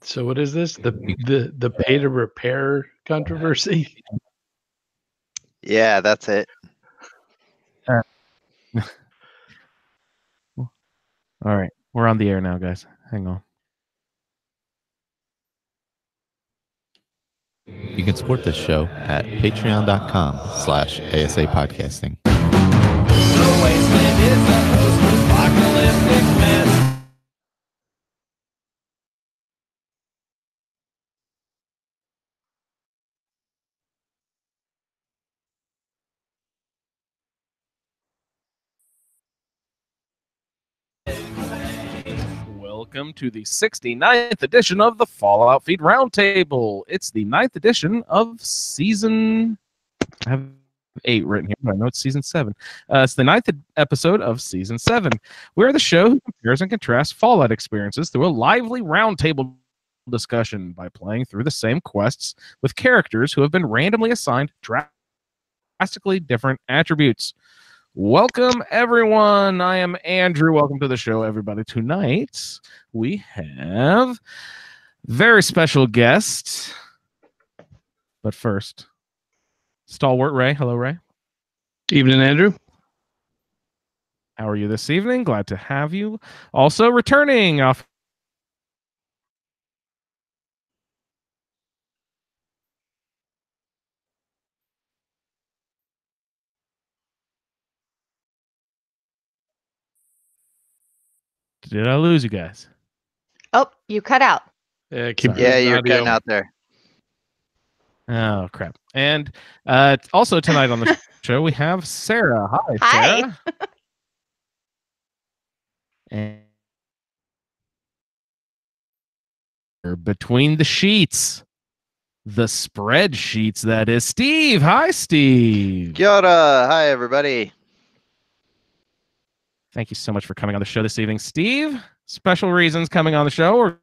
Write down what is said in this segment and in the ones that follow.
So what is this? The pay to repair controversy? Yeah, that's it. All right, we're on the air now, guys. Hang on. You can support this show at patreon.com/ASA podcasting. The wasteland is a post-apocalyptic mess. Welcome to the 69th edition of the Fallout Feed Roundtable. It's the 9th edition of season... I have 8 written here, but I know it's season 7. It's the 9th episode of season 7. We're the show who compares and contrasts Fallout experiences through a lively roundtable discussion by playing through the same quests with characters who have been randomly assigned drastically different attributes. Welcome, everyone. I am Andrew. Welcome to the show, everybody. Tonight, we have very special guest. But first, Stalwart Ray. Hello, Ray. Evening, Andrew. How are you this evening? Glad to have you. Also returning off. Did I lose you guys? Oh, you cut out. Yeah, You're cutting out there. Oh, crap. And also tonight on the show, we have Sarah. Hi, Hi. Sarah. And between the sheets, the spreadsheets, that is Steve. Hi, Steve. Kia ora. Hi, everybody. Thank you so much for coming on the show this evening, Steve. Special reasons coming on the show, or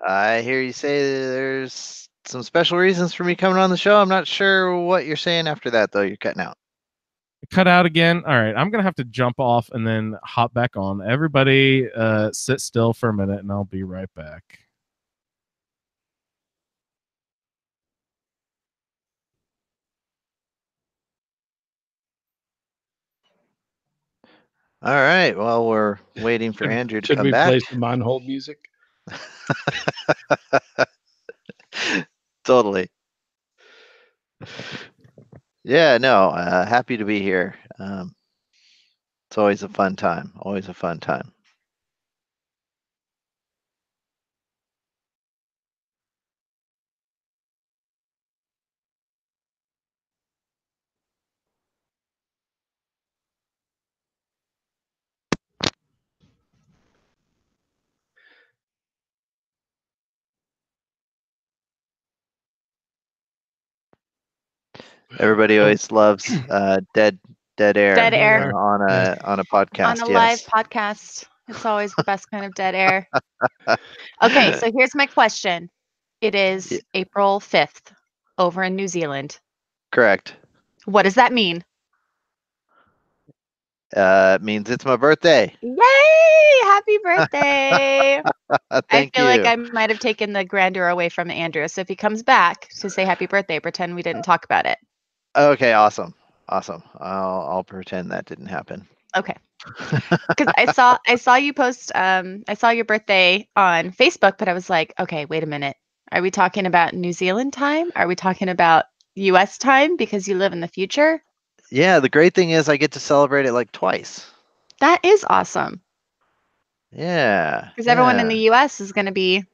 I hear you say there's some special reasons for me coming on the show. I'm not sure what you're saying after that, though. You're cutting out. Cut out again. All right, I'm gonna have to jump off and then hop back on. Everybody, sit still for a minute, and I'll be right back. All right. Well, we're waiting for Andrew to come back. Should we play some on hold music? Totally. Yeah, no, happy to be here. It's always a fun time. Always a fun time. Everybody always loves dead air. Dead air. On a podcast. On a live podcast. It's always the best kind of dead air. Okay, so here's my question. It is April 5th over in New Zealand. Correct. What does that mean? It means it's my birthday. Yay! Happy birthday! Thank I feel you. like I might have taken the grandeur away from Andrew. So if he comes back to say happy birthday, pretend we didn't talk about it. Okay, awesome. I'll pretend that didn't happen. Okay. Because I saw you post I saw your birthday on Facebook, but I was like, okay, wait a minute. Are we talking about New Zealand time? Are we talking about US time because you live in the future? Yeah, the great thing is I get to celebrate it like twice. That is awesome. Yeah. Because everyone in the US is going to be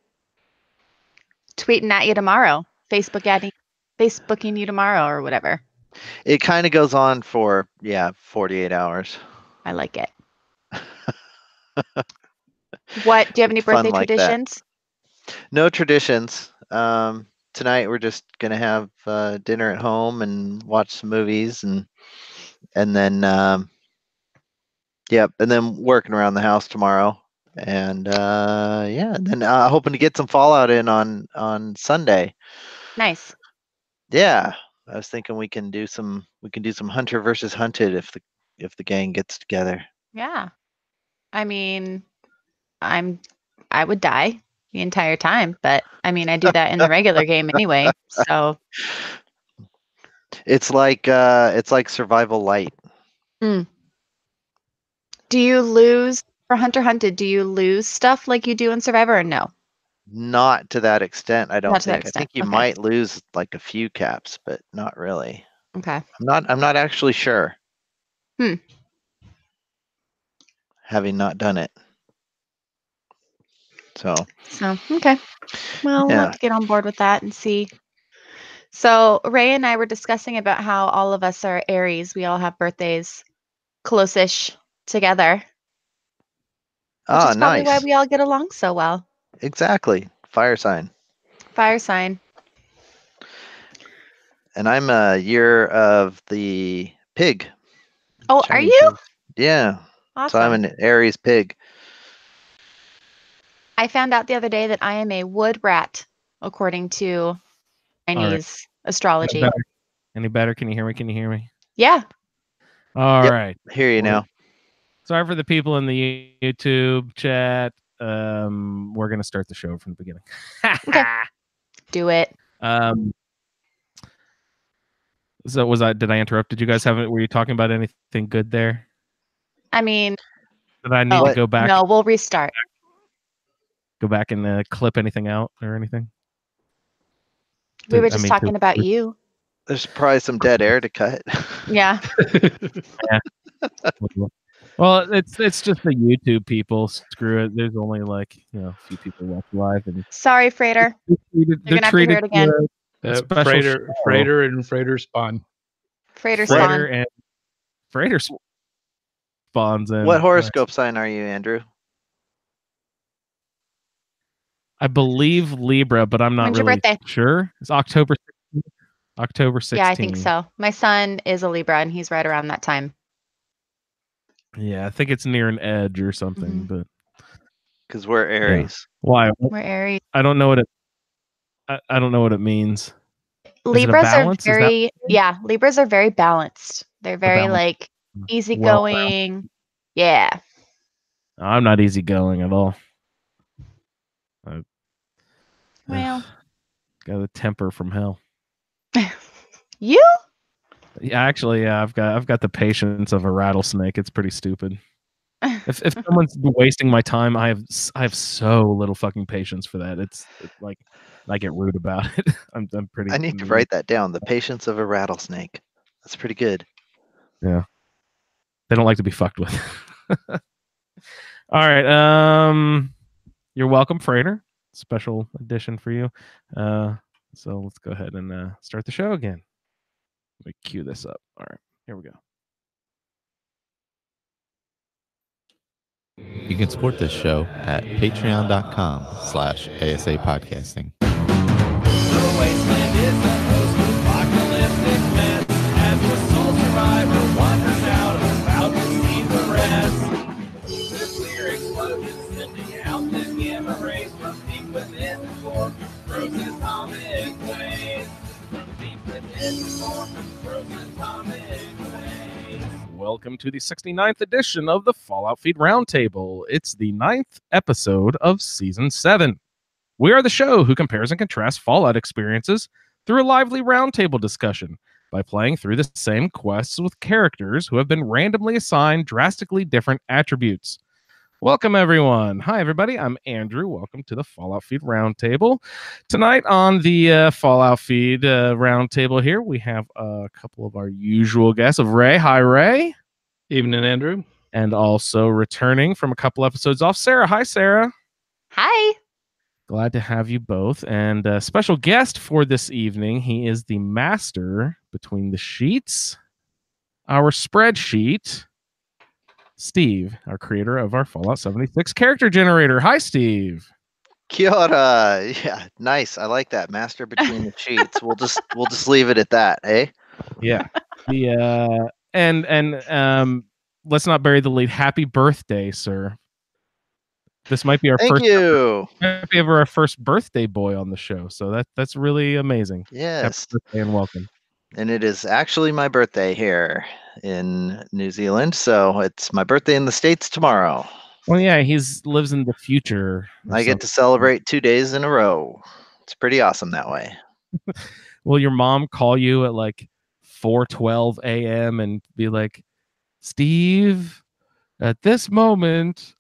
tweeting at you tomorrow, Facebooking you tomorrow or whatever. It kind of goes on for 48 hours. I like it. What? Do you have any birthday traditions? No traditions. Tonight we're just gonna have dinner at home and watch some movies and then and then working around the house tomorrow and and then hoping to get some Fallout in on Sunday. Nice. Yeah. I was thinking we can do some hunter versus hunted if the gang gets together. Yeah. I mean, I would die the entire time, but I mean, I do that in the regular game anyway. So It's like survival light. do you lose for Hunter Hunted? Do you lose stuff like you do in Survivor or no? Not to that extent, I don't Not to that think. I extent, think you okay. might lose like a few caps, but not really. Okay. I'm not actually sure. Hmm. Having not done it. So Okay. Well, we'll Yeah. have to get on board with that and see. So Ray and I were discussing about how all of us are Aries. We all have birthdays close-ish together, which is probably why nice. we all get along so well. Exactly. Fire sign. Fire sign. And I'm a year of the pig. Oh, are Chinese you? pig. Yeah. Awesome. So I'm an Aries pig. I found out the other day that I am a wood rat, according to Chinese astrology. Any better? Can you hear me? Can you hear me? Yeah. All Yep. right. Hear you now. Sorry for the people in the YouTube chat. We're gonna start the show from the beginning. Okay. Do it. So did I interrupt? Did you guys have it? Were you talking about anything good there? I mean, Did I need to go back? No, we'll restart. Go back and clip anything out or anything? We were just talking about you. There's probably some dead air to cut. Yeah. Well, it's just the YouTube people. Screw it. There's only like a few people watch live, and Sorry, Freighter. You're gonna have to hear it again. Freighter and Freighter spawn. Freighter spawn. and Freighter spawns in. What horoscope sign are you, Andrew? I believe Libra, but I'm not When's your really birthday? sure. It's October 16th. October 16th. Yeah, I think so. My son is a Libra, and he's right around that time. Yeah, I think it's near an edge or something, but because we're Aries. Yeah. Why? We're Aries. I don't know what it. I don't know what it means. Libras are very Libras are very balanced. They're very like easygoing. Yeah. I'm not easygoing at all. Well, got a temper from hell. You? Yeah, actually, I've got the patience of a rattlesnake. It's pretty stupid. If someone's wasting my time, I have so little fucking patience for that. It's like I get rude about it. I'm pretty. I need to write that down. The patience of a rattlesnake. That's pretty good. Yeah, they don't like to be fucked with. All right. You're welcome, Freighter. Special edition for you. So let's go ahead and start the show again. Let me cue this up. All right, here we go. You can support this show at patreon.com/ASA podcasting. The wasteland is the post-apocalyptic mess as the sole survivor wanders out about to see the rest. Nuclear explosions sending out the gamma rays from deep within the core, frozen atomic waves. From deep within the core, frozen atomic waves. Welcome to the 69th edition of the Fallout Feed Roundtable. It's the 9th episode of Season 7. We are the show who compares and contrasts Fallout experiences through a lively roundtable discussion by playing through the same quests with characters who have been randomly assigned drastically different attributes. Welcome, everyone. Hi, everybody. I'm Andrew. Welcome to the Fallout Feed Roundtable. Tonight on the Fallout Feed Roundtable here, we have a couple of our usual guests of Ray. Hi, Ray. Evening, Andrew. And also returning from a couple episodes off, Sarah. Hi, Sarah. Hi. Glad to have you both. And a special guest for this evening. He is the master between the sheets, our spreadsheet, Steve, our creator of our Fallout 76 character generator. Hi, Steve. Kia ora. Yeah, nice. I like that. Master between the sheets. We'll just leave it at that, eh? Yeah. The and let's not bury the lead. Happy birthday, sir. This might be our Thank you. Might be our first birthday boy on the show, so that's really amazing. Yes. Happy birthday and welcome. And it is actually my birthday here in New Zealand. So it's my birthday in the States tomorrow. Well, yeah, lives in the future. or I get something. to celebrate 2 days in a row. It's pretty awesome that way. Will your mom call you at like 4:12 a.m. and be like, Steve, at this moment,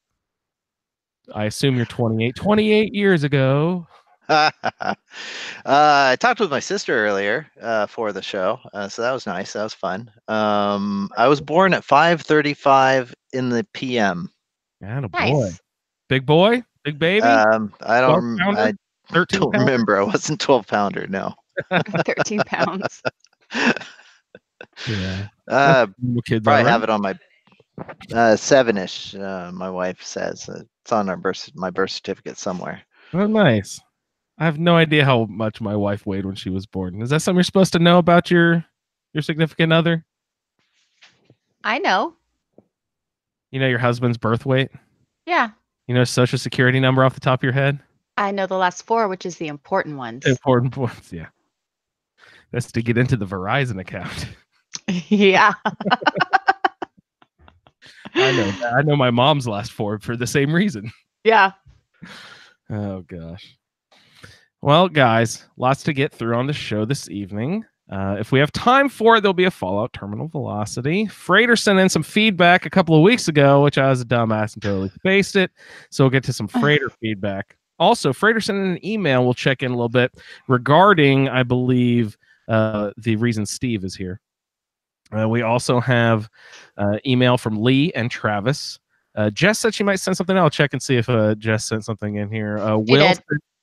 I assume you're 28. 28 years ago. I talked with my sister earlier for the show, so that was nice. That was fun. I was born at 5:35 in the p.m. Atta boy. Nice. Big boy? Big baby? I 12 don't. pounder? I 13 don't pounder? remember. I wasn't 12-pounder. No. 13 pounds. Yeah. Probably Kids are have it on my 7-ish. My wife says it's on my birth certificate somewhere. Oh, nice. I have no idea how much my wife weighed when she was born. Is that something you're supposed to know about your significant other? I know. You know your husband's birth weight? Yeah. You know his social security number off the top of your head? I know the last 4, which is the important ones. Important points, yeah. That's to get into the Verizon account. Yeah. I know my mom's last 4 for the same reason. Yeah. Oh gosh. Well, guys, lots to get through on the show this evening. If we have time for it, there'll be a Fallout Terminal Velocity. Freighter sent in some feedback a couple of weeks ago, which I was a dumbass and totally spaced it. So we'll get to some Freighter feedback. Also, Freighter sent in an email. We'll check in a little bit regarding, I believe, the reason Steve is here. We also have email from Lee and Travis. Jess said she might send something. I'll check and see if Jess sent something in here. Will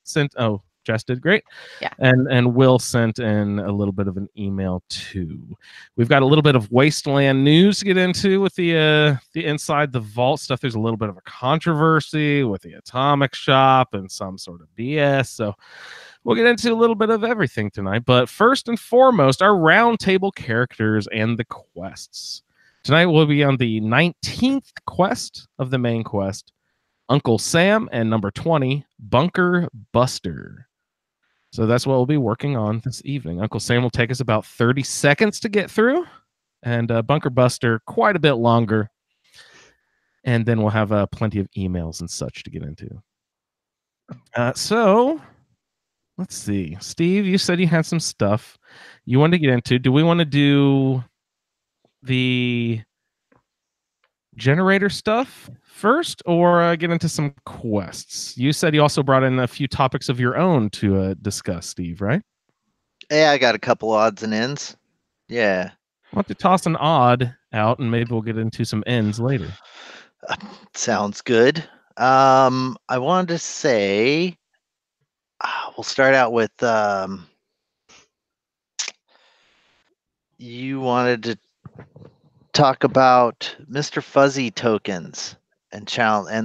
sent. Oh, Jess did great. Yeah. And Will sent in a little bit of an email too. We've got a little bit of Wasteland news to get into with the Inside the Vault stuff. There's a little bit of a controversy with the Atomic Shop and some sort of BS. So we'll get into a little bit of everything tonight. But first and foremost, our roundtable characters and the quests. Tonight we'll be on the 19th quest of the main quest, Uncle Sam, and number 20, Bunker Buster. So that's what we'll be working on this evening. Uncle Sam will take us about 30 seconds to get through, and Bunker Buster quite a bit longer. And then we'll have plenty of emails and such to get into. So let's see. Steve, you said you had some stuff you wanted to get into. Do we want to do the generator stuff first, or get into some quests? You said you also brought in a few topics of your own to discuss, Steve, right? Yeah, I got a couple odds and ends. Yeah. Why don't you toss an odd out, and maybe we'll get into some ends later. Sounds good. I wanted to say we'll start out with you wanted to talk about Mr. Fuzzy tokens and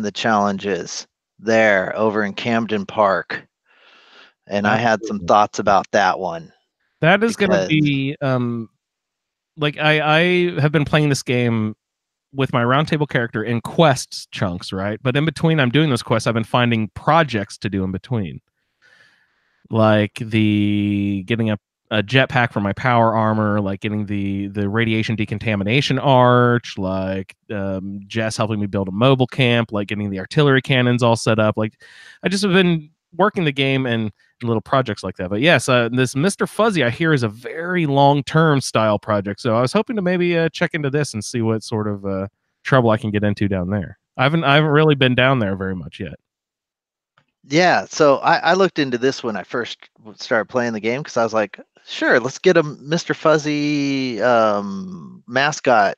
the challenges there over in Camden Park. And I had some thoughts about that one. That is going to be like I have been playing this game with my roundtable character in quests chunks, right? But in between I'm doing those quests, I've been finding projects to do in between. Like getting a jetpack for my power armor, like getting the radiation decontamination arch, like Jess helping me build a mobile camp, like getting the artillery cannons all set up. Like I just have been working the game and little projects like that. But yes, this Mr. Fuzzy I hear is a very long-term style project. So I was hoping to maybe check into this and see what sort of trouble I can get into down there. I haven't really been down there very much yet. Yeah, so I looked into this when I first started playing the game because I was like, sure, let's get a Mr. Fuzzy mascot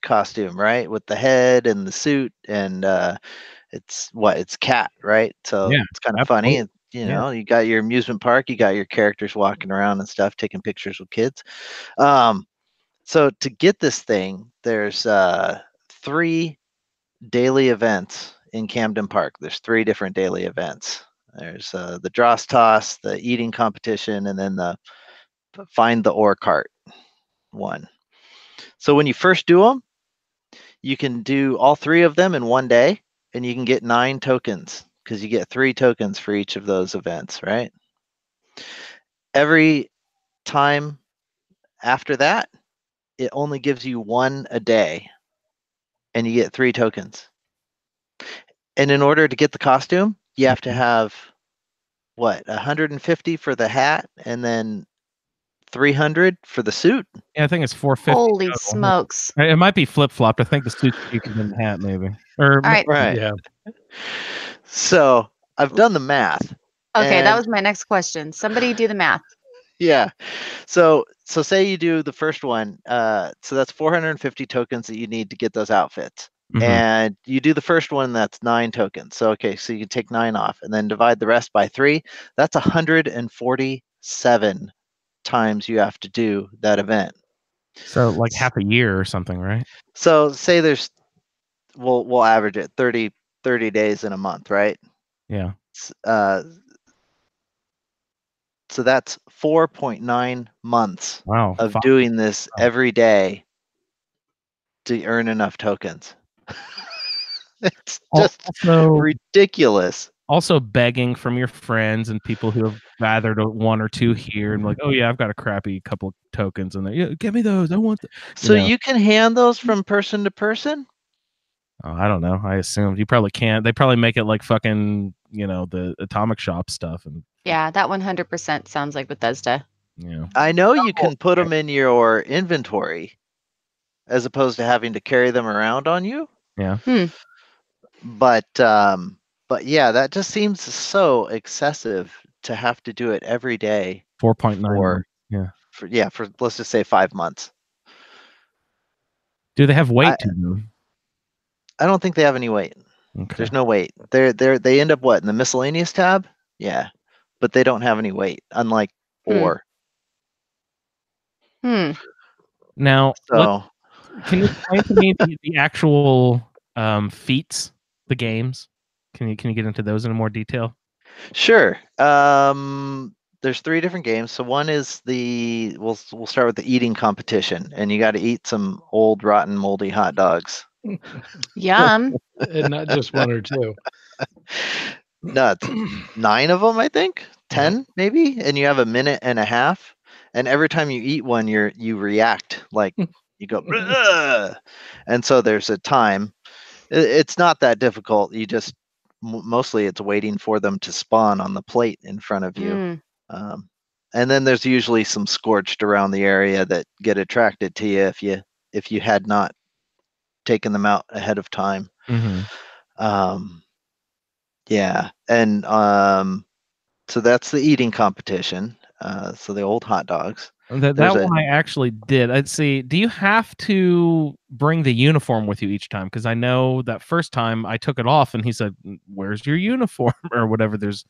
costume, right? With the head and the suit, and it's cat, right? So yeah, it's kind of funny. And, you got your amusement park, you got your characters walking around and stuff, taking pictures with kids. So to get this thing, there's 3 daily events in Camden Park. There's 3 different daily events. There's the Dross Toss, the eating competition, and then the find the ore cart one. So when you first do them, you can do all 3 of them in one day, and you can get 9 tokens because you get 3 tokens for each of those events, right? Every time After that, it only gives you 1 a day, and you get 3 tokens. And in order to get the costume, you have to have what, 150 for the hat, and then 300 for the suit. Yeah, I think it's 450. Holy total. smokes! It might be flip flopped. I think the suit's cheaper than the hat, maybe. Or All right. Right. Yeah. So I've done the math. Okay, that and- was my next question. Somebody do the math. Yeah. So say you do the first one. So that's 450 tokens that you need to get those outfits. Mhm. And you do the first one, that's 9 tokens. So okay, so you can take 9 off and then divide the rest by 3. That's 147 times you have to do that event. So like half a year or something, right? So say there's we'll average it 30 days in a month, right? Yeah. So that's 4.9 months Wow. of Fuck. doing this every day to earn enough tokens. It's just Also, ridiculous. also begging from your friends and people who have gathered 1 or 2 here and like, oh yeah, I've got a crappy couple of tokens and yeah, give me those. I want. So know. you can hand those from person to person? Oh, I don't know. I assumed you probably can't. They probably make it like fucking, the Atomic Shop stuff and Yeah, that 100% sounds like Bethesda. I know you can put them in your inventory as opposed to having to carry them around on you. Yeah. But yeah, that just seems so excessive to have to do it every day 4.9. for let's just say 5 months. Do they have weight to them? I don't think they have any weight. Okay. There's no weight. They end up what, in the miscellaneous tab? Yeah. But they don't have any weight, unlike ore. Now, So can you explain to me the actual feats, the games? Can you get into those in more detail? sure. There's 3 different games. So one is we'll start with the eating competition, and you got to eat some old, rotten, moldy hot dogs. Yum. And not just 1 or 2. No, it's 9 of them, I think. 10 maybe, and you have 1.5 minutes. And every time you eat one, you react, like you go, "Bleh!" And so there's a time. It's not that difficult. You just mostly it's waiting for them to spawn on the plate in front of you. And then there's usually some scorched around the area that get attracted to you if you had not taken them out ahead of time. Yeah, and so that's the eating competition. So the old hot dogs. That one I actually did. I'd see. Do you have to bring the uniform with you each time? Because I know that first time I took it off and he said, "Where's your uniform?" or whatever. There's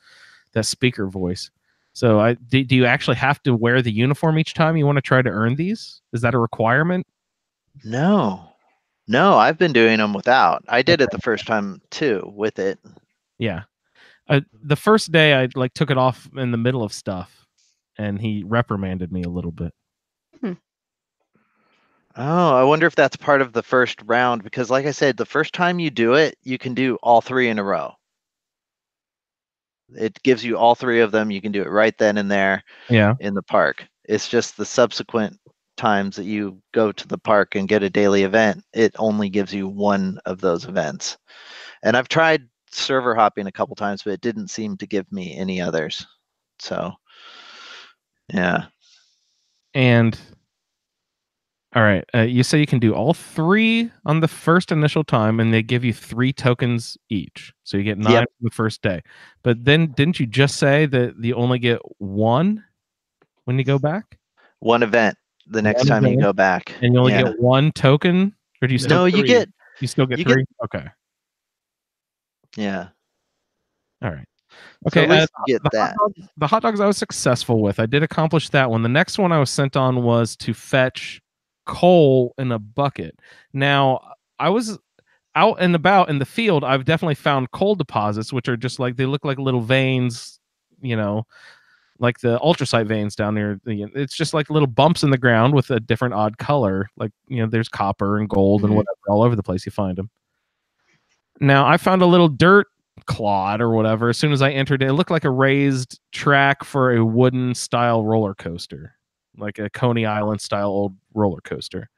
that speaker voice. So do you actually have to wear the uniform each time you want to try to earn these? Is that a requirement? No, I've been doing them without. I did it the first time too with it. Yeah. The first day I took it off in the middle of stuff, and he reprimanded me a little bit. Oh, I wonder if that's part of the first round, because like I said, the first time you do it, you can do all 3 in a row. It gives you all 3 of them. You can do it right then and there in the park. It's just the subsequent times that you go to the park and get a daily event, it only gives you 1 of those events. And I've tried server hopping a couple times, but it didn't seem to give me any others. So, yeah. And all right, you say you can do all 3 on the first initial time, and they give you 3 tokens each, so you get 9 the first day. But then, didn't you just say that you only get 1 when you go back? 1 event the next time you go back, and you only get 1 token, or do you still? No, you still get 3. Okay. Yeah. All right. So Okay. at least get that. The hot dogs I was successful with. I did accomplish that one. The next one I was sent on was to fetch coal in a bucket. Now, I was out and about in the field. I've definitely found coal deposits, which are just they look like little veins, like the ultracite veins down there. It's just like little bumps in the ground with a different odd color. There's copper and gold and whatever all over the place. You find them. Now, I found a little dirt clod or whatever. As soon as I entered it looked like a raised track for a wooden style roller coaster. like a Coney Island style old roller coaster.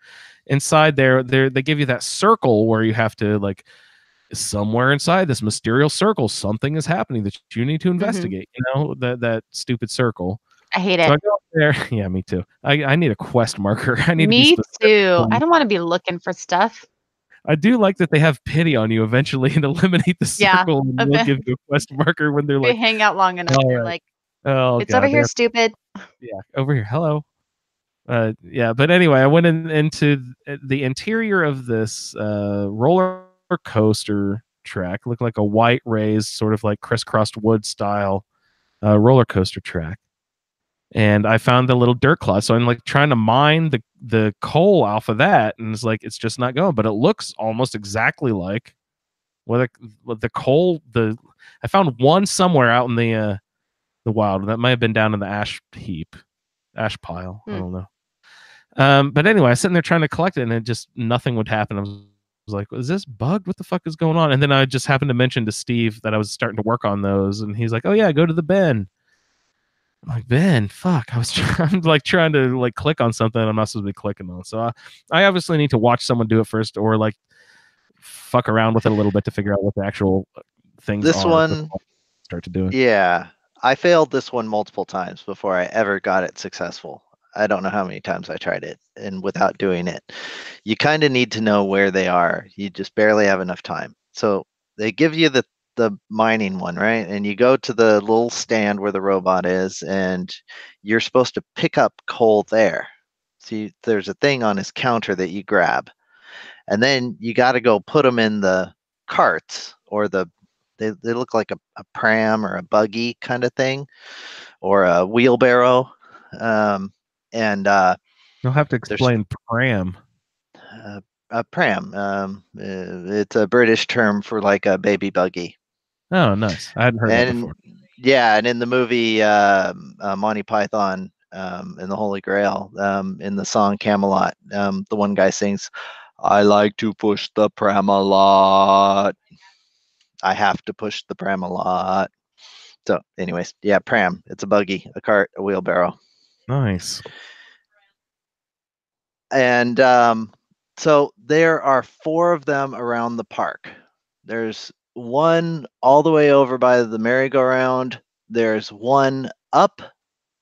Inside there, they give you that circle where you have to like somewhere inside this mysterious circle, something is happening that you need to investigate. You know, that stupid circle. I hate So I it. go up there. Yeah, me too. I need a quest marker. I need to be Me specific. too. I don't want to be looking for stuff. I do like that they have pity on you eventually and eliminate the Yeah, circle and they'll give you a quest marker when they're If you like, hang out long enough, all you're right. like, oh it's god, over here, they're- stupid. yeah, over here. Hello. Yeah, but anyway, I went into the interior of this roller coaster track. Looked like a white raised, sort of like crisscrossed wood style roller coaster track. And I found the little dirt clods, so I'm like trying to mine the coal off of that, and it's like it's just not going. But it looks almost exactly like what the coal. I found one somewhere out in the wild. That might have been down in the ash pile. I don't know. But anyway, I was sitting there trying to collect it, and it just nothing would happen. I was like, "Is this bugged? What the fuck is going on?" And then I just happened to mention to Steve that I was starting to work on those, and he's like, "Oh yeah, go to the bin." I'm like, Ben, fuck! I'm like trying to like click on something I'm not supposed to be clicking on. So I obviously need to watch someone do it first, or like fuck around with it a little bit to figure out what the actual things This are. one, before I start to do it. yeah, I failed this one multiple times before I ever got it successful. I don't know how many times I tried it and without doing it. You kind of need to know where they are. You just barely have enough time. So they give you the mining one, right? And you go to the little stand where the robot is, and you're supposed to pick up coal there. See, there's a thing on his counter that you grab, and then you got to go put them in the carts or they look like a pram or a buggy kind of thing, or a wheelbarrow. And You'll have to explain pram. A pram. It's a British term for like a baby buggy. Oh, nice. I hadn't heard that before. Yeah, and in the movie Monty Python and the Holy Grail, in the song Camelot, the one guy sings, "I like to push the pram a lot. I have to push the pram a lot." So, anyways, yeah, pram. It's a buggy, a cart, a wheelbarrow. Nice. And so there are 4 of them around the park. There's one all the way over by the merry-go-round. There's one up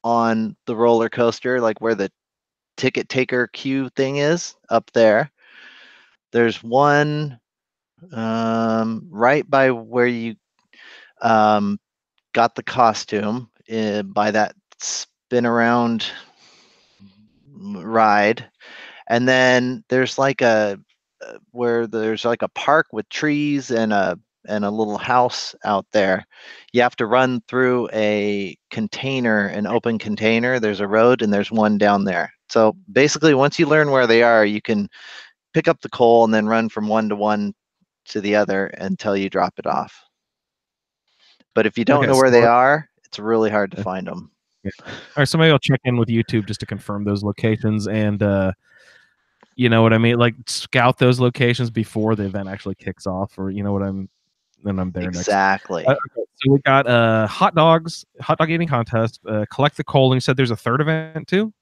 on the roller coaster, like where the ticket taker queue thing is, up there. There's one right by where you got the costume, by that spin around ride. And then there's like where there's like a park with trees and a little house out there. You have to run through an open container. There's a road, and there's one down there. So basically, once you learn where they are, you can pick up the coal and then run from one to the other until you drop it off. But if you don't know where they are, it's really hard to find them. Yeah. All right, so maybe I'll check in with YouTube just to confirm those locations, and you know what I mean, like scout those locations before the event actually kicks off, or you know what I'm. Then I'm there exactly. Next. Okay, so we got hot dog eating contest. Collect the coal, and you said there's a third event too.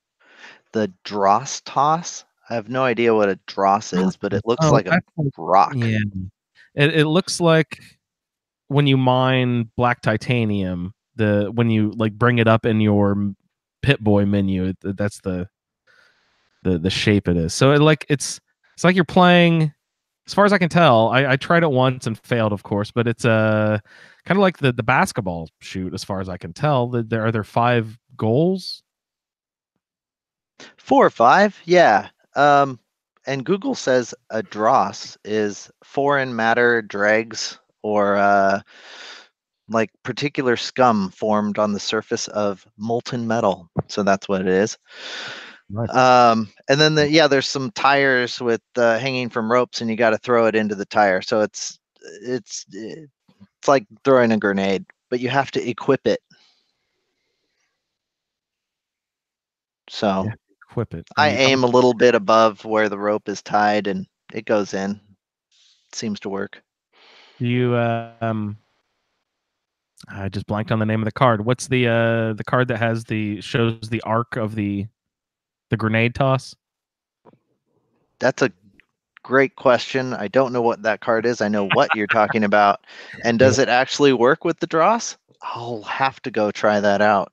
The dross toss. I have no idea what a dross is, but it looks like a rock. Yeah, it looks like when you mine black titanium. When you like bring it up in your Pip-Boy menu, that's the shape it is. So it's like you're playing. As far as I can tell, I tried it once and failed, of course, but it's kind of like the basketball shoot. As far as I can tell, are there 5 goals? 4 or 5, yeah. And Google says a dross is foreign matter, dregs, or like particular scum formed on the surface of molten metal. So that's what it is. Nice. And then there's some tires with hanging from ropes, and you got to throw it into the tire. So it's like throwing a grenade, but you have to equip it. So equip it. I aim a little bit above where the rope is tied, and it goes in. It seems to work. You I just blanked on the name of the card. What's the card that shows the arc of the The grenade toss? That's a great question. I don't know what that card is. I know what you're talking about. And does it actually work with the dross? I'll have to go try that out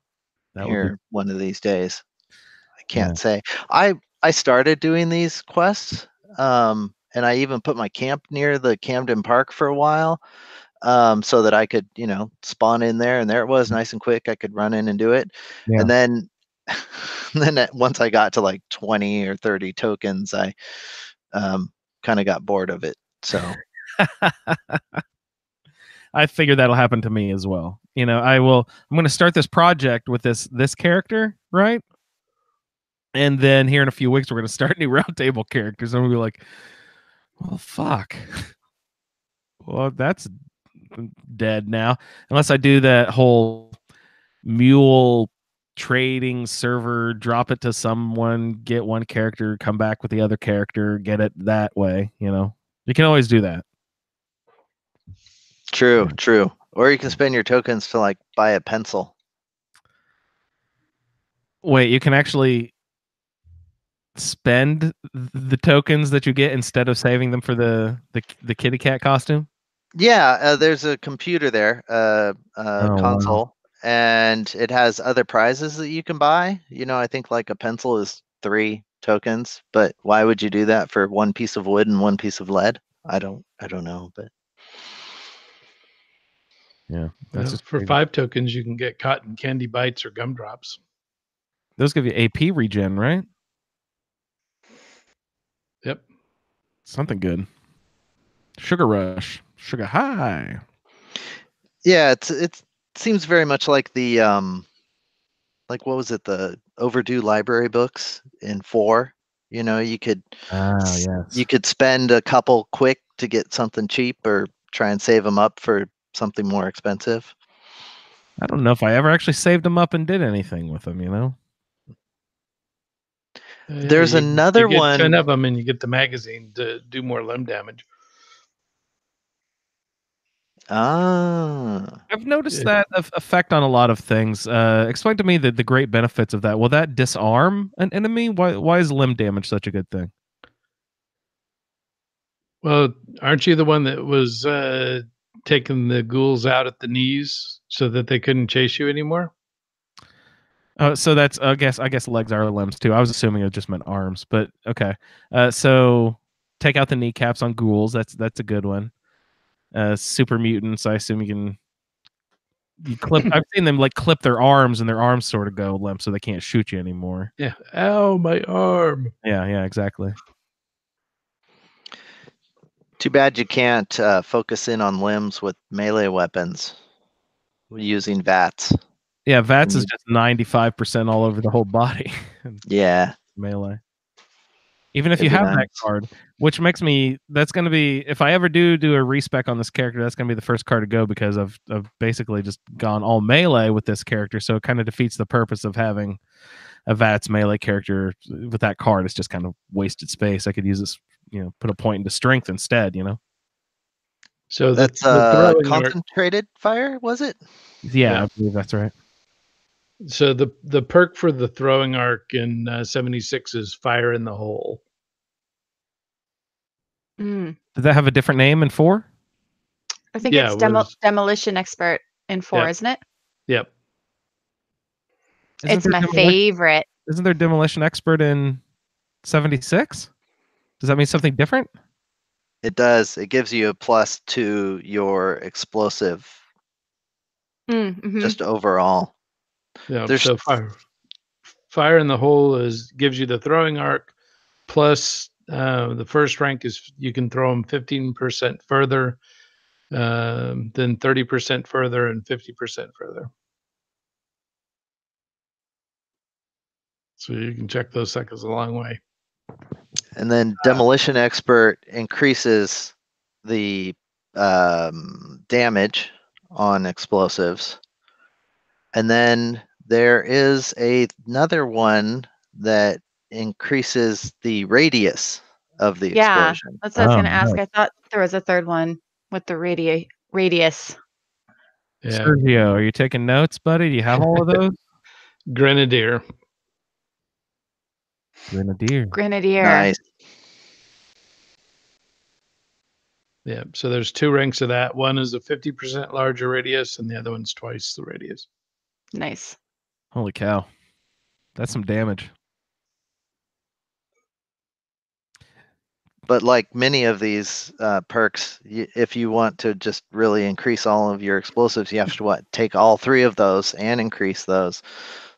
That would be here one of these days. I can't say. I started doing these quests, and I even put my camp near the Camden Park for a while, so that I could, spawn in there, and there it was, nice and quick. I could run in and do it, Yeah. and then, once I got to like 20 or 30 tokens, I kind of got bored of it. So I figure that'll happen to me as well. I'm going to start this project with this character, right? And then here in a few weeks, we're going to start new roundtable characters. And we'll be like, well, fuck. Well, that's dead now. Unless I do that whole mule trading server, drop it to someone, get one character, come back with the other character, get it that way. You can always do that. true. Or you can spend your tokens to like buy a pencil. Wait, you can actually spend the tokens that you get instead of saving them for the kitty cat costume? Yeah, there's a computer there, console, wow. and it has other prizes that you can buy. I think like a pencil is 3 tokens, but why would you do that for 1 piece of wood and 1 piece of lead? I don't know, but yeah, that's just for crazy. 5 tokens, you can get cotton candy bites or gumdrops. Those give you AP regen, right? Yep. Something good. Sugar rush, sugar high. yeah, it seems very much like the like what was it, the overdue library books in 4. You could Yes. you could spend a couple quick to get something cheap, or try and save them up for something more expensive. I don't know if I ever actually saved them up and did anything with them. There's you another get one. 10 of them, and you get the magazine to do more limb damage. I've noticed Yeah. that effect on a lot of things. Explain to me the great benefits of that. Will that disarm an enemy? Why is limb damage such a good thing? Well, aren't you the one that was taking the ghouls out at the knees so that they couldn't chase you anymore? So that's I guess legs are limbs too. I was assuming it just meant arms, but okay. So take out the kneecaps on ghouls. That's a good one. Super mutants. I assume you clip. I've seen them like clip their arms, and their arms sort of go limp, so they can't shoot you anymore. Yeah. Ow, my arm. Yeah, exactly. Too bad you can't focus in on limbs with melee weapons using VATS. Yeah, VATS is just 95% all over the whole body. Yeah. Melee. Even if It'd you be have nice. that card, which makes me, that's going to be, if I ever do a respec on this character, that's going to be the first card to go, because I've basically just gone all melee with this character. So it kind of defeats the purpose of having a VATS melee character with that card. It's just kind of wasted space. I could use this, put a point into strength instead, So That's the throwing concentrated fire, was it? Yeah, I believe that's right. So the perk for the throwing arc in 76 is fire in the hole. Mm. Does that have a different name in 4? I think Yeah, it's it was- demolition expert in 4, Yep. isn't it? Yep. It's my favorite. Isn't there demolition expert in 76? Does that mean something different? It does. It gives you a plus to your explosive, Mm-hmm. just overall. Yeah. There's- So fire in the hole gives you the throwing arc, plus the first rank is you can throw them 15% further, then 30% further, and 50% further. So you can check those suckers a long way. And then demolition expert increases the damage on explosives. And then there is another one that increases the radius of the explosion. That's what I was going to Oh, ask. nice. I thought there was a third one with the radius. Yeah. Sergio, are you taking notes, buddy? Do you have all of those? Grenadier. Grenadier. Grenadier. Nice. Yeah. So there's 2 ranks of that. One is a 50% larger radius, and the other one's twice the radius. Nice. Holy cow. That's some damage. But like many of these perks, if you want to just really increase all of your explosives, you have to take all 3 of those and increase those.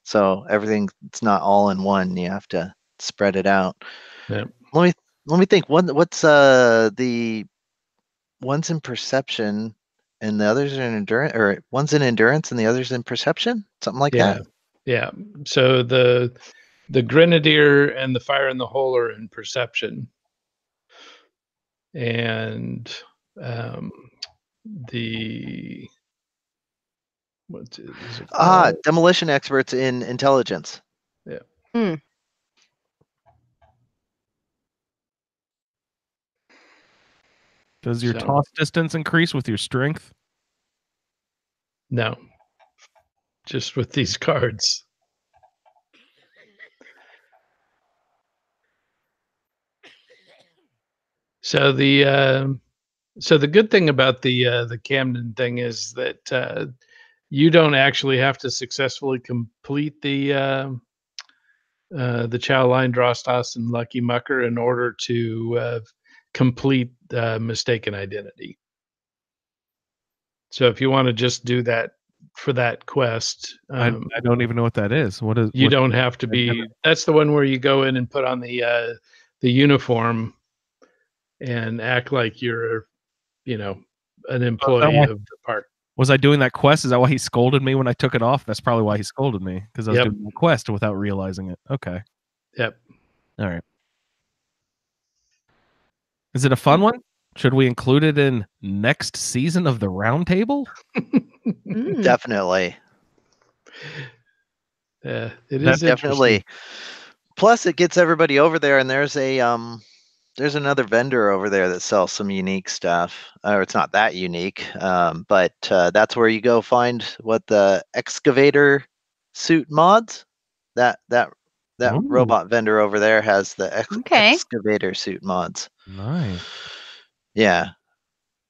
So everything's not all in one. You have to spread it out. Yeah. Let me think. What's the one's in perception and the others are in endurance, or one's in endurance and the others in perception, something like Yeah. that. Yeah. So the Grenadier and the Fire in the Hole are in perception. And the what is it called? Demolition experts in intelligence. Yeah. Hmm. Does your So- toss distance increase with your strength? No. Just with these cards. So the good thing about the Camden thing is that you don't actually have to successfully complete the Chow Line, Drostos, and Lucky Mucker in order to complete Mistaken Identity. So if you want to just do that for that quest, I don't even know what that is. What is? you what- don't have to be. That's the one where you go in and put on the uniform and act like you're, an employee why- of the park. Was I doing that quest? Is that why he scolded me when I took it off? That's probably why he scolded me, because I was Yep. doing the quest without realizing it. Okay. Yep. All right. Is it a fun one? Should we include it in next season of the Roundtable? Mm. Definitely. Yeah, it That's is definitely. interesting. Plus, it gets everybody over there, and there's another vendor over there that sells some unique stuff. Or it's not that unique, but that's where you go find what the excavator suit mods. That Ooh. robot vendor over there has the Okay. excavator suit mods. Nice. Yeah,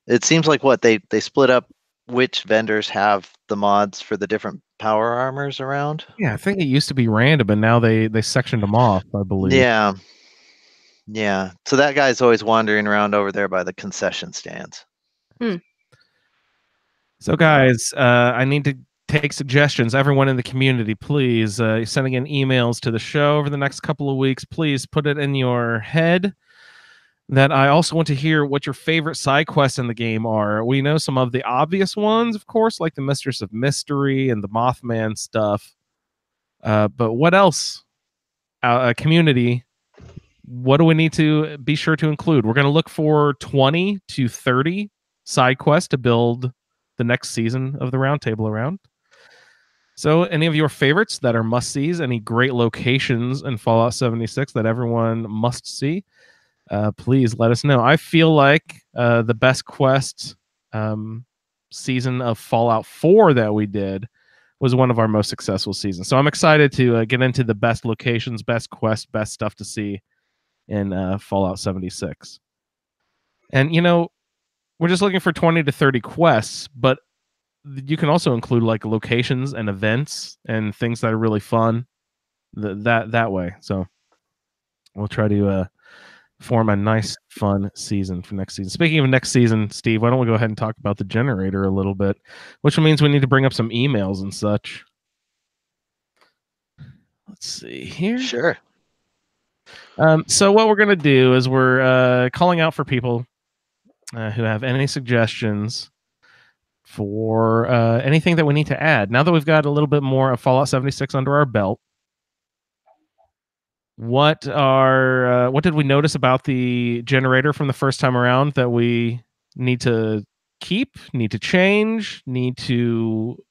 it seems like what they split up which vendors have the mods for the different power armors around. Yeah, I think it used to be random, and now they sectioned them off, I believe. Yeah. Yeah. So that guy's always wandering around over there by the concession stands. So, guys, I need to take suggestions. Everyone in the community, please, sending in emails to the show over the next couple of weeks. Please put it in your head that I also want to hear what your favorite side quests in the game are. We know some of the obvious ones, of course, like the Mistress of Mystery and the Mothman stuff. But what else? Community, what do we need to be sure to include? We're going to look for 20 to 30 side quests to build the next season of the Roundtable around. So, any of your favorites that are must-sees, any great locations in Fallout 76 that everyone must see, please let us know. I feel like the best quest season of Fallout 4 that we did was one of our most successful seasons. So I'm excited to get into the best locations, best quests, best stuff to see in Fallout 76. And, we're just looking for 20 to 30 quests, but you can also include like locations and events and things that are really fun that way. So we'll try to form a nice, fun season for next season. Speaking of next season, Steve, why don't we go ahead and talk about the generator a little bit, which means we need to bring up some emails and such. Let's see here. Sure. So what we're going to do is we're calling out for people who have any suggestions for anything that we need to add. Now that we've got a little bit more of Fallout 76 under our belt, what did we notice about the generator from the first time around that we need to keep, need to change, need to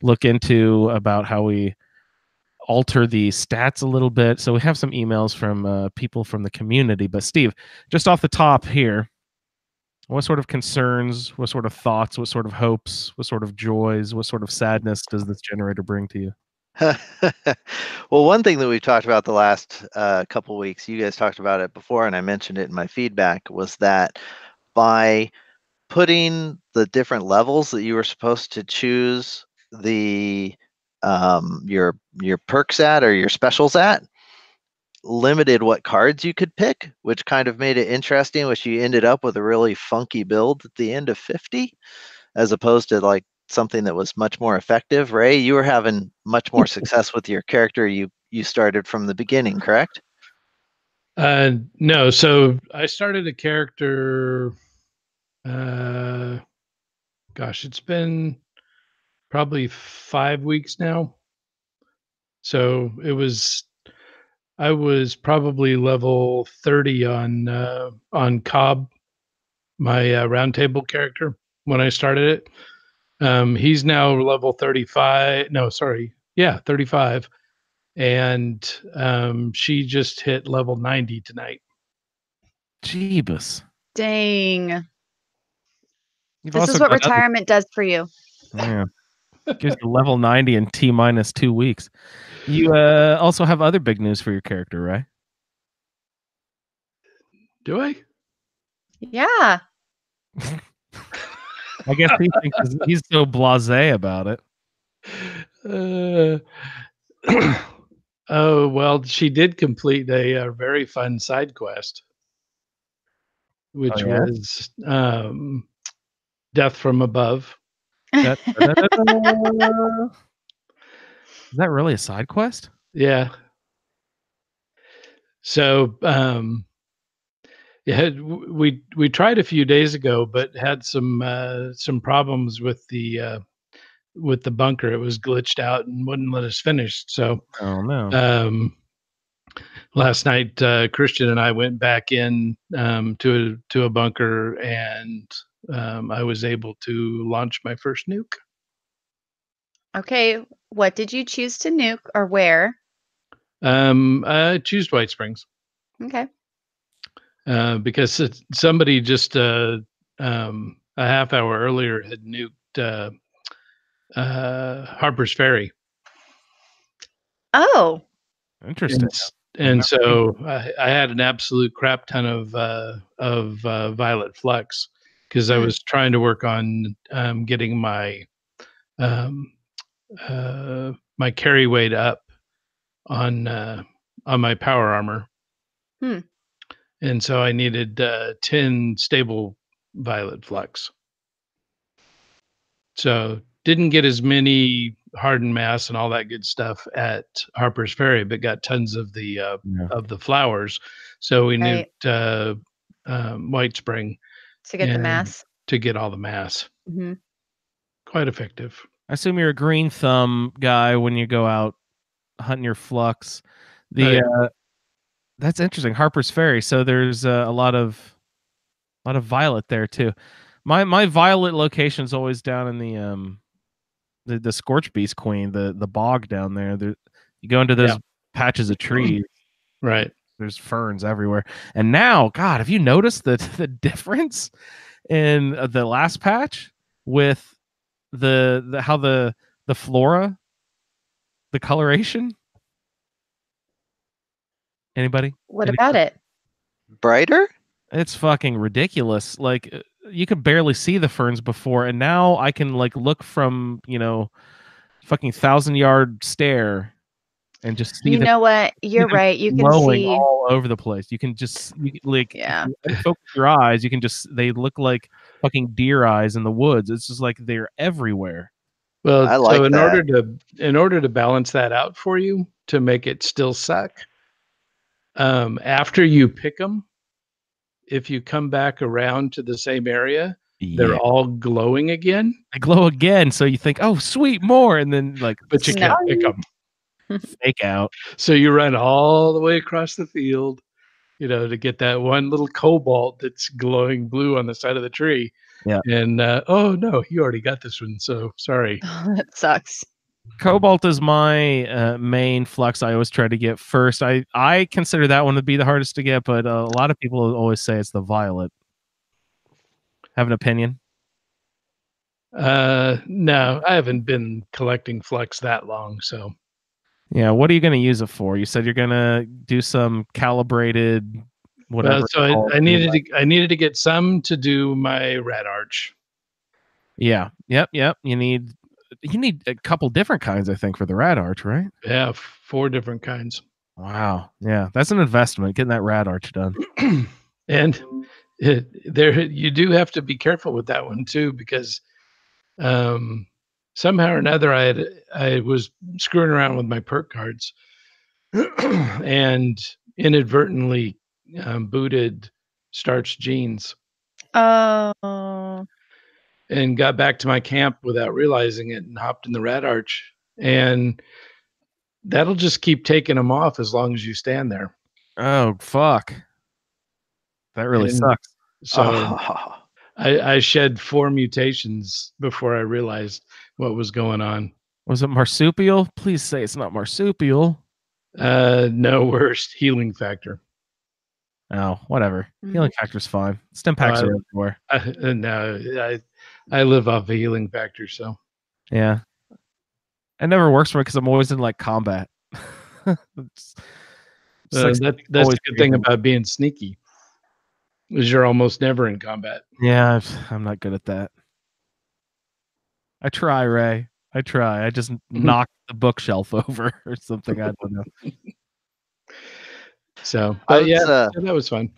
look into about how we alter the stats a little bit? So we have some emails from people from the community. But Steve, just off the top here, what sort of concerns, what sort of thoughts, what sort of hopes, what sort of joys, what sort of sadness does this generator bring to you? Well, one thing that we've talked about the last couple weeks, you guys talked about it before, and I mentioned it in my feedback, was that by putting the different levels that you were supposed to choose the your perks at or your specials at, limited what cards you could pick, which kind of made it interesting, which you ended up with a really funky build at the end of 50, as opposed to like something that was much more effective. Ray, you were having much more success with your character you started from the beginning, correct? No, so I started a character, gosh, it's been probably 5 weeks now. So I was probably level 30 on Cobb, my roundtable character, when I started it. He's now level 35. No, sorry. Yeah, 35. And she just hit level 90 tonight. Jeebus. Dang. You've This also is what got other- retirement does for you. Yeah. Gives you level 90 in T- 2 weeks. You also have other big news for your character, right? Do I? Yeah. I guess he thinks he's so blasé about it. Oh, well, she did complete a very fun side quest, which yeah? was Death from Above. Is that really a side quest? Yeah. So yeah, we tried a few days ago, but had some problems with the bunker. It was glitched out and wouldn't let us finish. So Oh no. Last night, Christian and I went back in to a bunker, and I was able to launch my first nuke. Okay. What did you choose to nuke or where? I choose White Springs. Okay. Because somebody just a half hour earlier had nuked Harper's Ferry. Oh. Interesting. And so I had an absolute crap ton of violet flux because I was trying to work on getting my my carry weight up on my power armor. And so I needed 10 stable violet flux. So didn't get as many hardened mass and all that good stuff at Harper's Ferry, but got tons of the flowers. So we nuked White Spring to get the mass. To get all the mass. Mm-hmm. Quite effective. I assume you're a green thumb guy when you go out hunting your flux. That's interesting. Harper's Ferry. So there's a lot of violet there too. My violet location is always down in the Scorch Beast Queen, the bog down there. You go into those patches of trees, right? There's ferns everywhere. And now, God, have you noticed the difference in the last patch with the how the flora, the coloration? Anybody? What about it? Brighter? It's fucking ridiculous. Like you could barely see the ferns before, and now I can like look from fucking 1,000-yard stare and just see. You know what? You're right. You can see all over the place. You can just focus your eyes. You can they look like fucking deer eyes in the woods. It's just like they're everywhere. Well, I like so that. in order to balance that out for you to make it still suck, after you pick them, if you come back around to the same area, they're all glowing again. They glow again, so you think, "Oh, sweet, more!" And then but you can't pick them. Fake out. So you run all the way across the field, to get that one little cobalt that's glowing blue on the side of the tree. Yeah. And oh no, you already got this one. So sorry. That sucks. Cobalt is my main flux. I always try to get first. I consider that one to be the hardest to get, but a lot of people always say it's the violet. Have an opinion? No, I haven't been collecting flux that long, so Yeah, what are you going to use it for? You said you're going to do some calibrated whatever. So I needed to get some to do my rat arch. Yeah. Yep. You need a couple different kinds, I think, for the rat arch, right? Yeah, 4 different kinds. Wow. Yeah, that's an investment, getting that rat arch done. And you do have to be careful with that one too, because somehow or another I was screwing around with my perk cards and inadvertently booted Starch Jeans Oh. and got back to my camp without realizing it and hopped in the rat arch, and that'll just keep taking them off as long as you stand there. Oh, fuck. That really sucks. So I shed 4 mutations before I realized what was going on. Was it marsupial? Please say it's not marsupial. No, worst healing factor. Oh, whatever. Healing factor's fine. Stim packs are everywhere. No, I live off a healing factor, so yeah. It never works for me because I'm always in like combat. that's the good thing about being sneaky, is you're almost never in combat. Yeah, I'm not good at that. I try, Ray. I try. I just knock the bookshelf over or something. I don't know. So, but that was fun.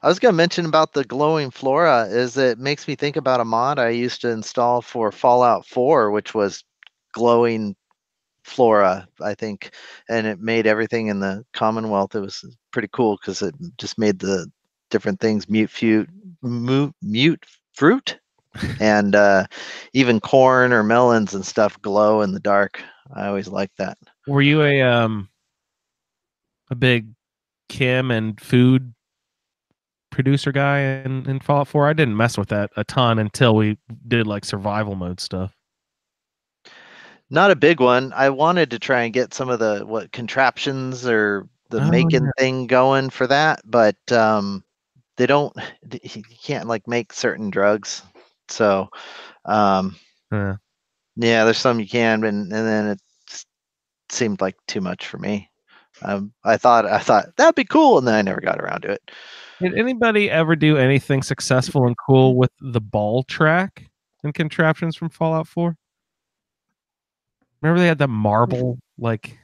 I was going to mention about the glowing flora is it makes me think about a mod I used to install for Fallout 4, which was glowing flora, I think, and it made everything in the Commonwealth. It was pretty cool because it just made the different things mute fruit and even corn or melons and stuff glow in the dark. I always liked that. Were you a big chem and food producer guy in Fallout 4? I didn't mess with that a ton until we did like survival mode stuff. Not a big one. I wanted to try and get some of the contraptions or the making thing going for that, but they don't. You can't like make certain drugs. So, yeah, there's some you can, and then it seemed like too much for me. I thought that'd be cool, and then I never got around to it. Did anybody ever do anything successful and cool with the ball track and contraptions from Fallout 4? Remember they had the marble, like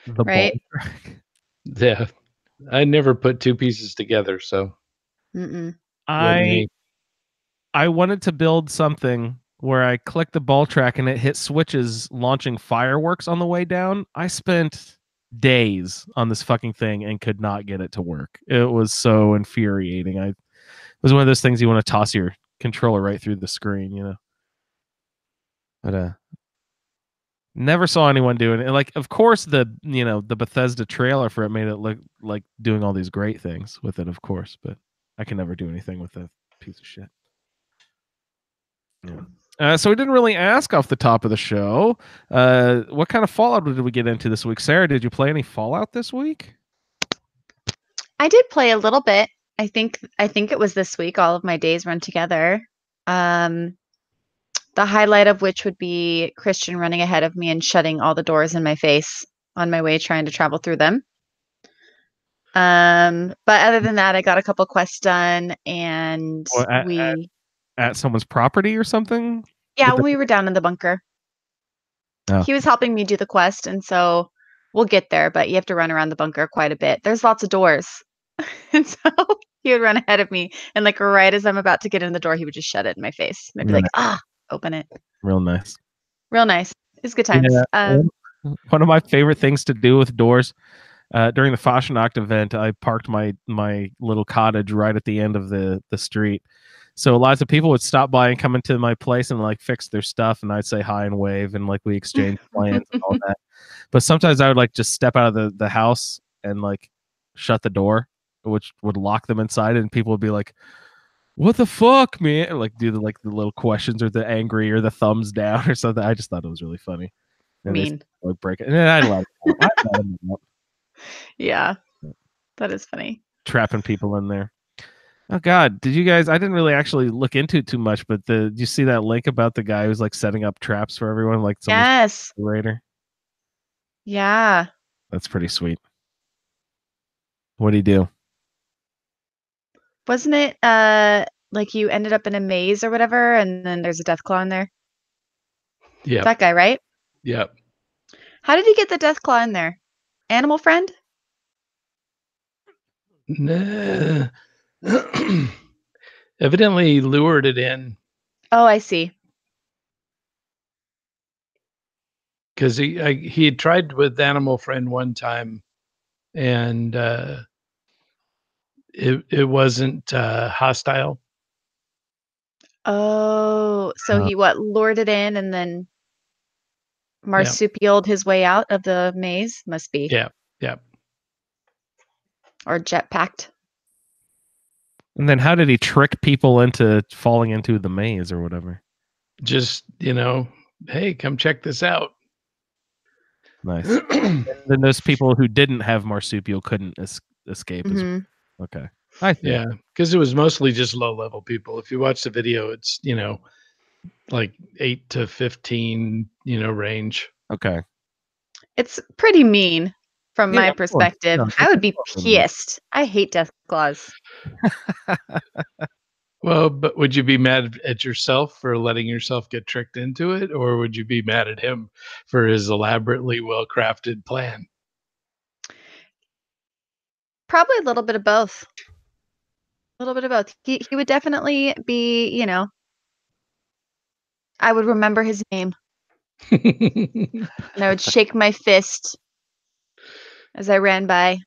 the ball track? Yeah. I never put 2 pieces together, so I wanted to build something where I clicked the ball track and it hit switches launching fireworks on the way down. I spent days on this fucking thing and could not get it to work. It was so infuriating. It was one of those things you want to toss your controller right through the screen, you know. But never saw anyone doing it. Like, of course, the Bethesda trailer for it made it look like doing all these great things with it, of course. But I can never do anything with that piece of shit. Yeah. So we didn't really ask off the top of the show. What kind of Fallout did we get into this week? Sarah, did you play any Fallout this week? I did play a little bit. I think it was this week. All of my days run together. The highlight of which would be Christian running ahead of me and shutting all the doors in my face on my way trying to travel through them. But other than that, I got a couple quests done, and at someone's property or something? Yeah, when we were down in the bunker. Oh. He was helping me do the quest, and so we'll get there, but you have to run around the bunker quite a bit. There's lots of doors. And so he would run ahead of me, and like right as I'm about to get in the door, he would just shut it in my face. And I'd be like, open it. Real nice. Real nice. It's good times. Yeah, one of my favorite things to do with doors, during the Fasnacht event, I parked my little cottage right at the end of the street. So lots of people would stop by and come into my place and like fix their stuff, and I'd say hi and wave, and like we exchange plans and all that. But sometimes I would like just step out of the house and like shut the door, which would lock them inside, and people would be like, "What the fuck, man?" Or like do the little questions or the angry or the thumbs down or something. I just thought it was really funny. And mean. they would break it, and I love it. Yeah, that is funny. Trapping people in there. Oh God, did you guys? I didn't really actually look into it too much, but did you see that link about the guy who's like setting up traps for everyone, like some Yes. raider? Yeah. That's pretty sweet. What do you do? Wasn't it like you ended up in a maze or whatever, and then there's a death claw in there? Yep. That guy, right? Yep. How did he get the death claw in there? Animal friend? Nah. Evidently lured it in Oh, I see. because he had tried with Animal Friend one time, and it wasn't hostile. Oh, so he lured it in and then marsupialed his way out of the maze? Must be. Yeah. Yeah. Or jetpacked. And then how did he trick people into falling into the maze or whatever? Just, hey, come check this out. Nice. And then those people who didn't have marsupial couldn't escape. Mhm. Okay. I see. Yeah, because it was mostly just low level people. If you watch the video, it's like 8 to 15 range. Okay. It's pretty mean from Yeah, my of course. perspective. No, I would be that's totally mean. pissed. I hate death claws. Well, but would you be mad at yourself for letting yourself get tricked into it, or would you be mad at him for his elaborately well crafted plan? Probably a little bit of both. A little bit of both. He would definitely be, I would remember his name and I would shake my fist as I ran by.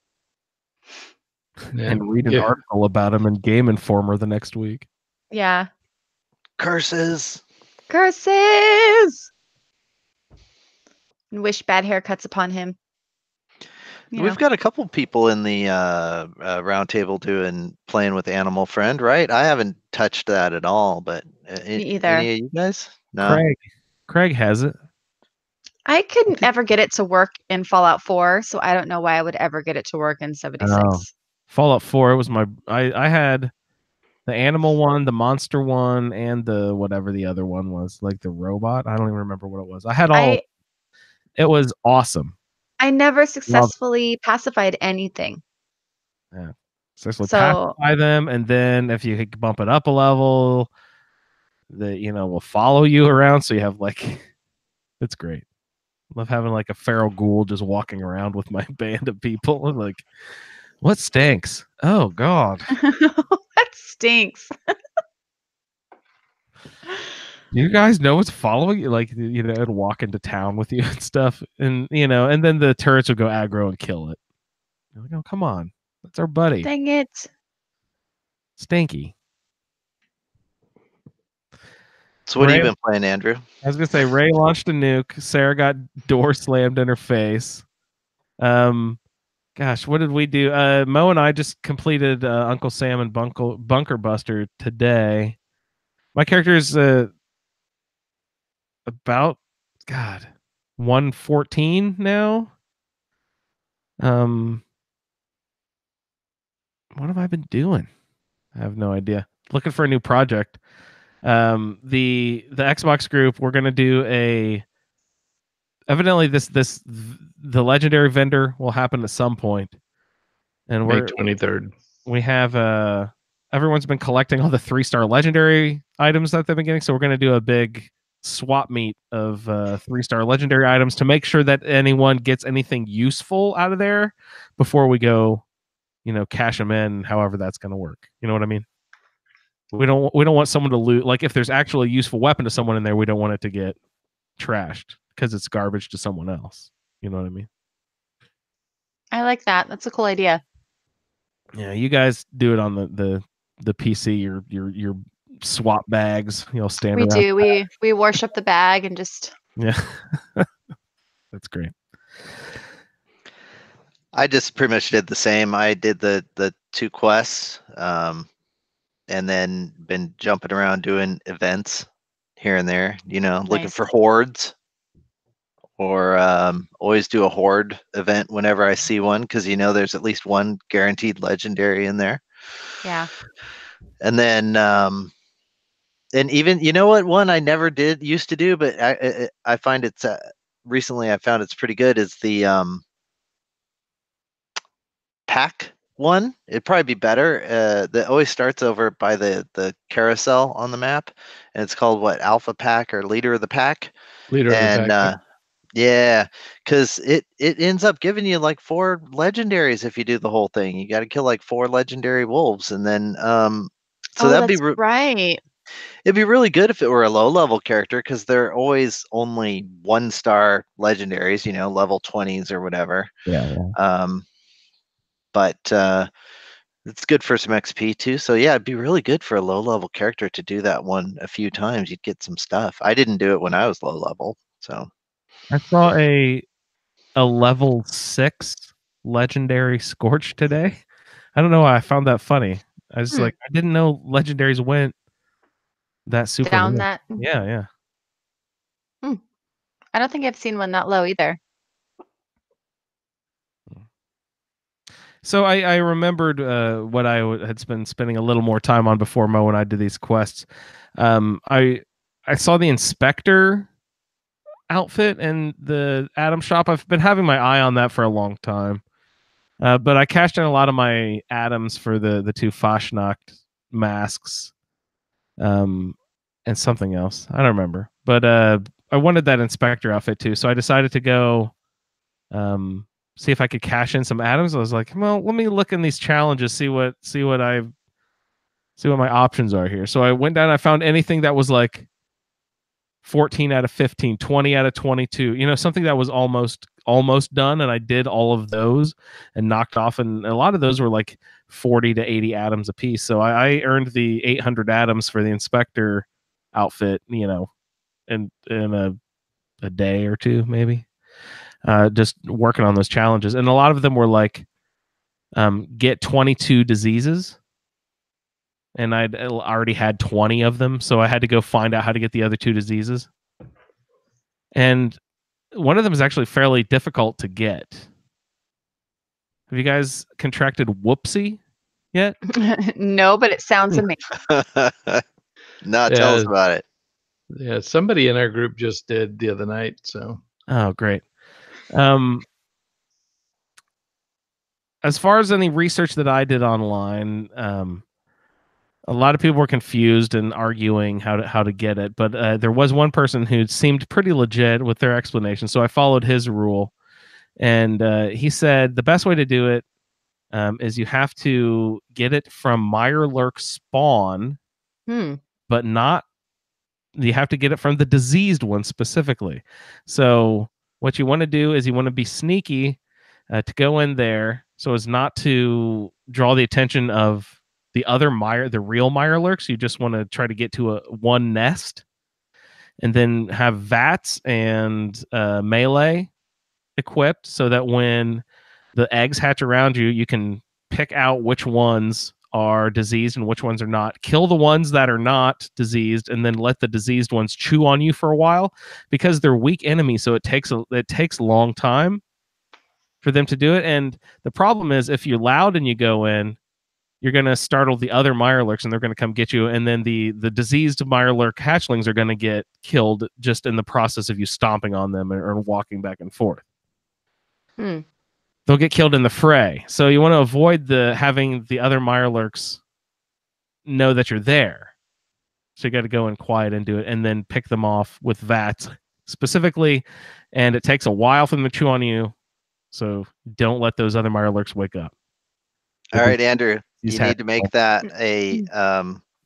Yeah. And read an article about him in Game Informer the next week. Yeah. Curses. Curses! And wish bad haircuts upon him. We've got a couple people in the roundtable playing with Animal Friend, right? I haven't touched that at all, but Me either. any of you guys? No. Craig has it. I couldn't ever get it to work in Fallout 4, so I don't know why I would ever get it to work in 76. Oh. Fallout 4, it was I had the animal one, the monster one, and the whatever the other one was, like the robot. I don't even remember what it was. I had all. It was awesome. I never successfully pacified anything. Yeah. Successfully pacify them, and then if you bump it up a level, will follow you around. So you have it's great. Love having like a feral ghoul just walking around with my band of people. And like, what stinks? Oh God. That stinks. You guys know what's following you, it'd walk into town with you and stuff, and and then the turrets would go aggro and kill it. You're like, oh come on, that's our buddy. Dang it, Stinky. So what have you been playing, Andrew? I was gonna say Ray launched a nuke. Sarah got door slammed in her face. Gosh, what did we do? Mo and I just completed Uncle Sam and Bunker Buster today. My character is about 114 now. What have I been doing? I have no idea. Looking for a new project. The Xbox group, we're gonna do evidently the legendary vendor will happen at some point, and May 23rd. We have everyone's been collecting all the 3-star legendary items that they've been getting, so we're gonna do a big swap meet of 3-star legendary items to make sure that anyone gets anything useful out of there before we go, cash them in. However, that's gonna work. You know what I mean? We don't want someone to loot. Like if there's actually a useful weapon to someone in there, we don't want it to get trashed because it's garbage to someone else. You know what I mean? I like that. That's a cool idea. Yeah, you guys do it on the PC. Your swap bags. Stand around. We do. We worship the bag and just. Yeah, that's great. I just pretty much did the same. I did the 2 quests. And then been jumping around doing events here and there, looking for hordes, or always do a horde event whenever I see one, because there's at least one guaranteed legendary in there. Yeah. And then and even you know what one I never used to do, but I find it's recently I found it's pretty good is the pack one. It'd probably be better. That always starts over by the carousel on the map, and it's called what, Alpha Pack or Leader of the Pack. Leader of the And pack. yeah, because it ends up giving you like 4 legendaries if you do the whole thing. You got to kill like 4 legendary wolves, and then so Oh, that'd be that's right. it'd be really good if it were a low level character because they're always only 1-star legendaries, level 20s or whatever. Yeah. But it's good for some XP too. So yeah, it'd be really good for a low level character to do that one a few times. You'd get some stuff. I didn't do it when I was low level, so. I saw a level 6 legendary Scorch today. I don't know why I found that funny. I was like, I didn't know legendaries went that super Down low. that. Yeah. I don't think I've seen one that low either. So I remembered what I had been spending a little more time on before Mo and I did these quests. I saw the Inspector outfit in the Atom shop. I've been having my eye on that for a long time. But I cashed in a lot of my atoms for the 2 Fashnacht masks. And something else. I don't remember. But I wanted that Inspector outfit too. So I decided to go see if I could cash in some atoms. I was like, well, let me look in these challenges, see what my options are here. So I went down, I found anything that was like 14 out of 15, 20 out of 22, something that was almost done. And I did all of those and knocked off. And a lot of those were like 40 to 80 atoms a piece. So I earned the 800 atoms for the Inspector outfit, in a day or two, maybe. Just working on those challenges. And a lot of them were like, get 22 diseases. And I'd already had 20 of them. So I had to go find out how to get the other 2 diseases. And one of them is actually fairly difficult to get. Have you guys contracted whoopsie yet? No, but it sounds amazing. No, tell us about it. Yeah, somebody in our group just did the other night. So. Oh, great. As far as any research that I did online, a lot of people were confused and arguing how to get it, but there was one person who seemed pretty legit with their explanation, so I followed his rule, and he said the best way to do it is you have to get it from Mirelurk spawn, but not. You have to get it from the diseased one specifically. So what you want to do is you want to be sneaky to go in there so as not to draw the attention of the real Mirelurks. You just want to try to get to one nest, and then have VATS and melee equipped so that when the eggs hatch around you, you can pick out which ones are diseased and which ones are not. Kill the ones that are not diseased, and then let the diseased ones chew on you for a while, because they're weak enemies. So it takes a long time for them to do it. And the problem is, if you're loud and you go in, you're going to startle the other Mirelurks, and they're going to come get you. And then the diseased Mirelurk hatchlings are going to get killed just in the process of you stomping on them or walking back and forth. They'll get killed in the fray. So you want to avoid having the other Mirelurks know that you're there. So you got to go in quiet and do it, and then pick them off with VATS specifically. And it takes a while for them to chew on you. So don't let those other Mirelurks wake up. All right, Andrew, you need to make that a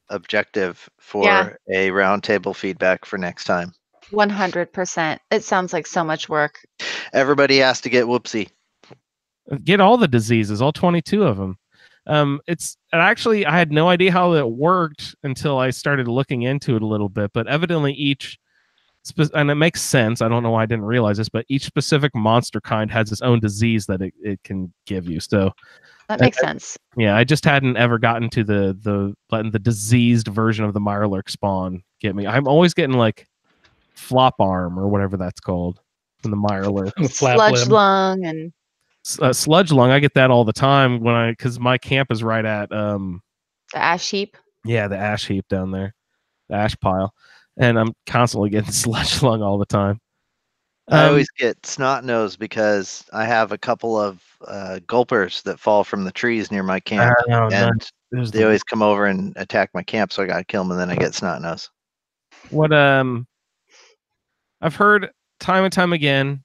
objective for a roundtable feedback for next time. 100%. It sounds like so much work. Everybody has to get whoopsie. Get all the diseases, all 22 of them. I had no idea how it worked until I started looking into it a little bit, but evidently and it makes sense. I don't know why I didn't realize this, but each specific monster kind has its own disease that it can give you. So that makes sense. Yeah, I just hadn't ever gotten to letting the diseased version of the Mirelurk spawn get me. I'm always getting like flop arm or whatever that's called from the Mirelurk. Sludge lung and sludge lung. I get that all the time because my camp is right at the ash heap. Yeah, the ash heap down there, the ash pile, and I'm constantly getting sludge lung all the time. I always get snot nose because I have a couple of gulpers that fall from the trees near my camp, and they always come over and attack my camp, so I gotta kill them, and then I get snot nose. What I've heard time and time again,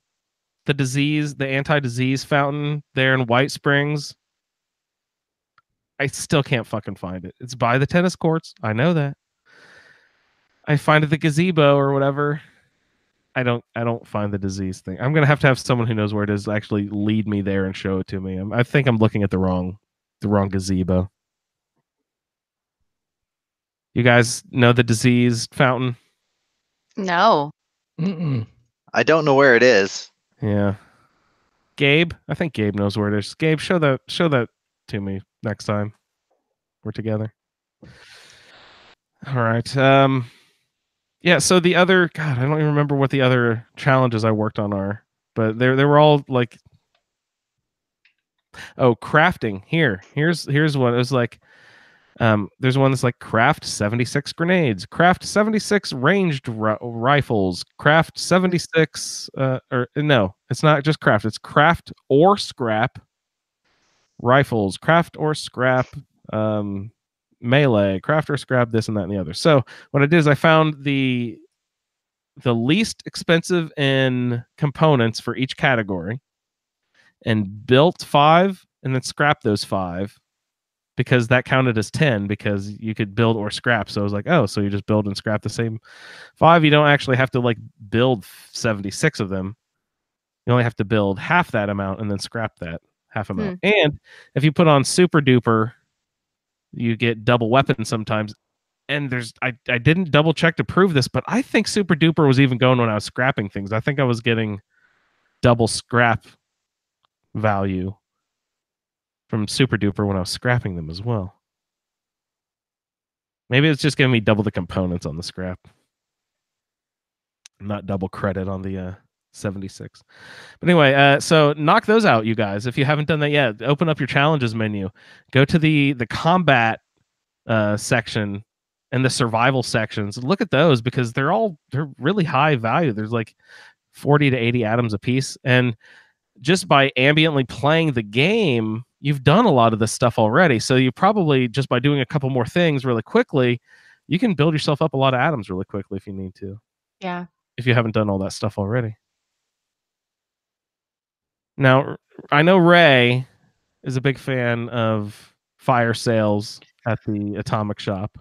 the anti-disease fountain there in White Springs. I still can't fucking find it. It's by the tennis courts. I know that. I find it at the gazebo or whatever. I don't find the disease thing. I'm gonna have to have someone who knows where it is actually lead me there and show it to me. I think I'm looking at the wrong gazebo. You guys know the disease fountain? No. Mm-mm. I don't know where it is. Yeah. Gabe? I think Gabe knows where it is. Gabe, show that to me next time we're together. All right. Yeah, so the other God, I don't even remember what the other challenges I worked on are, but they were all like crafting. Here's what it was like. There's one that's like craft 76 grenades, craft 76 ranged rifles, craft 76 or no, it's not just craft, it's craft or scrap rifles, craft or scrap melee, craft or scrap this and that and the other. So what I did is I found the least expensive in components for each category and built 5 and then scrapped those 5 because that counted as 10 because you could build or scrap. So I was like, oh, so you just build and scrap the same 5. You don't actually have to like build 76 of them. You only have to build half that amount and then scrap that half amount. And if you put on super duper, you get double weapons sometimes. And I didn't double check to prove this, but I think super duper was even going when I was scrapping things. I think I was getting double scrap value from super duper when I was scrapping them as well. Maybe it's just giving me double the components on the scrap, not double credit on the 76. But anyway, so knock those out, you guys. If you haven't done that yet, open up your challenges menu, go to the combat section and the survival sections. Look at those because they're really high value. There's like 40 to 80 atoms a piece, and just by ambiently playing the game, you've done a lot of this stuff already. So you probably just by doing a couple more things really quickly, you can build yourself up a lot of atoms really quickly if you need to. Yeah. If you haven't done all that stuff already. Now, I know Ray is a big fan of fire sales at the Atomic Shop.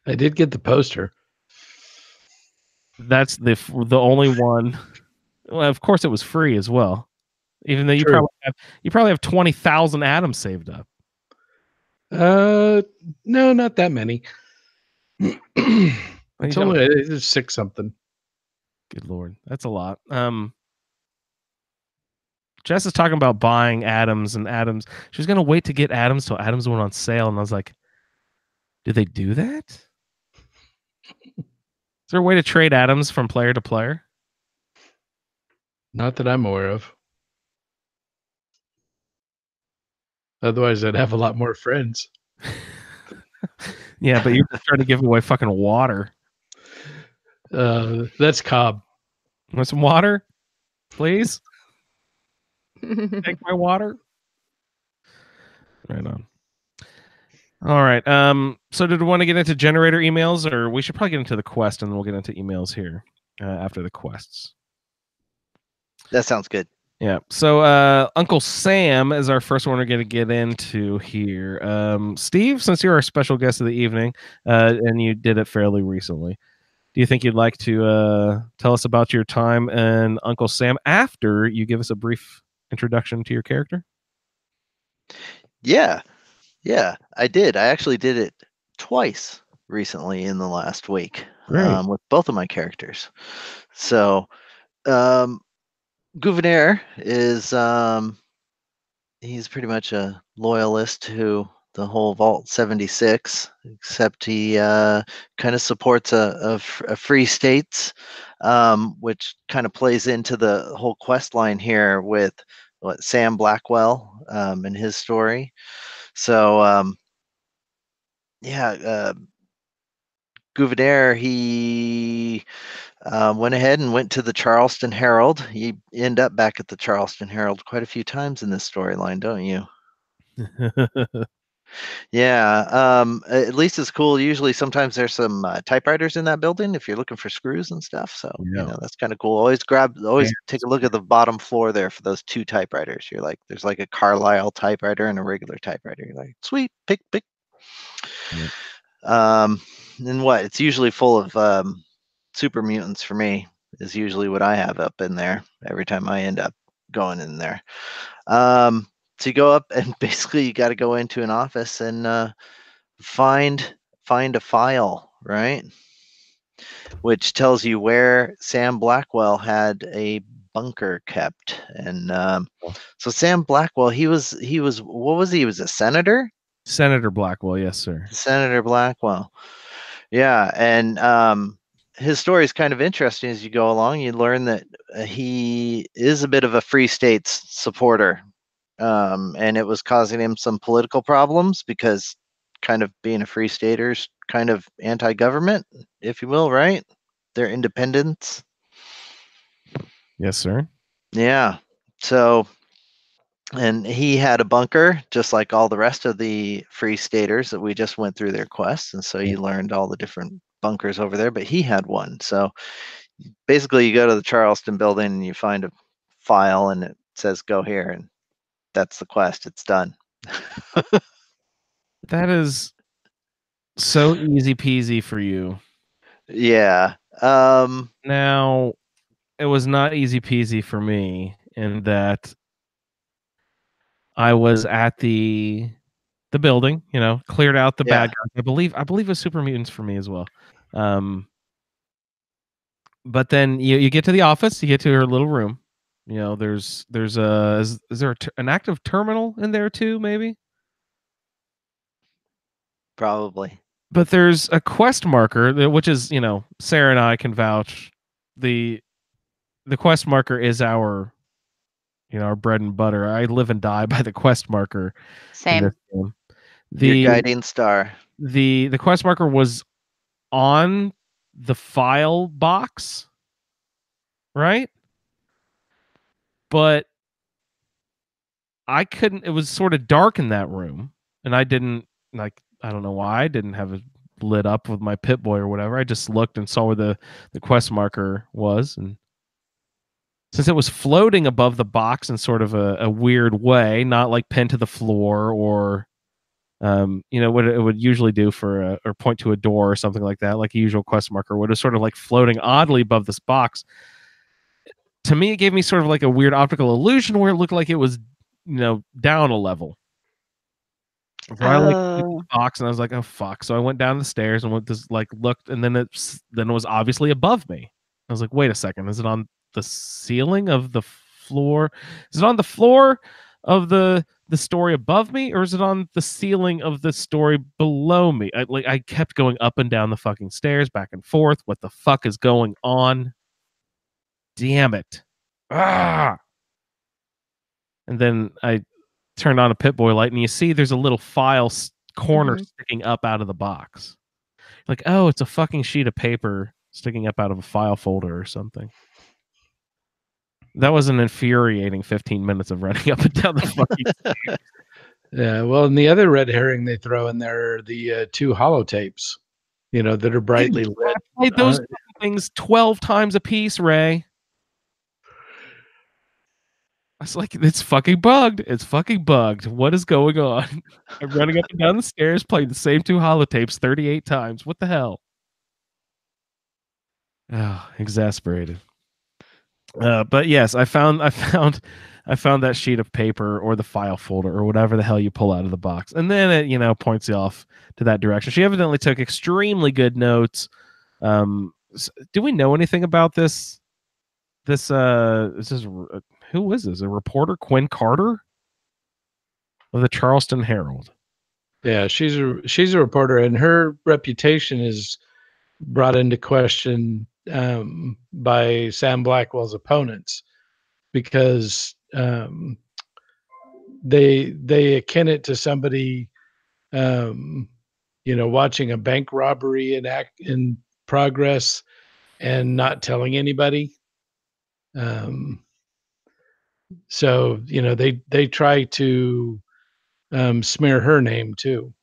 I did get the poster. That's the only one. Well, of course, it was free as well. Even though you probably have 20,000 atoms saved up. No, not that many. It's only 6 something. Good Lord, that's a lot. Jess is talking about buying atoms and atoms. She was gonna wait to get atoms till atoms went on sale, and I was like, "Do they do that? Is there a way to trade atoms from player to player?" Not that I'm aware of. Otherwise, I'd have a lot more friends. Yeah, but you're trying to give away fucking water. That's Cobb. Want some water, please? Take my water. Right on. All right. So did we want to get into generator emails, or we should probably get into the quest, and then we'll get into emails here after the quests. That sounds good. Yeah. So Uncle Sam is our first one we're going to get into here. Steve, since you're our special guest of the evening, and you did it fairly recently, do you think you'd like to tell us about your time and Uncle Sam after you give us a brief introduction to your character? Yeah, I did. I actually did it twice recently in the last week with both of my characters. So Gouverneur is he's pretty much a loyalist to the whole Vault 76, except he kind of supports a free states, which kind of plays into the whole quest line here with Sam Blackwell and his story. So Gouverneur, he went ahead and went to the Charleston Herald. You end up back at the Charleston Herald quite a few times in this storyline, don't you? Yeah, at least it's cool. Usually, sometimes there's some typewriters in that building if you're looking for screws and stuff. So Yeah. that's kind of cool. Always take a look at the bottom floor there for those 2 typewriters. You're like, there's like a Carlisle typewriter and a regular typewriter. You're like, sweet, pick. Yep. And what? It's usually full of super mutants for me. Is usually what I have up in there every time I end up going in there. So you go up and basically you got to go into an office and find a file, right? Which tells you where Sam Blackwell had a bunker kept. And so Sam Blackwell, he was what was he? He was a senator? Senator Blackwell, yes, sir. Senator Blackwell. Yeah, and his story is kind of interesting as you go along. You learn that he is a bit of a Free States supporter. And it was causing him some political problems because kind of being a Free Stater's kind of anti-government, if you will, right? Their independence. Yes, sir. Yeah. So, and he had a bunker just like all the rest of the Free Staters that we just went through their quests. And so you learned all the different bunkers over there, but he had one. So basically you go to the Charleston building and you find a file and it says go here, and that's the quest. It's done. That is so easy peasy for you. Yeah. Now, it was not easy peasy for me in that I was at the building, cleared out the bad guys. I believe it was super mutants for me as well. But then you get to the office, you get to her little room. There's is there an active terminal in there too, maybe? Probably. But there's a quest marker, which is, Sarah and I can vouch. The quest marker is our bread and butter. I live and die by the quest marker. Same. The guiding star. The quest marker was on the file box, right? But I couldn't. It was sort of dark in that room, and I didn't I don't know why I didn't have it lit up with my Pip-Boy or whatever. I just looked and saw where the quest marker was, and since it was floating above the box in sort of a weird way, not like pinned to the floor or what it would usually do for or point to a door or something like that, like a usual quest marker, would have sort of like floating oddly above this box. To me, it gave me sort of like a weird optical illusion where it looked like it was, down a level. So I looked at the box and I was like, oh fuck. So I went down the stairs and looked, and then it was obviously above me. I was like, wait a second, is it on the ceiling of the floor? Is it on the floor of the story above me, or is it on the ceiling of the story below me? I kept going up and down the fucking stairs, back and forth. What the fuck is going on? Damn it. Ah! And then I turned on a Pip-Boy light, and you see there's a little file corner sticking up out of the box. Like, oh, it's a fucking sheet of paper sticking up out of a file folder or something. That was an infuriating 15 minutes of running up and down the fucking stairs. Yeah, well, and the other red herring they throw in there are the 2 holotapes, that are brightly lit. I played those things 12 times a piece, Ray. I was like, it's fucking bugged. It's fucking bugged. What is going on? I'm running up and down the stairs, playing the same 2 holotapes 38 times. What the hell? Oh, exasperated. But yes, I found that sheet of paper or the file folder or whatever the hell you pull out of the box, and then it points you off to that direction. She evidently took extremely good notes. Do we know anything about this? This is who is this? A reporter, Quinn Carter of the Charleston Herald. Yeah, she's a reporter, and her reputation is brought into question by Sam Blackwell's opponents because they akin it to somebody watching a bank robbery in progress and not telling anybody. So they try to smear her name too,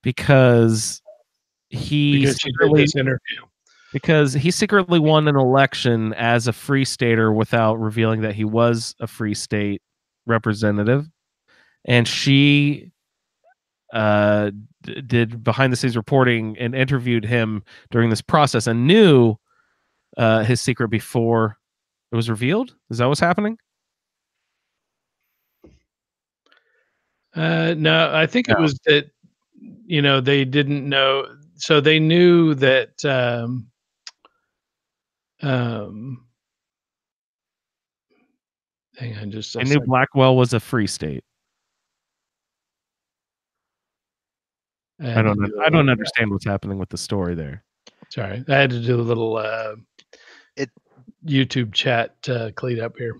because he because she did secretly this interview. because he secretly won an election as a free stater without revealing that he was a free state representative, and she did behind the scenes reporting and interviewed him during this process and knew his secret before it was revealed. Is that what's happening? No, I think it was that they didn't know, so they knew that hang on just a I knew second. Blackwell was a free state. I don't understand what's happening with the story there. Sorry, I had to do a little YouTube chat clean up here.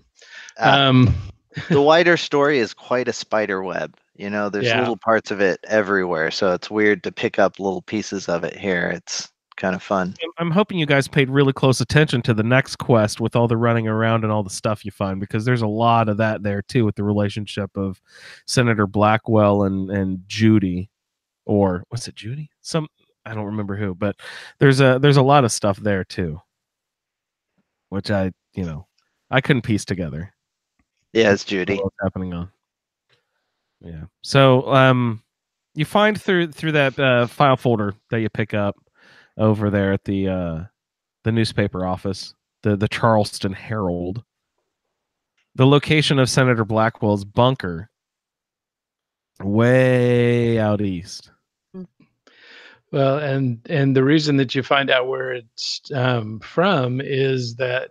The wider story is quite a spider web. There's little parts of it everywhere, so it's weird to pick up little pieces of it here. It's kind of fun. I'm hoping you guys paid really close attention to the next quest with all the running around and all the stuff you find, because there's a lot of that there too, with the relationship of Senator Blackwell and Judy, or was it Judy? I don't remember who, but there's a lot of stuff there too, which I couldn't piece together. Yeah, it's Judy. What's happening on? Yeah. So you find through that file folder that you pick up over there at the newspaper office, the Charleston Herald, the location of Senator Blackwell's bunker, way out east. Well, and the reason that you find out where it's from is that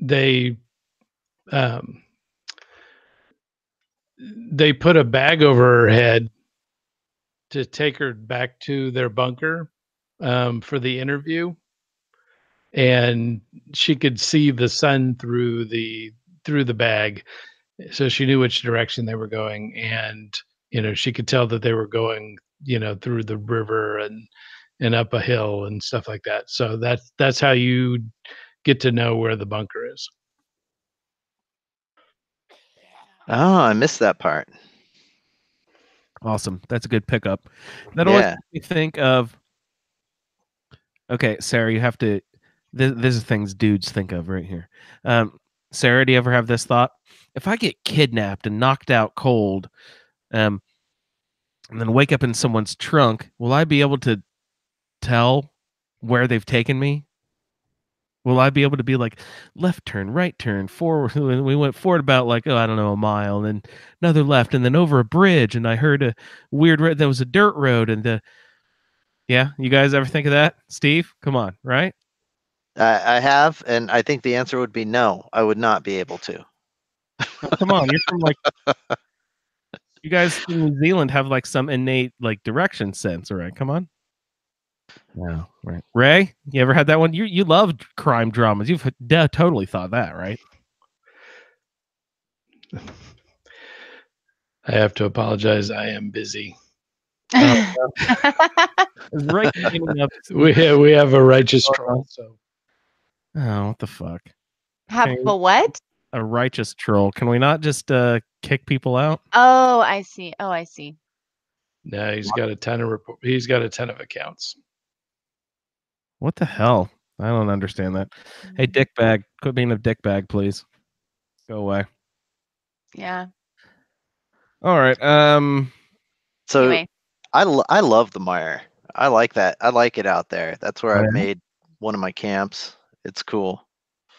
they put a bag over her head to take her back to their bunker for the interview, and she could see the sun through the bag, so she knew which direction they were going, and she could tell that they were going through the river and up a hill and stuff like that. So that's how you get to know where the bunker is. Oh, I missed that part. Awesome. That's a good pickup. That always makes me think of, okay, Sarah, you have to, this is things dudes think of right here. Sarah, do you ever have this thought? If I get kidnapped and knocked out cold, and then wake up in someone's trunk, will I be able to tell where they've taken me? Will I be able to be like, left turn, right turn, forward? We went forward about I don't know, a mile, and then another left, and then over a bridge, and I heard a weird there was a dirt road, and yeah, you guys ever think of that? Steve, come on, right? I have, and I think the answer would be no. I would not be able to. Oh, come on, you're from you guys in New Zealand have some innate direction sense, right? Come on. No, right. Ray, you ever had that one? You love crime dramas. You've totally thought that, right? I have to apologize. I am busy. Right. We have a righteous troll. So. Oh, what the fuck? Have a what? A righteous troll. Can we not just kick people out? Oh, I see. No, he's got a ton of accounts. What the hell? I don't understand that. Hey, dickbag, quit being a dickbag, please. Go away. Yeah. All right. So anyway. I love the mire. I like that. I like it out there. That's where I've made one of my camps. It's cool.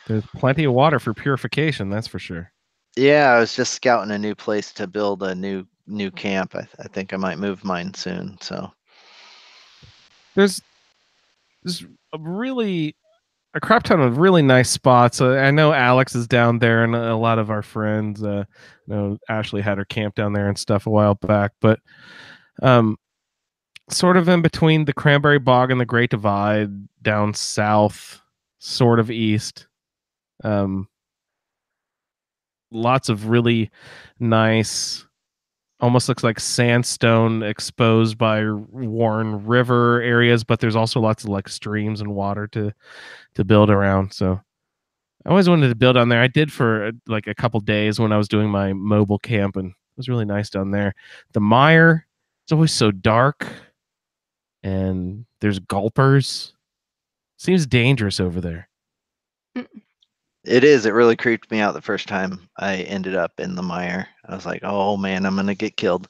There's plenty of water for purification, that's for sure. Yeah, I was just scouting a new place to build a new camp. I think I might move mine soon. So there's a crap ton of really nice spots. I know Alex is down there, and a lot of our friends. Ashley had her camp down there and stuff a while back, but sort of in between the Cranberry Bog and the Great Divide, down south, sort of east. Lots of really nice almost looks like sandstone exposed by worn river areas, but there's also lots of like streams and water to build around. So I always wanted to build on there. I did for like a couple days when I was doing my mobile camp, and it was really nice down there. The mire, it's always so dark, and there's gulpers. Seems dangerous over there. It is. It really creeped me out the first time I ended up in the mire. I was like, oh man, I'm gonna get killed.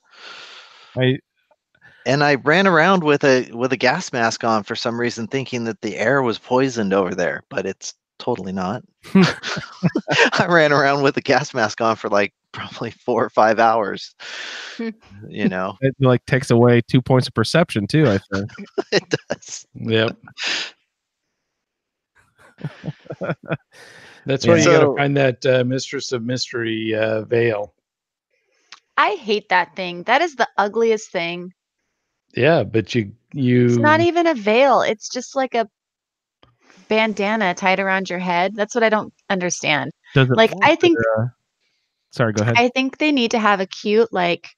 And I ran around with a gas mask on for some reason, thinking that the air was poisoned over there, but it's totally not. I ran around with a gas mask on for like probably 4 or 5 hours. You know, It like takes away 2 points of perception too, I think. it does. Yep. That's why you got to find that Mistress of Mystery veil. I hate that thing. That is the ugliest thing. Yeah, but you It's not even a veil. It's just like a bandana tied around your head. That's what I don't understand. Does it Like, I think sorry, go ahead. I think they need to have a cute like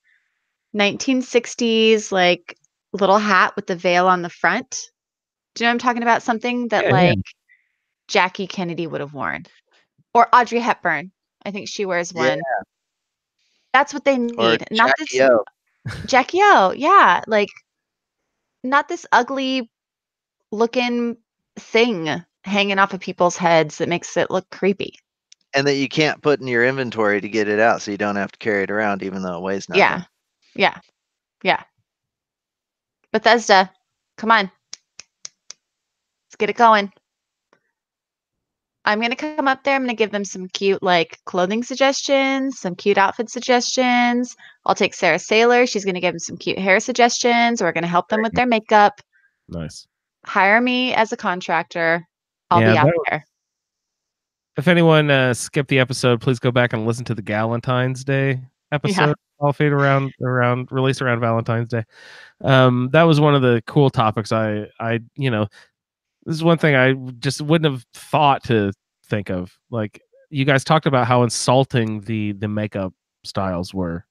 1960s like little hat with the veil on the front. Do you know what I'm talking about? Something that Jackie Kennedy would have worn. Or Audrey Hepburn. I think she wears one. Yeah. That's what they need. Or Not Jackie this O. Jackie O, yeah. Like not this ugly looking thing hanging off of people's heads that makes it look creepy. And that you can't put in your inventory to get it out, so you don't have to carry it around even though it weighs nothing. Yeah. Bethesda, come on. Let's get it going. I'm going to come up there. I'm going to give them some cute like clothing suggestions, some cute outfit suggestions. I'll take Sarah Saylor. She's going to give them some cute hair suggestions. We're going to help them with their makeup. Nice. Hire me as a contractor. I'll be out there. If anyone skipped the episode, please go back and listen to the Galentine's Day episode. All fade around released around Valentine's Day. That was one of the cool topics. I this is one thing I just wouldn't have thought to think of. Like you guys talked about how insulting the makeup styles were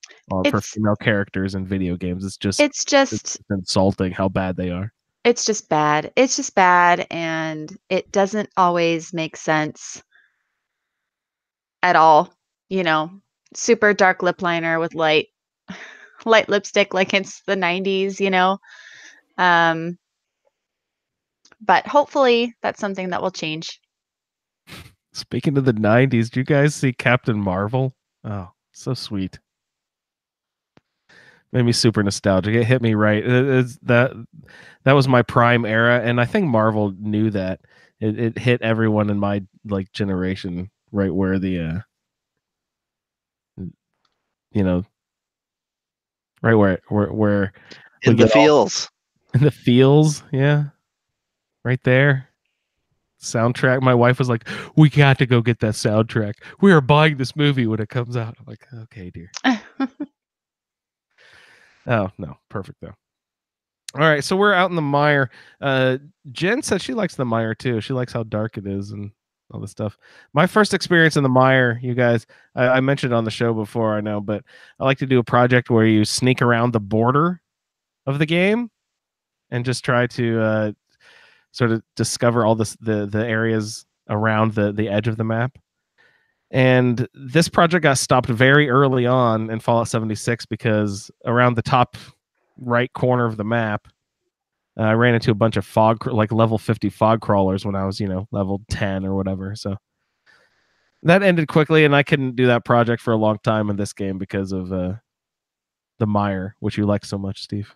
for female characters in video games. It's just insulting how bad they are. It's just bad. It's just bad, and it doesn't always make sense at all. You know, super dark lip liner with light lipstick like it's the 90s, you know. But hopefully that's something that will change. Speaking of the 90s, do you guys see Captain Marvel? Oh, so sweet. Made me super nostalgic. It hit me right. That was my prime era, and I think Marvel knew that. It hit everyone in my like generation right where the right where in the feels. In the feels, yeah. Right there. Soundtrack. My wife was like, we got to go get that soundtrack. We are buying this movie when it comes out. I'm like, okay, dear. Oh, no. Perfect, though. All right. So we're out in the mire. Jen said she likes the mire, too. She likes how dark it is and all this stuff. My first experience in the mire, you guys, I mentioned on the show before, I know, but I like to do a project where you sneak around the border of the game and just try to sort of discover all the areas around the edge of the map. And this project got stopped very early on in Fallout 76 because around the top right corner of the map, I ran into a bunch of like level 50 fog crawlers when I was, level 10 or whatever. So that ended quickly, and I couldn't do that project for a long time in this game because of the mire, which you like so much, Steve.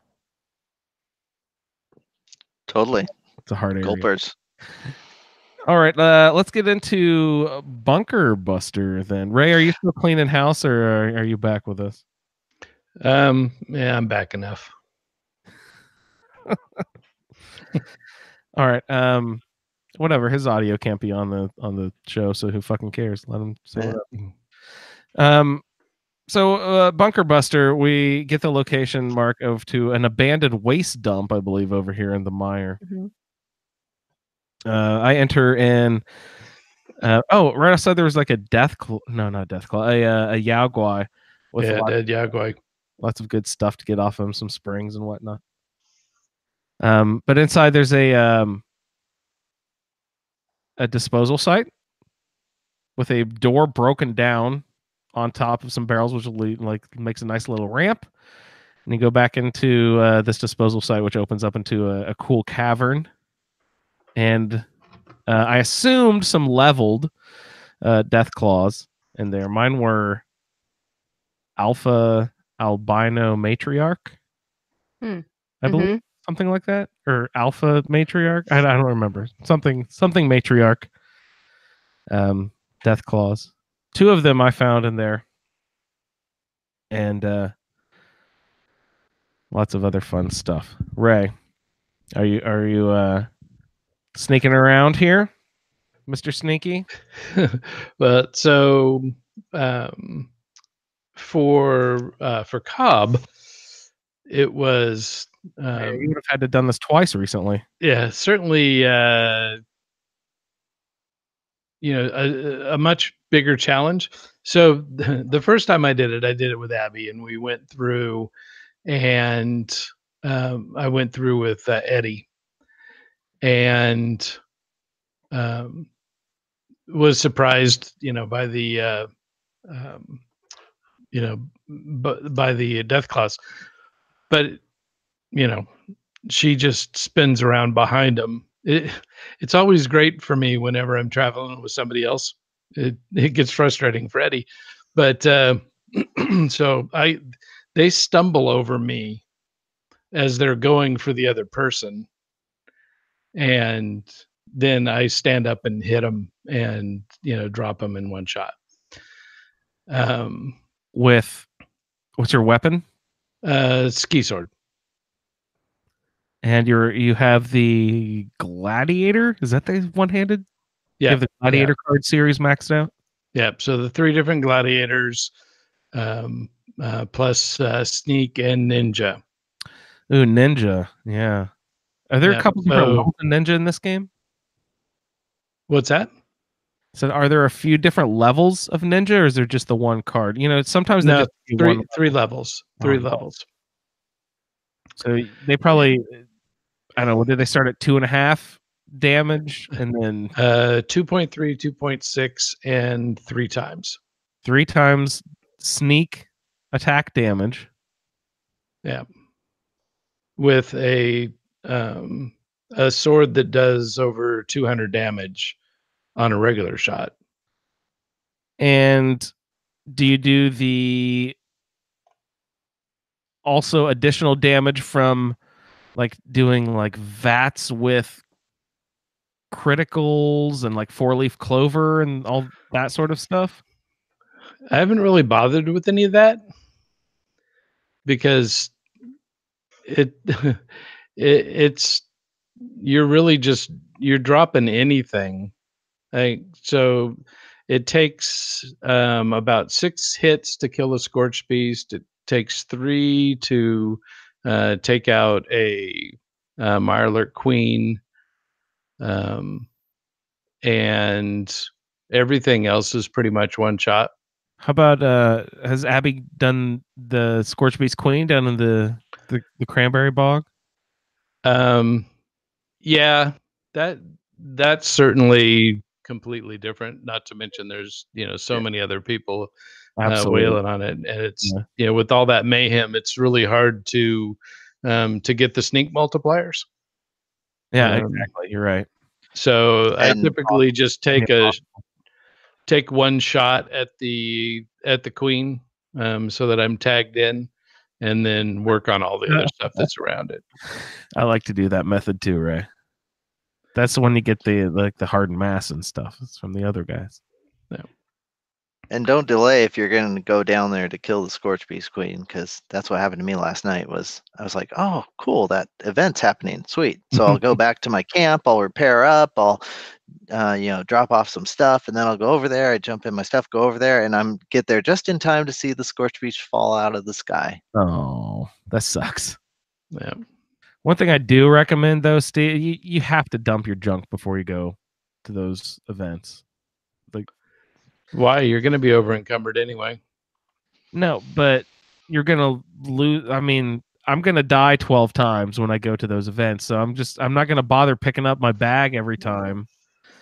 Totally. It's a hard area. Gulpers. All right, let's get into Bunker Buster then. Ray, are you still cleaning house, or are you back with us? Yeah, I'm back enough. All right. Whatever. His audio can't be on the show, so who fucking cares? Let him say it. So Bunker Buster, we get the location mark to an abandoned waste dump, I believe, over here in the mire. Mm-hmm. I enter in. Right outside there was like a death claw. No, not death claw. A Yaogwai. Dead Yaogwai. Lots of good stuff to get off them, some springs and whatnot. But inside there's a disposal site with a door broken down on top of some barrels, which will lead, makes a nice little ramp. And you go back into this disposal site, which opens up into a cool cavern. And I assumed some leveled death claws in there. Mine were alpha albino matriarch, I believe, something like that, or alpha matriarch. I don't remember. Something matriarch. Death claws. 2 of them I found in there, and lots of other fun stuff. Ray, are you sneaking around here, Mr. Sneaky? But so for Cobb, it was You would have had to done this twice recently. yeah, certainly a much bigger challenge. So the first time I did it with Abby, and we went through, and I went through with Eddie, and was surprised, by the by the death claws, but she just spins around behind him. It's always great for me whenever I'm traveling with somebody else. It gets frustrating for Eddie, but so they stumble over me as they're going for the other person, and then I stand up and hit them and drop them in one shot. With what's your weapon? Ski sword. And you have the gladiator. Is that the one-handed? Yeah, you have the gladiator card series maxed out. Yeah, so the 3 different gladiators, plus sneak and ninja. Ooh, ninja. Yeah. Are there a couple different levels of ninja in this game? What's that? So are there a few different levels of ninja, or is there just the one card? Sometimes they just three levels. 3 levels. So they probably, I don't know, did they start at 2.5 damage and then 2.3, 2.6, and 3 times. 3 times sneak attack damage. Yeah. With a sword that does over 200 damage on a regular shot. And do you do the also additional damage from doing VATS with criticals and 4-leaf clover and all that sort of stuff? I haven't really bothered with any of that because it's you're dropping anything. So it takes about 6 hits to kill a scorched beast. It takes 3 to take out a Mirelurk queen, and everything else is pretty much one shot. How about has Abby done the scorched beast queen down in the cranberry bog? Yeah, that's certainly completely different. Not to mention there's so many other people wailing on it, and it's with all that mayhem, it's really hard to get the sneak multipliers. Yeah, exactly. You're right. So I typically just take one shot at the queen, so that I'm tagged in, and then work on all the other stuff that's around it. I like to do that method too, Ray. That's the one you get the hardened mass and stuff. It's from the other guys. Yeah. And don't delay if you're going to go down there to kill the Scorch Beast Queen, because that's what happened to me last night. I was like, oh, cool, that event's happening. Sweet. So I'll go back to my camp. I'll repair up. I'll, drop off some stuff, and then I'll go over there. I jump in my stuff, go over there, and I'm get there just in time to see the Scorch Beast fall out of the sky. Oh, that sucks. Yeah. One thing I do recommend, though, Steve, you have to dump your junk before you go to those events. Why? You're going to be over encumbered anyway. No, but you're gonna lose. I mean, I'm gonna die 12 times when I go to those events, so I'm not gonna bother picking up my bag every time.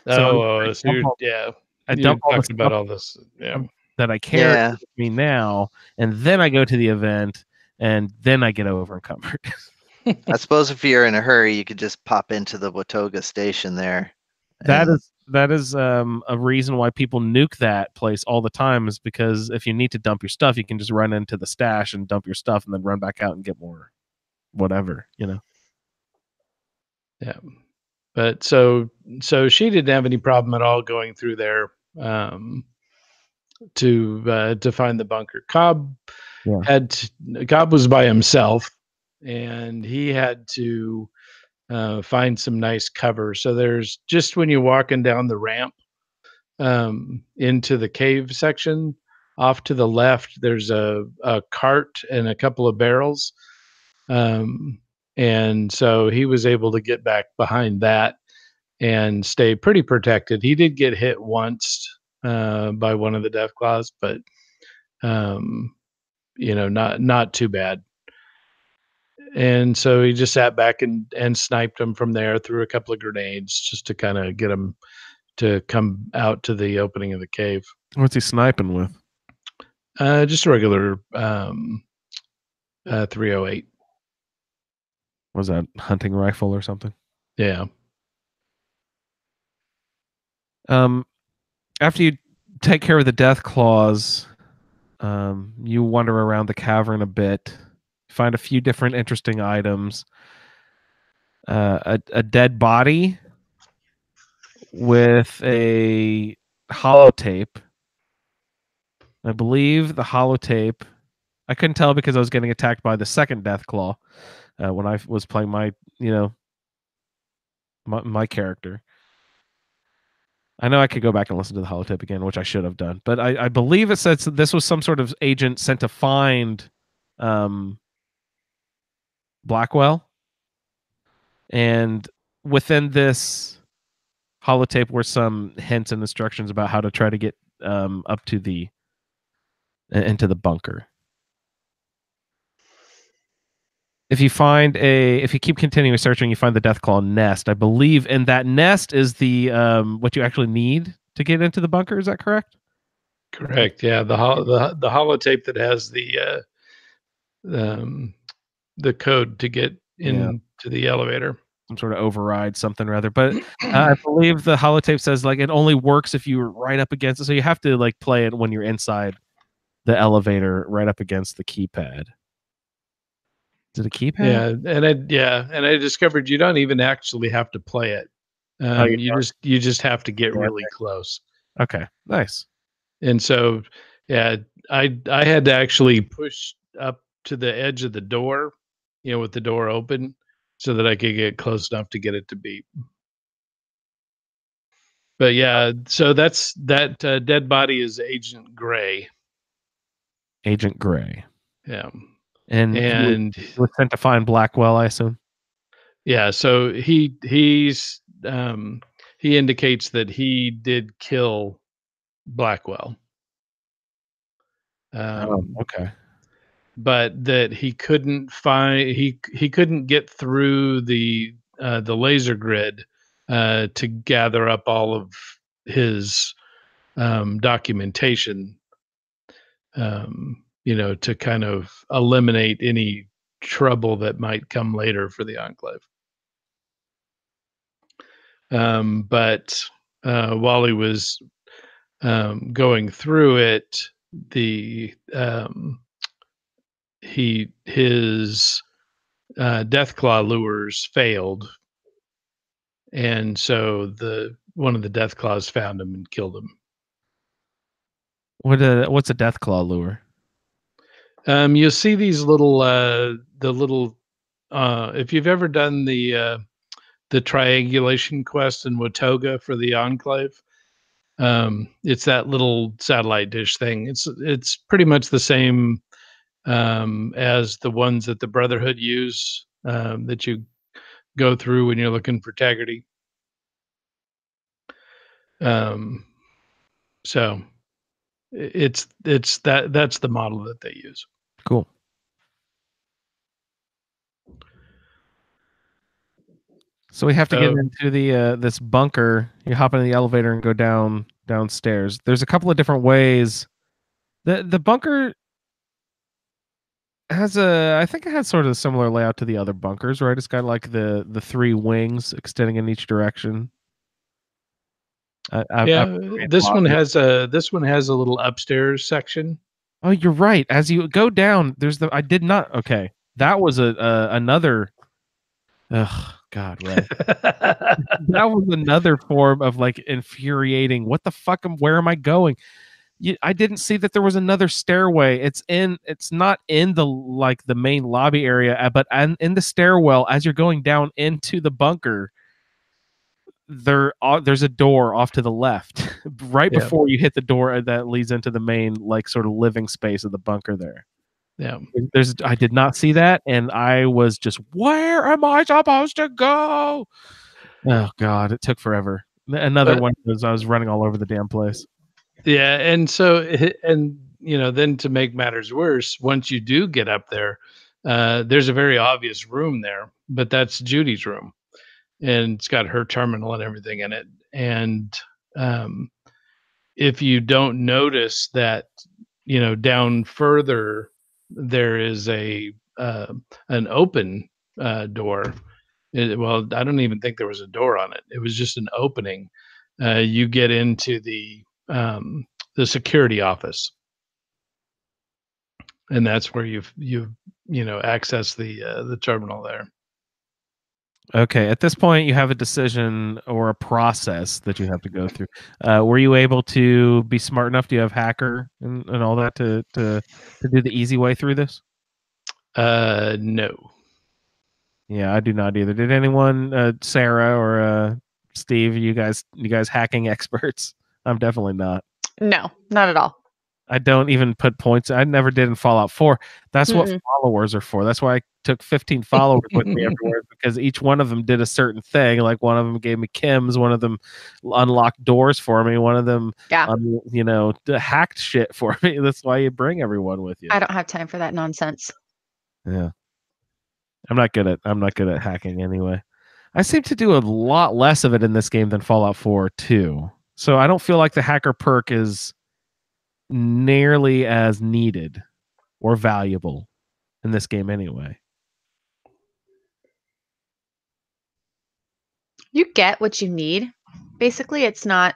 So So I you're dump all the talking about stuff all this. Yeah. that I carry with me now, and then I go to the event, and then I get over encumbered. I suppose if you're in a hurry, you could just pop into the Watoga station there. That is a reason why people nuke that place all the time, is because if you need to dump your stuff, you can just run into the stash and dump your stuff and then run back out and get more whatever, Yeah. But so she didn't have any problem at all going through there to find the bunker. Cobb was by himself, and he had to find some nice cover. So there's just when you're walking down the ramp into the cave section, off to the left, there's a cart and a couple of barrels. And so he was able to get back behind that and stay pretty protected. He did get hit once by one of the death claws, but not too bad. And so he just sat back and sniped him from there, threw a couple of grenades just to kind of get him to come out to the opening of the cave. What's he sniping with? Just a regular 308. Was that hunting rifle or something? Yeah. After you take care of the death claws, you wander around the cavern a bit, find a few different interesting items. A dead body with a holotape. I believe the holotape. I couldn't tell because I was getting attacked by the second death claw when I was playing my character. I know I could go back and listen to the holotape again, which I should have done, but I believe it says that this was some sort of agent sent to find Blackwell, and within this holotape were some hints and instructions about how to try to get up to into the bunker. If you keep continuing searching, you find the Deathclaw nest. I believe in that nest is the what you actually need to get into the bunker. Is that correct? Correct. Yeah, the holotape that has the code to get into the elevator. Some sort of override, something rather. But I believe the holotape says like it only works if you're right up against it. So you have to like play it when you're inside the elevator, right up against the keypad. Is it a keypad? Yeah, and I discovered you don't even actually have to play it. You just have to get really close. Okay, nice. And so, yeah, I had to actually push up to the edge of the door, with the door open, so that I could get close enough to get it to beep. But yeah, so that dead body is Agent Gray. Agent Gray. Yeah. And he was sent to find Blackwell, I assume. Yeah, so he indicates that he did kill Blackwell. Okay. But that he couldn't find he couldn't get through the laser grid to gather up all of his documentation, to kind of eliminate any trouble that might come later for the Enclave. But while he was going through it, his Deathclaw lures failed, and so one of the Deathclaws found him and killed him. What's a Deathclaw lure? You'll see these little if you've ever done the triangulation quest in Watoga for the Enclave, it's that little satellite dish thing. It's pretty much the same as the ones that the Brotherhood use, that you go through when you're looking for Taggarty. So that's the model that they use. Cool. So we have to get into the this bunker. You hop into the elevator and go downstairs. There's a couple of different ways. The bunker has I think it has sort of a similar layout to the other bunkers, right? It's got like the three wings extending in each direction. This one has a little upstairs section. Oh, you're right. As you go down, there's I did not. Okay, that was another. Ugh, God, right. That was another form of like infuriating. What the fuck? Where am I going? I didn't see that there was another stairway. It's not in the main lobby area, but in the stairwell as you're going down into the bunker. There's a door off to the left, right before you hit the door that leads into the main like sort of living space of the bunker there. Yeah. I did not see that, and I was just, where am I supposed to go? Oh God, it took forever. Another one was I was running all over the damn place. Yeah, and so then to make matters worse, once you do get up there, there's a very obvious room there, but that's Judy's room, and it's got her terminal and everything in it. And if you don't notice that, down further there is an open door. Well, I don't even think there was a door on it. It was just an opening. You get into the security office, and that's where you access the terminal there. Okay, at this point, you have a decision or a process that you have to go through. Were you able to be smart enough? Do you have hacker and all that to do the easy way through this? No. Yeah, I do not either. Did anyone, Sarah or Steve? You guys hacking experts? I'm definitely not. No, not at all. I don't even put points. I never did in Fallout 4. That's what followers are for. That's why I took 15 followers with me everywhere, because each one of them did a certain thing. Like one of them gave me Kim's, one of them unlocked doors for me, one of them, hacked shit for me. That's why you bring everyone with you. I don't have time for that nonsense. Yeah, I'm not good at hacking anyway. I seem to do a lot less of it in this game than Fallout 4 too. So I don't feel like the hacker perk is nearly as needed or valuable in this game anyway. You get what you need. Basically, it's not.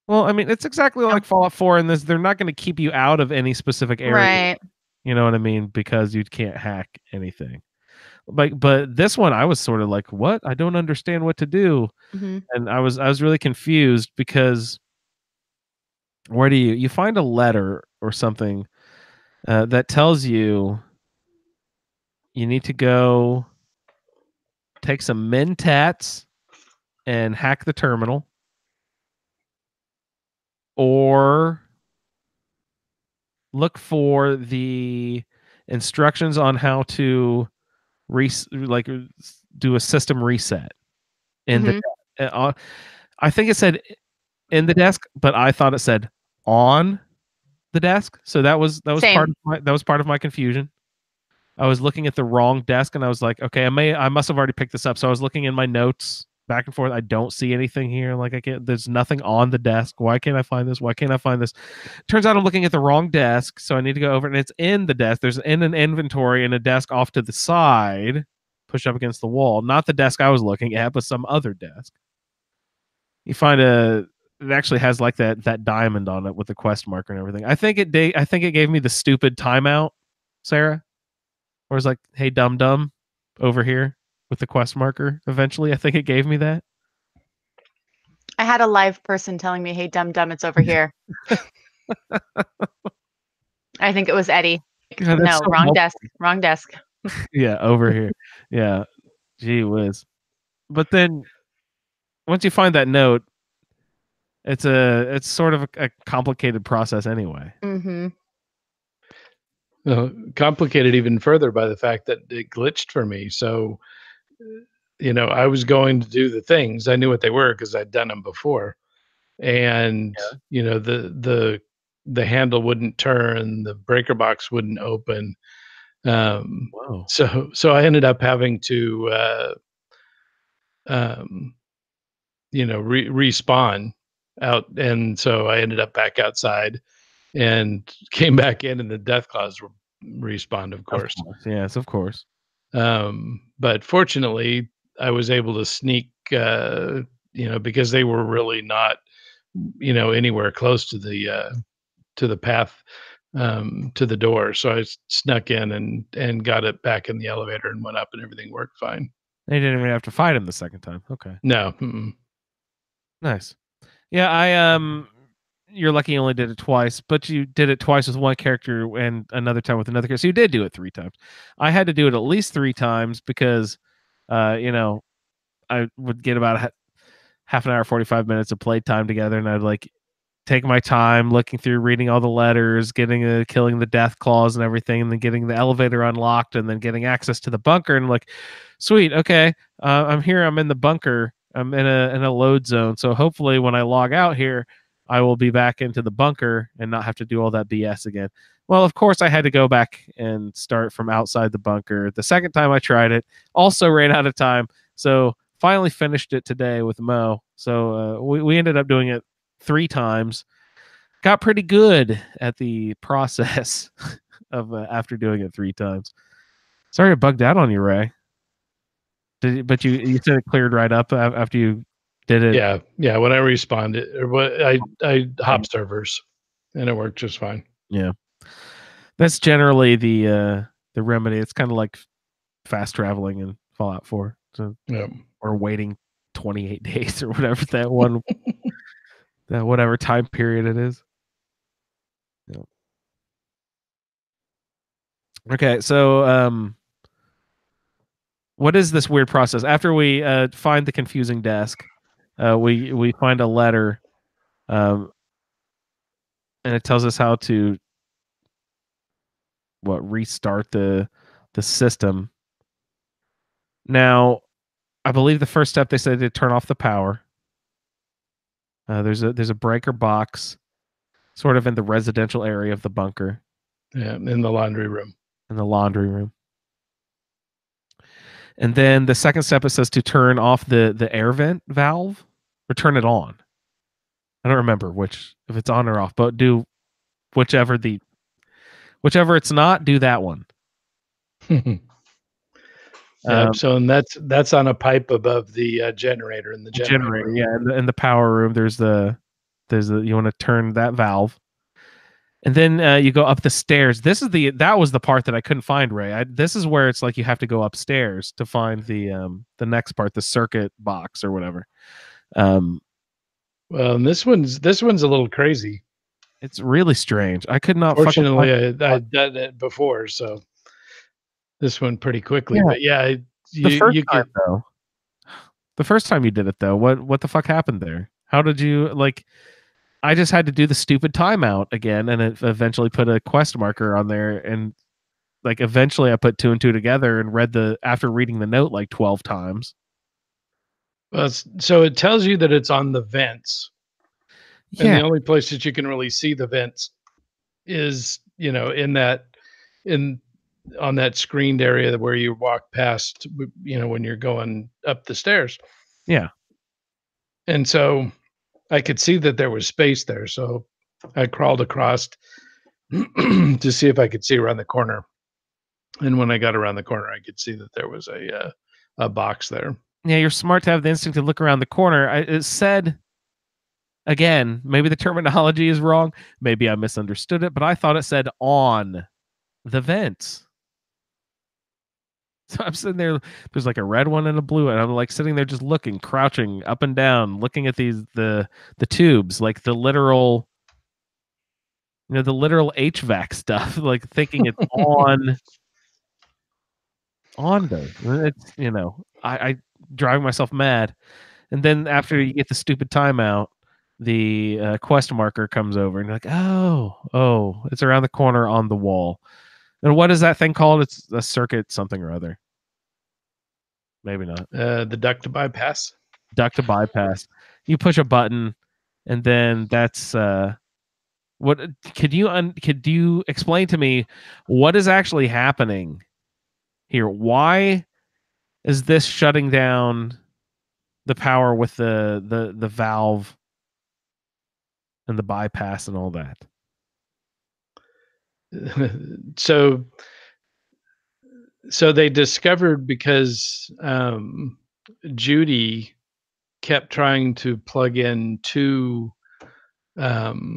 Well, I mean, it's exactly like Fallout 4 in this. They're not going to keep you out of any specific area. Right. You know what I mean? Because you can't hack anything. But this one, I was sort of like, what? I don't understand what to do. Mm-hmm. And I was really confused because where do you find a letter or something that tells you need to go take some mentats and hack the terminal, or look for the instructions on how to do a system reset in I think it said in the desk, but I thought it said on the desk. So that was part of my confusion. I was looking at the wrong desk, and I was like, okay, I must have already picked this up. So I was looking in my notes back and forth. I don't see anything here. Like there's nothing on the desk. Why can't I find this? Why can't I find this? Turns out I'm looking at the wrong desk. So I need to go over, and it's in the desk. There's in an inventory and a desk off to the side, pushed up against the wall. Not the desk I was looking at, but some other desk. You find it actually has like that diamond on it with the quest marker and everything. I think it gave me the stupid timeout, Sarah. Or it's like, hey, dum dum, over here with the quest marker. Eventually, I think it gave me that. I had a live person telling me, hey, dum dum, it's over here. I think it was Eddie. God, no, so wrong helpful. Wrong desk. Yeah, over here. Yeah, gee whiz. But then once you find that note, it's sort of a complicated process anyway. Mm-hmm. Complicated even further by the fact that it glitched for me. So, I was going to do the things. I knew what they were because I'd done them before, and the handle wouldn't turn, the breaker box wouldn't open. So I ended up having to respawn out, and so I ended up back outside and came back in, and the death claws respawned, of course. Yes, of course. But fortunately, I was able to sneak, because they were really not, anywhere close to the path, to the door. So I snuck in and got it back in the elevator and went up, and everything worked fine. They didn't even have to fight him the second time. Okay. No. Nice. Yeah, you're lucky you only did it twice, but you did it twice with one character and another time with another character. So you did do it 3 times. I had to do it at least 3 times because, I would get about half an hour, 45 minutes of playtime together, and I'd like take my time looking through, reading all the letters, killing the death claws and everything, and then getting the elevator unlocked, and then getting access to the bunker. And like, sweet, okay, I'm here. I'm in the bunker. I'm in a load zone. So hopefully, when I log out here, I will be back into the bunker and not have to do all that BS again. Well, of course, I had to go back and start from outside the bunker. The second time I tried it, also ran out of time. So finally finished it today with Mo. So we ended up doing it 3 times. Got pretty good at the process of after doing it 3 times. Sorry I bugged out on you, Ray. But you said it cleared right up after you did it. Yeah. When I responded, I hop servers, and it worked just fine. Yeah, that's generally the remedy. It's kind of like fast traveling in Fallout 4. So or waiting 28 days or whatever that one, that whatever time period it is. Yeah. Okay, so what is this weird process? After we find the confusing desk, we find a letter, and it tells us how to restart the system. Now, I believe the first step they said to turn off the power. There's a breaker box, sort of in the residential area of the bunker. Yeah, in the laundry room. And then the second step, it says to turn off the air vent valve or turn it on. I don't remember if it's on or off, but do whichever it's not, do that one. So and that's on a pipe above the generator in the generator. Yeah, in the power room, there's you want to turn that valve. And then you go up the stairs. That was the part that I couldn't find, Ray. This is where it's like you have to go upstairs to find the next part, the circuit box or whatever. Well, and this one's a little crazy. It's really strange. I could not. Fortunately, I'd done it before, so this one pretty quickly. Yeah. But yeah, the first time you did it though, what the fuck happened there? How did you like? I just had to do the stupid timeout again, and it eventually put a quest marker on there, and like eventually I put 2 and 2 together and after reading the note like 12 times. Well, so it tells you that it's on the vents. Yeah. And the only place that you can really see the vents is, on that screened area where you walk past, when you're going up the stairs. Yeah. And so I could see that there was space there. So I crawled across to see if I could see around the corner. And when I got around the corner, I could see that there was a box there. Yeah, you're smart to have the instinct to look around the corner. It said, again, maybe the terminology is wrong. Maybe I misunderstood it, but I thought it said on the vents. So I'm sitting there, there's like a red one and a blue, and I'm like sitting there just looking, crouching up and down, looking at the tubes, like the literal HVAC stuff, like thinking it's on those. It's, I driving myself mad. And then after you get the stupid timeout, the quest marker comes over, and you're like, oh, it's around the corner on the wall. And what is that thing called? It's a circuit something or other. Maybe not. The duct to bypass. Duct to bypass. You push a button, and then that's what. Could you explain to me what is actually happening here? Why is this shutting down the power with the valve and the bypass and all that. So they discovered because Judy kept trying to plug in two oh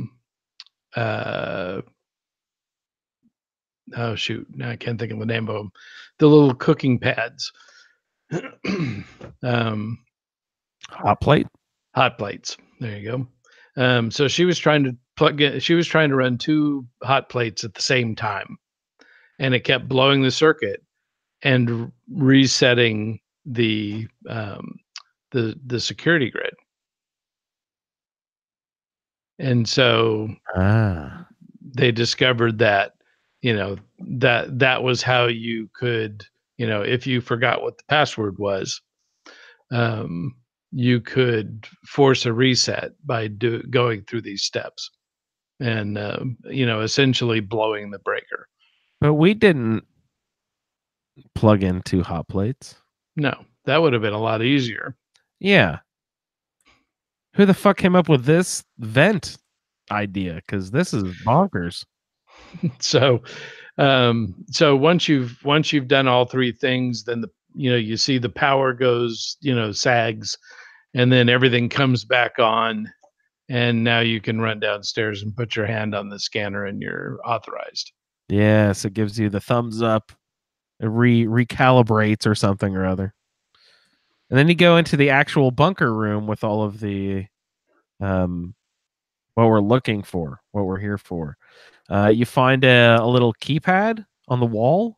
shoot, now I can't think of the name of them. The little cooking pads. Hot plate. Hot plates. There you go. So she was trying to plug in, she was trying to run two hot plates at the same time, and it kept blowing the circuit and resetting the security grid. And so they discovered that, that was how you could, if you forgot what the password was, you could force a reset by going through these steps and, essentially blowing the breaker. But we didn't plug in two hot plates. No, that would have been a lot easier. Yeah. Who the fuck came up with this vent idea? Because this is bonkers. So once you've done all three things, then you see the power goes, sags, and then everything comes back on, and now you can run downstairs and put your hand on the scanner and you're authorized. Yes, it gives you the thumbs up. It recalibrates or something or other. And then you go into the actual bunker room with all of the what we're looking for, what we're here for. You find a little keypad on the wall,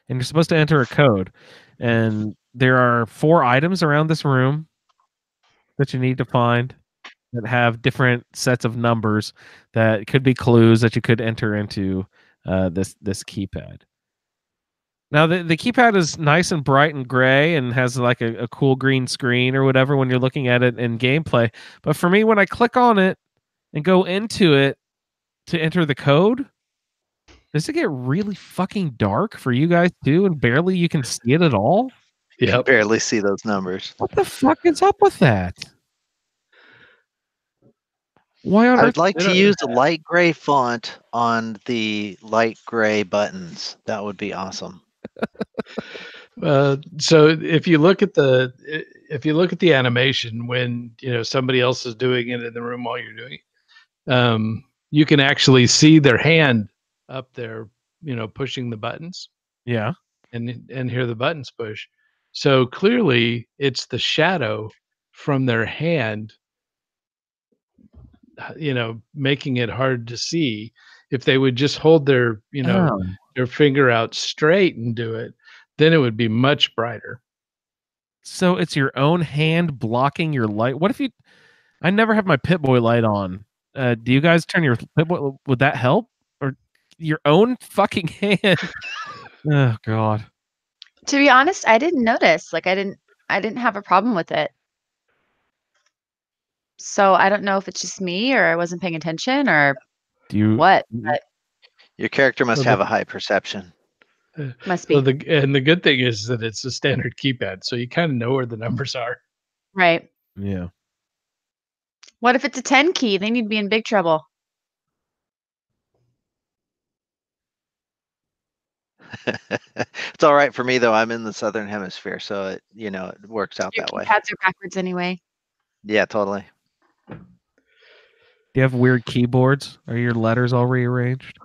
and you're supposed to enter a code. And there are 4 items around this room that you need to find that have different sets of numbers that could be clues that you could enter into this keypad. Now, the keypad is nice and bright and gray and has like a cool green screen or whatever when you're looking at it in gameplay. But for me, when I click on it and go into it to enter the code, does it get really fucking dark for you guys too? And barely you can see it at all? You can barely see those numbers. What the fuck is up with that? Why on earth? I'd like to use a light gray font on the light gray buttons. That would be awesome. So if you look at the animation when somebody else is doing it in the room while you're doing it, you can actually see their hand up there, pushing the buttons. Yeah. And hear the buttons push. So clearly it's the shadow from their hand, making it hard to see. If they would just hold their, their finger out straight and do it, then it would be much brighter. So it's your own hand blocking your light. What if I never have my Pip-Boy light on. Do you guys turn your Pip-Boy? Would that help? Or your own fucking hand? Oh God. To be honest, I didn't notice. Like I didn't have a problem with it. So I don't know if it's just me or I wasn't paying attention or what. But your character must have a high perception. Must be. Well, the good thing is that it's a standard keypad, so you kind of know where the numbers are. Right. Yeah. What if it's a 10 key? Then you'd be in big trouble. It's all right for me though. I'm in the southern hemisphere, so it it works out that way. Keypads are backwards anyway. Yeah, totally. Do you have weird keyboards? Are your letters all rearranged?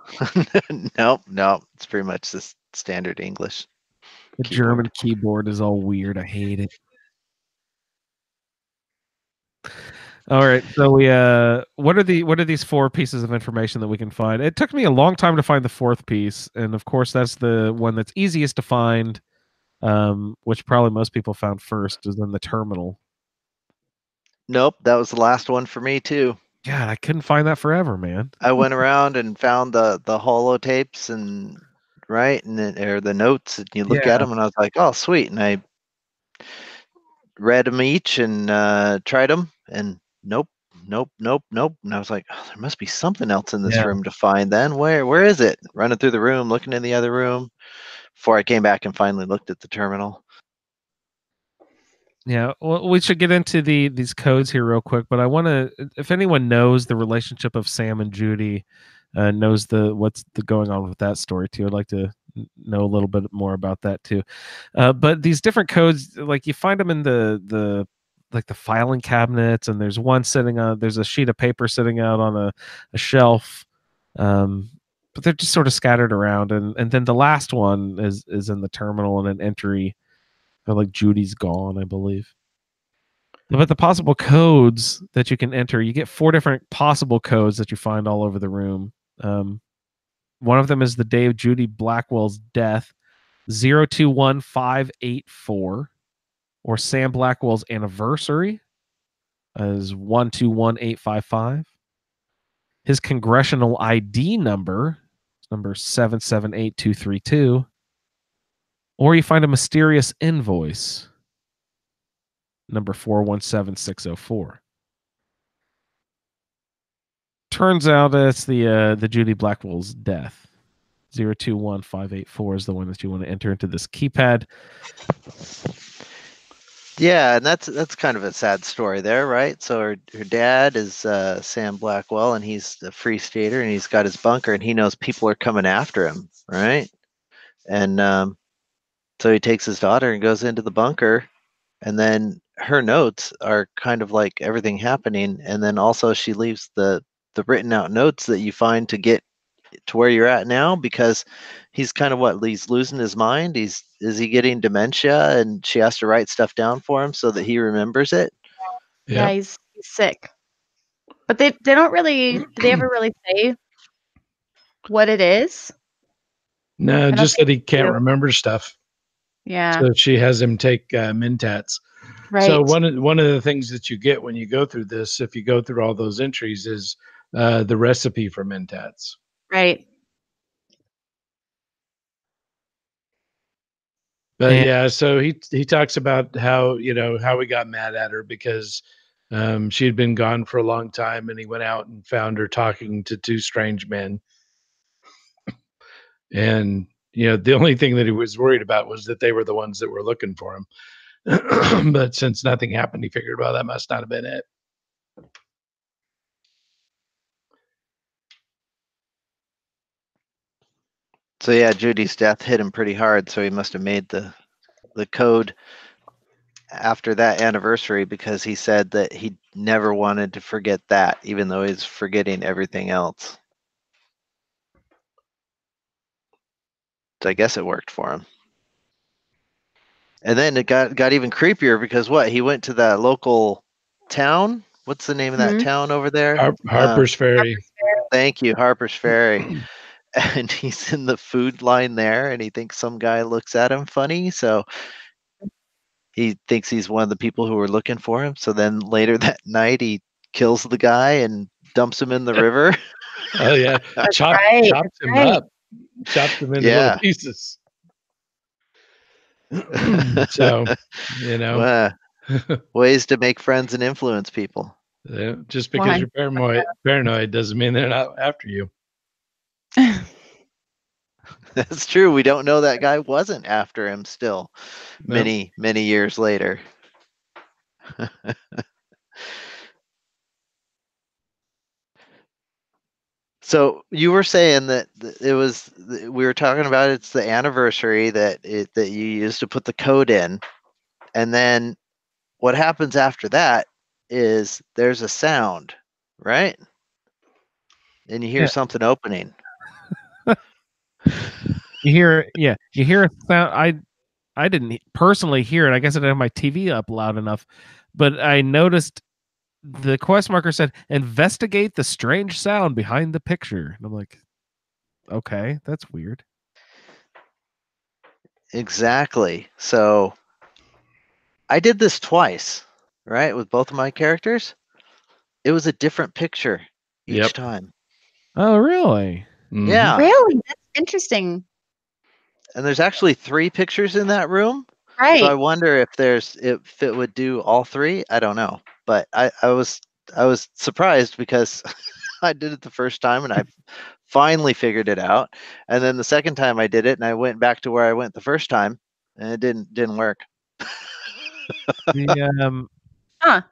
Nope. It's pretty much this standard English. The keyboard. German keyboard is all weird. I hate it. All right, so we what are these 4 pieces of information that we can find? It took me a long time to find the 4th piece, and of course that's the one that's easiest to find, which probably most people found first, is in the terminal. Nope, that was the last one for me too. God, I couldn't find that forever, man. I went around and found the holotapes and or the notes, and you look at them, and I was like, oh sweet, and I read them each and tried them, and nope. And I was like, oh, there must be something else in this room to find then. Where is it? Running through the room, looking in the other room before I came back and finally looked at the terminal. Yeah, well, we should get into these codes here real quick, but I want to, if anyone knows the relationship of Sam and Judy, knows what's going on with that story too. I'd like to know a little bit more about that too. But these different codes, like you find them in the like the filing cabinets, and there's one there's a sheet of paper sitting out on a shelf, but they're just sort of scattered around, and then the last one is in the terminal in an entry. Like Judy's gone, I believe. But the possible codes that you can enter, you get 4 different possible codes that you find all over the room. One of them is the day of Judy Blackwell's death, 021584, or Sam Blackwell's anniversary is 121855. His congressional ID number, number 778232, or you find a mysterious invoice, number 417604. Turns out it's the Judy Blackwell's death. 021584 is the one that you want to enter into this keypad. Yeah, and that's kind of a sad story there, right? So her dad is Sam Blackwell, and he's a free stater, and he's got his bunker, and he knows people are coming after him, right? And so he takes his daughter and goes into the bunker, and then her notes are kind of like everything happening, and then also she leaves the written out notes that you find to get to where you're at now, because he's kind of he's losing his mind. Is he getting dementia, and she has to write stuff down for him so that he remembers it? Yeah, he's sick. But they don't really, do they ever really say what it is? No, just that he can't remember stuff. Yeah. So she has him take Mentats. Right. So one of the things that you get when you go through this, if you go through all those entries, is the recipe for Mentats. Right. But yeah, so he talks about how how we got mad at her because she had been gone for a long time, and he went out and found her talking to 2 strange men. And the only thing that he was worried about was that they were the ones that were looking for him. But since nothing happened, he figured, well, that must not have been it. So yeah, Judy's death hit him pretty hard, so he must have made the code after that anniversary, because he said that he never wanted to forget that, even though he's forgetting everything else. So I guess it worked for him. And then it got even creepier, because he went to that local town. What's the name of that town over there? Harper's Ferry. Thank you, Harper's Ferry. And he's in the food line there, and he thinks some guy looks at him funny, so he thinks he's one of the people who were looking for him. So then later that night, he kills the guy and dumps him in the river. Oh yeah, chops him up, chops him into little pieces. So ways to make friends and influence people. Yeah, just because you're paranoid doesn't mean they're not after you. That's true. We don't know that guy wasn't after him still. Many years later. So you were saying that we were talking about it's the anniversary that you used to put the code in, and then what happens after that is there's a sound, right? And you hear something opening. You hear a sound. I didn't personally hear it. I guess I didn't have my TV up loud enough, but I noticed the quest marker said, "Investigate the strange sound behind the picture." And I'm like, okay, that's weird. Exactly. So I did this twice, right, with both of my characters. It was a different picture each time. Oh, really? Mm-hmm. Yeah. Really? That's interesting. And there's actually 3 pictures in that room. Right. So I wonder if it would do all 3. I don't know. But I was surprised, because I did it the first time and I finally figured it out. And then the second time I did it, and I went back to where I went the first time, and it didn't work. The Huh.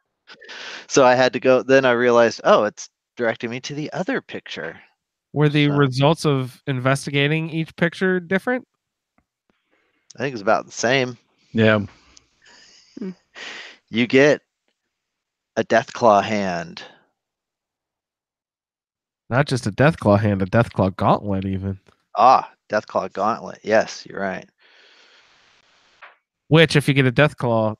So I had to go. Then I realized, oh, it's directing me to the other picture. were the So- results of investigating each picture different? I think it's about the same. Yeah. You get a Deathclaw hand. Not just a Deathclaw hand, a Deathclaw gauntlet, even. Ah, Deathclaw gauntlet. Yes, you're right. Which, if you get a Deathclaw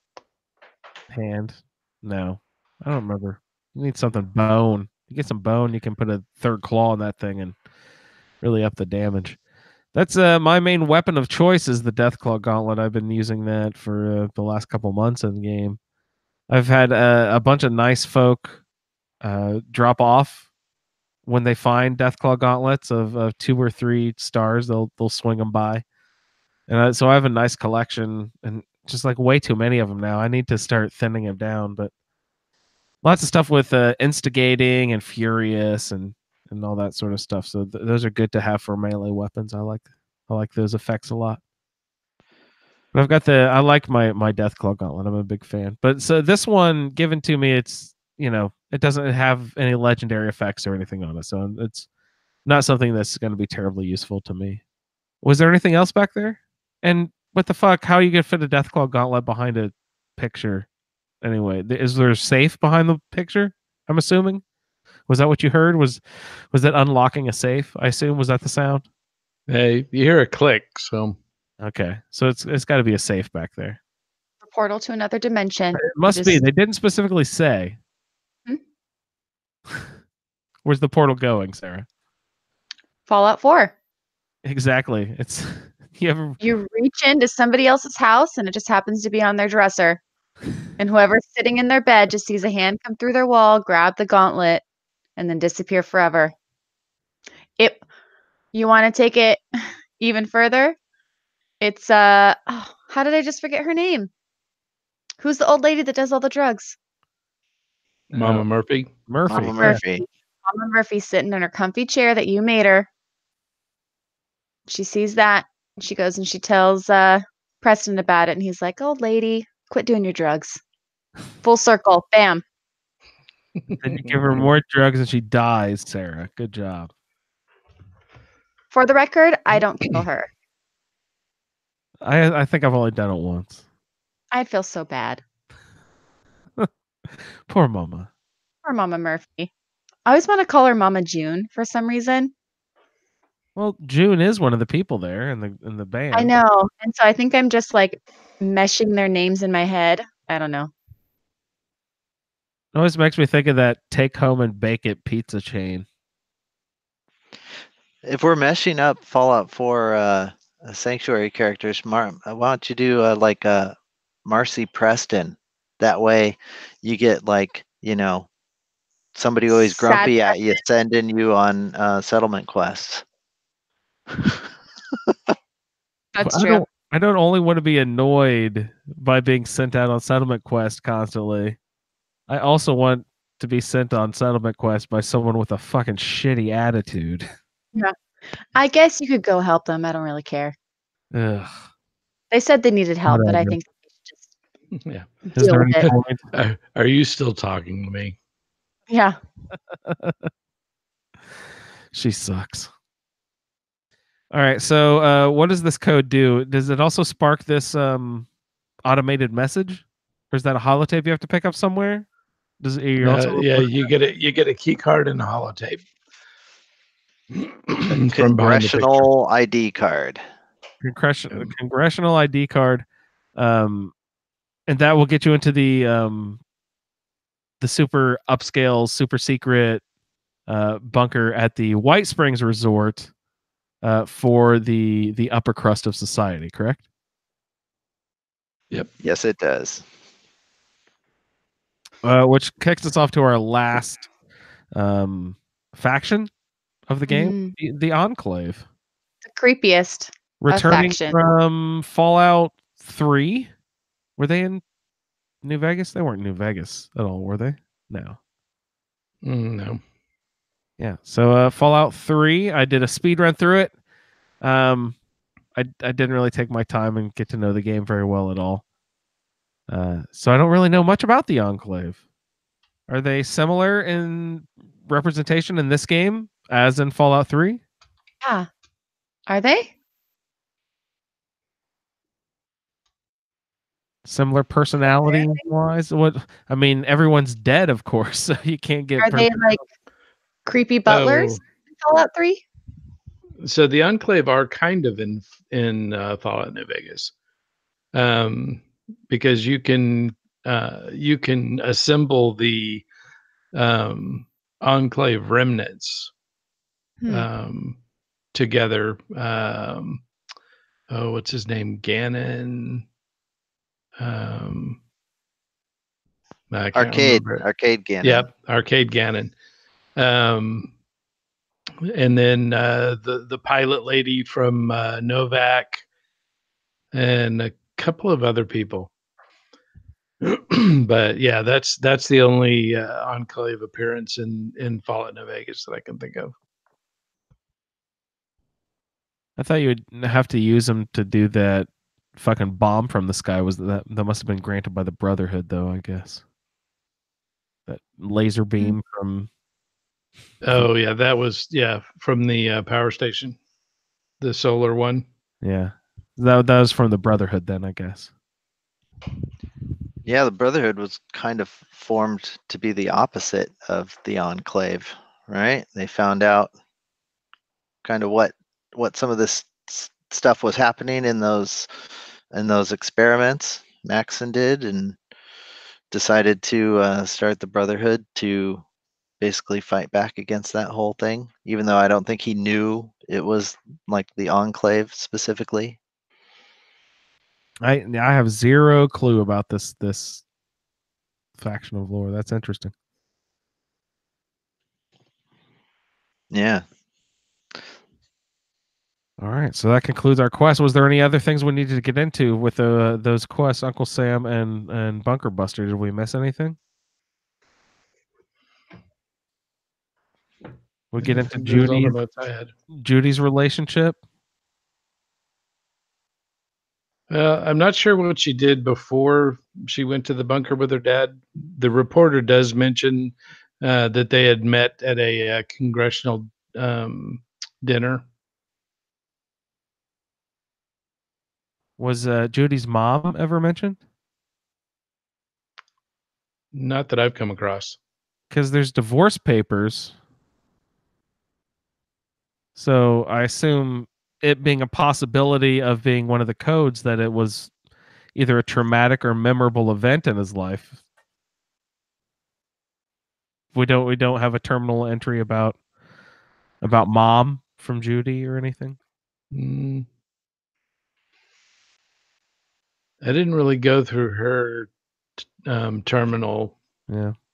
hand, no, I don't remember. You need something bone. You get some bone, you can put a third claw on that thing and really up the damage. That's my main weapon of choice is the Deathclaw gauntlet. I've been using that for the last couple months in the game. I've had a bunch of nice folk drop off when they find Deathclaw gauntlets of 2 or 3 stars. They'll swing them by, and so I have a nice collection, and just like way too many of them now. I need to start thinning them down, but lots of stuff with instigating and furious and all that sort of stuff. So those are good to have for melee weapons. I like those effects a lot. But I've got I like my Deathclaw gauntlet. I'm a big fan. But so this one given to me, it's it doesn't have any legendary effects or anything on it, so it's not something that's going to be terribly useful to me. Was there anything else back there? And what the fuck? How are you gonna fit a Deathclaw gauntlet behind a picture? Anyway, is there a safe behind the picture? I'm assuming. Was that what you heard? Was that unlocking a safe? I assume. Was that the sound? Hey, you hear a click, so Okay, so it's got to be a safe back there. A portal to another dimension. It must be. They didn't specifically say. Hmm? Where's the portal going, Sarah? Fallout 4. Exactly. It's You reach into somebody else's house and it just happens to be on their dresser. And whoever's sitting in their bed just sees a hand come through their wall, grab the gauntlet, and then disappear forever. You want to take it even further? It's how did I just forget her name? Who's the old lady that does all the drugs? Mama Murphy. Murphy. Mama Murphy. Mama Murphy sitting in her comfy chair that you made her. She sees that. She goes and she tells Preston about it, and he's like, "Old lady, quit doing your drugs." Full circle, bam. Then you give her more drugs and she dies, Sarah. Good job. For the record, I don't kill her. I think I've only done it once. I'd feel so bad. Poor Mama. Or Mama Murphy. I always want to call her Mama June for some reason. Well, June is one of the people there in the band. I know. And so I think I'm just like meshing their names in my head. I don't know. It always makes me think of that take home and bake it pizza chain. If we're meshing up Fallout 4 Sanctuary characters, why don't you do like Marcy Preston? That way you get like, somebody always grumpy at you sending you on settlement quests. That's true. I don't only want to be annoyed by being sent out on settlement quest constantly. I also want to be sent on settlement quest by someone with a fucking shitty attitude. Yeah. I guess you could go help them. I don't really care. Ugh. They said they needed help, but I think they should just Yeah. deal with it. Are you still talking to me? Yeah. She sucks. All right. So what does this code do? Does it also spark this automated message? Or is that a holotape you have to pick up somewhere? Does it you get a key card and a holotape. Congressional ID card. Congressional ID card. And that will get you into the super upscale, super secret bunker at the White Springs Resort for the upper crust of society, correct? Yep. Yes, it does. Which kicks us off to our last faction of the game, the Enclave. The creepiest. Returning faction. from Fallout 3. Were they in New Vegas? They weren't in New Vegas at all, were they? No. No. Yeah. So Fallout 3, I did a speed run through it. I didn't really take my time and get to know the game very well at all. So I don't really know much about the Enclave. Are they similar in representation in this game as in Fallout 3? Yeah. Are they? Similar personality wise? What I mean, everyone's dead, of course, so you can't get Are they like creepy butlers in Fallout 3? So the Enclave are kind of in Fallout New Vegas, because you can assemble the Enclave remnants together. What's his name? Gannon. I can't remember it. Arcade Gannon. Yep, Arcade Gannon. And then the pilot lady from Novak, and a couple of other people. But yeah, that's the only Enclave appearance in Fallout New Vegas that I can think of. I thought you would have to use them to do that fucking bomb from the sky. Was that must have been granted by the Brotherhood, though? I guess that laser beam from. Oh yeah, that was from the power station, the solar one. Yeah, that was from the Brotherhood. Then I guess. Yeah, the Brotherhood was kind of formed to be the opposite of the Enclave, right? They found out kind of what some of this stuff was happening in those experiments Maxon did, and decided to start the Brotherhood to basically fight back against that whole thing, even though I don't think he knew it was like the Enclave specifically. I have zero clue about this faction of lore. That's interesting. Yeah. All right, so that concludes our quest. Was there any other things we needed to get into with those quests, Uncle Sam and Bunker Buster? Did we miss anything? We get into Judy's relationship. I'm not sure what she did before she went to the bunker with her dad. The reporter does mention that they had met at a congressional dinner. Was Judy's mom ever mentioned? Not that I've come across. Because there's divorce papers. So I assume it being a possibility of being one of the codes that it was either a traumatic or memorable event in his life. We don't have a terminal entry about mom from Judy or anything. I didn't really go through her terminal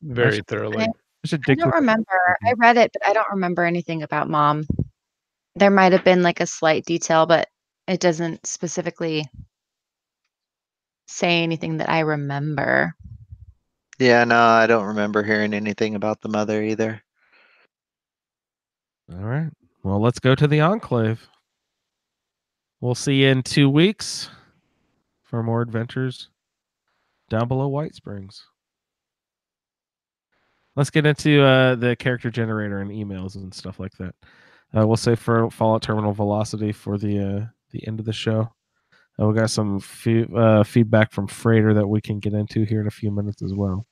very thoroughly. I don't remember. I read it, but I don't remember anything about mom. There might have been like a slight detail, but it doesn't specifically say anything that I remember. Yeah, no, I don't remember hearing anything about the mother either. All right. Well, let's go to the Enclave. We'll see you in 2 weeks for more adventures down below White Springs. Let's get into the character generator and emails and stuff like that. We'll say for Fallout Terminal Velocity for the end of the show. We got some feedback from Freighter that we can get into here in a few minutes as well.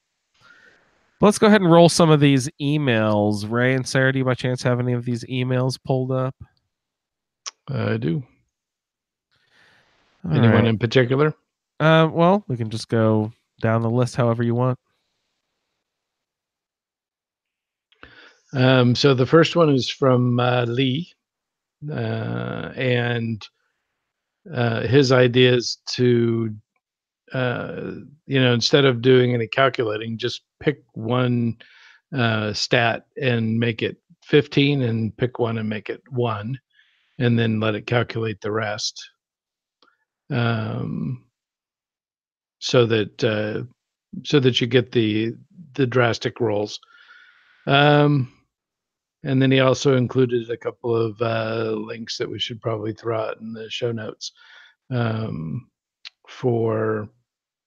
But let's go ahead and roll some of these emails. Ray and Sarah, do you by chance have any of these emails pulled up? I do. Anyone in particular? Well, we can just go down the list however you want. So the first one is from Lee, and his idea is to, instead of doing any calculating, just pick one stat and make it 15, and pick one and make it 1, and then let it calculate the rest. So that you get the drastic rolls. And then he also included a couple of links that we should probably throw out in the show notes for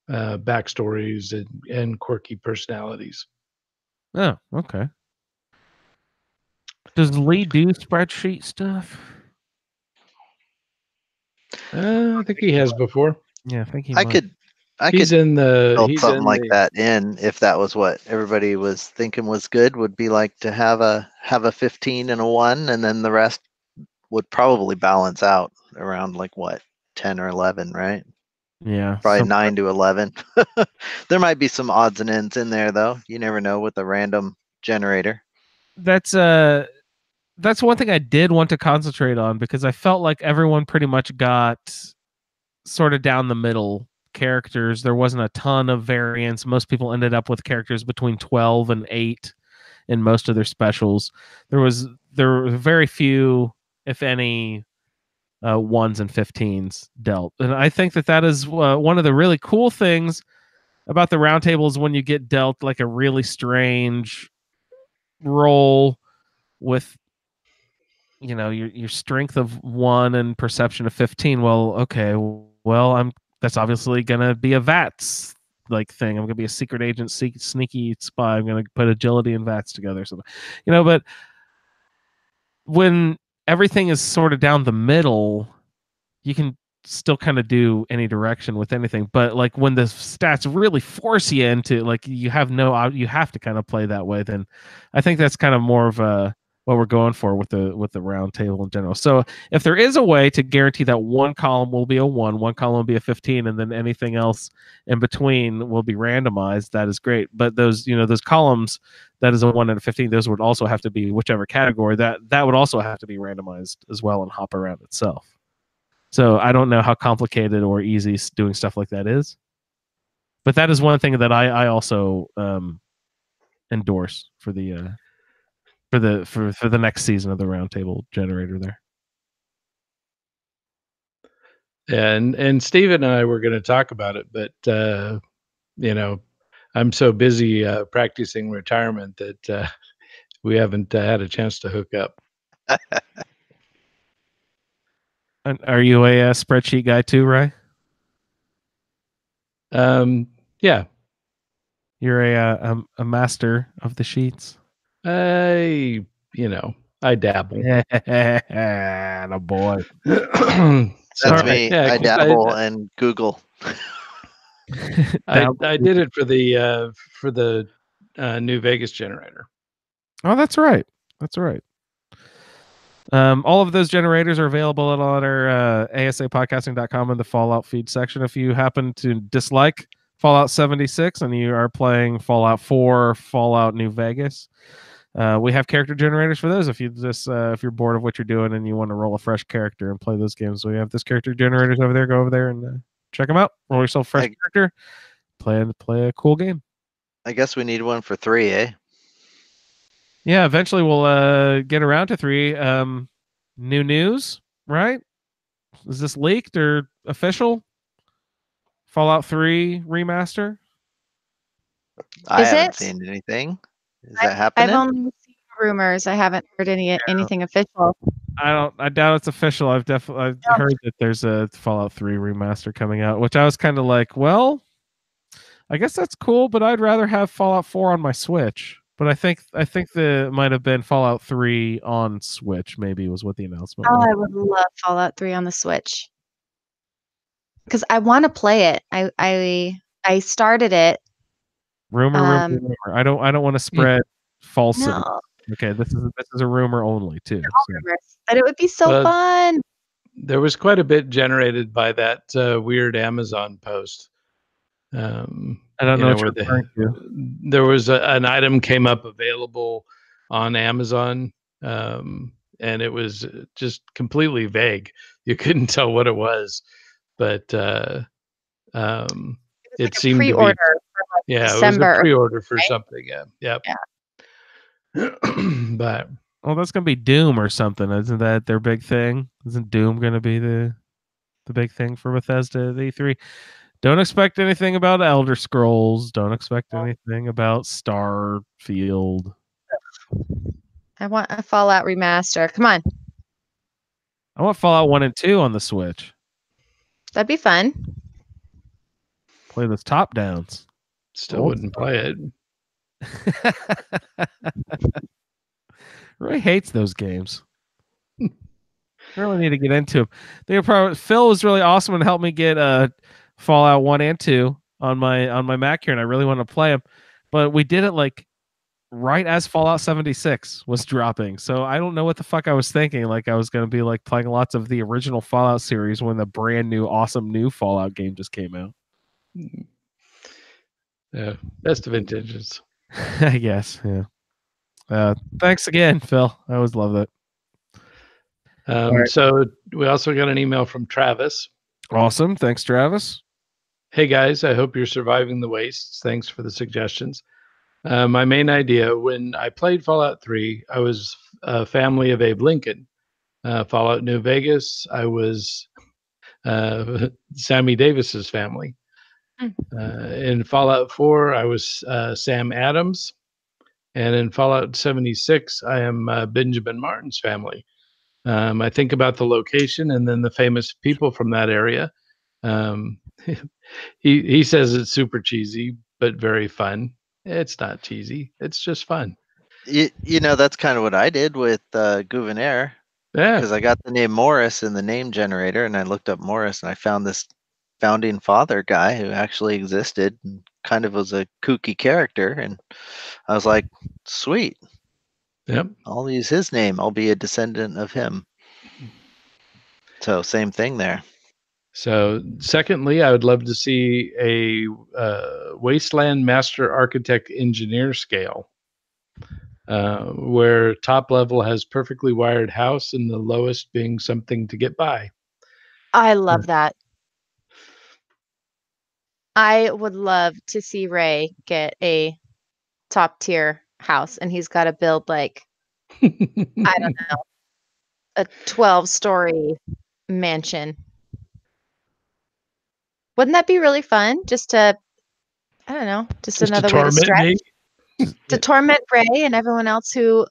backstories and quirky personalities. Oh, okay. Does Lee do spreadsheet stuff? I think he has before. Yeah, I think he I might. could He's in the. build He's something in like the. that in if that was what everybody was thinking was good. Would be like to have a 15 and a 1, and then the rest would probably balance out around like what 10 or 11, right? Yeah, Probably some- 9 to 11. There might be some odds and ends in there though. You never know with a random generator. that's one thing I did want to concentrate on because I felt like everyone pretty much got sort of down the middle characters. There wasn't a ton of variance. Most people ended up with characters between 12 and 8 in most of their specials. There were very few, if any, 1s and 15s dealt. And I think that is one of the really cool things about the roundtable is when you get dealt like a really strange roll with your strength of 1 and perception of 15. Well, okay, well, that's obviously gonna be a VATS like thing. I'm gonna be a secret agent, sneaky spy. I'm gonna put agility and VATS together. So, but when everything is sort of down the middle, you can still kind of do any direction with anything. But like when the stats really force you into like you have to kind of play that way. Then I think that's kind of more of what we're going for with the round table in general. So if there is a way to guarantee that one column will be a 1 column will be a 15, and then anything else in between will be randomized, that is great. But those columns that is a 1 and a 15, those would also have to be whichever category that would also have to be randomized as well and hop around itself. So I don't know how complicated or easy doing stuff like that is, but that is one thing that I also endorse for the next season of the Roundtable generator there. And Steve and I were going to talk about it, but I'm so busy practicing retirement that we haven't had a chance to hook up. And are you a spreadsheet guy too, Ray? Yeah. You're a master of the sheets. I dabble. A boy. That's me. Yeah, I 'cause dabble and Google. I did it for the New Vegas generator. Oh, that's right. That's right. All of those generators are available on our asapodcasting.com in the Fallout feed section. If you happen to dislike Fallout 76 and you are playing Fallout 4, Fallout New Vegas, we have character generators for those. If you're bored of what you're doing and you want to roll a fresh character and play those games, we have those character generators over there. Go over there and check them out. Roll yourself a fresh character. Play a cool game. I guess we need one for 3, eh? Yeah, eventually we'll get around to 3. New news, right? Is this leaked or official? Fallout 3 remaster? I Is haven't it? seen anything. Is that happening? I've only seen rumors. I haven't heard anything official. I doubt it's official. I've heard that there's a Fallout 3 remaster coming out, which I was kind of like, well, I guess that's cool, but I'd rather have Fallout 4 on my Switch. But I think the might have been Fallout 3 on Switch. Maybe was what the announcement was. I would love Fallout 3 on the Switch because I want to play it. I started it. Rumor. I don't want to spread falsity. No. Okay, this is a rumor only too. But it would be so fun. There was quite a bit generated by that weird Amazon post. I don't know what you're referring to. There was an item came up available on Amazon, and it was just completely vague. You couldn't tell what it was, but it like seemed pre-order to be. For it was December, a pre-order for right? something. Yeah. But that's gonna be Doom or something. Isn't that their big thing? Isn't Doom gonna be the big thing for Bethesda at E3? Don't expect anything about Elder Scrolls. Don't expect anything about Starfield. I want a Fallout remaster. Come on. I want Fallout 1 and 2 on the Switch. That'd be fun. Play those top downs. Still Old wouldn't play it. Roy hates those games. Really need to get into them. Phil was really awesome and helped me get Fallout 1 and 2 on my Mac here, and I really want to play them. But we did it like right as Fallout 76 was dropping. So I don't know what the fuck I was thinking. Like I was going to be like playing lots of the original Fallout series when the brand new awesome new Fallout game just came out. Yeah, best of intentions. I guess, yeah. Thanks again, Phil. I always love that. Right. So we also got an email from Travis. Awesome. Thanks, Travis. Hey guys, I hope you're surviving the wastes. Thanks for the suggestions. My main idea, when I played Fallout 3, I was a family of Abe Lincoln. Fallout New Vegas, I was Sammy Davis's family. In Fallout 4, I was Sam Adams. And in Fallout 76, I am Benjamin Martin's family. I think about the location and then the famous people from that area. He says it's super cheesy, but very fun. It's not cheesy. It's just fun. You know, that's kind of what I did with Gouverneur. Yeah. Because I got the name Morris in the name generator, and I looked up Morris, and I found this founding father guy who actually existed and kind of was a kooky character. And I was like, sweet. Yep. I'll use his name. I'll be a descendant of him. So same thing there. So secondly, I would love to see a Wasteland Master Architect Engineer scale where top level has perfectly wired house and the lowest being something to get by. I love that. I would love to see Ray get a top tier house, and he's got to build like, I don't know, a 12-story mansion. Wouldn't that be really fun? Just to, I don't know, just another way to stretch. To torment Ray and everyone else who,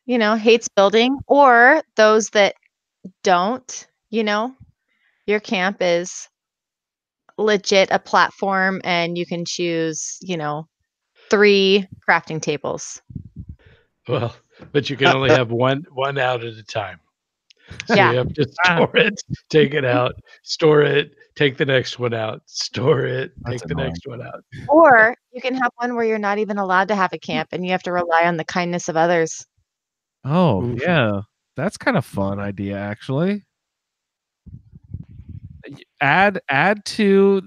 hates building, or those that don't, your camp is legit a platform and you can choose, 3 crafting tables. Well, but you can only have one out at a time. So you have to store it, take it out, store it, take the next one out, store it, take the next one out. Or you can have one where you're not even allowed to have a camp and you have to rely on the kindness of others. Oh, yeah. That's kind of fun idea, actually. Add to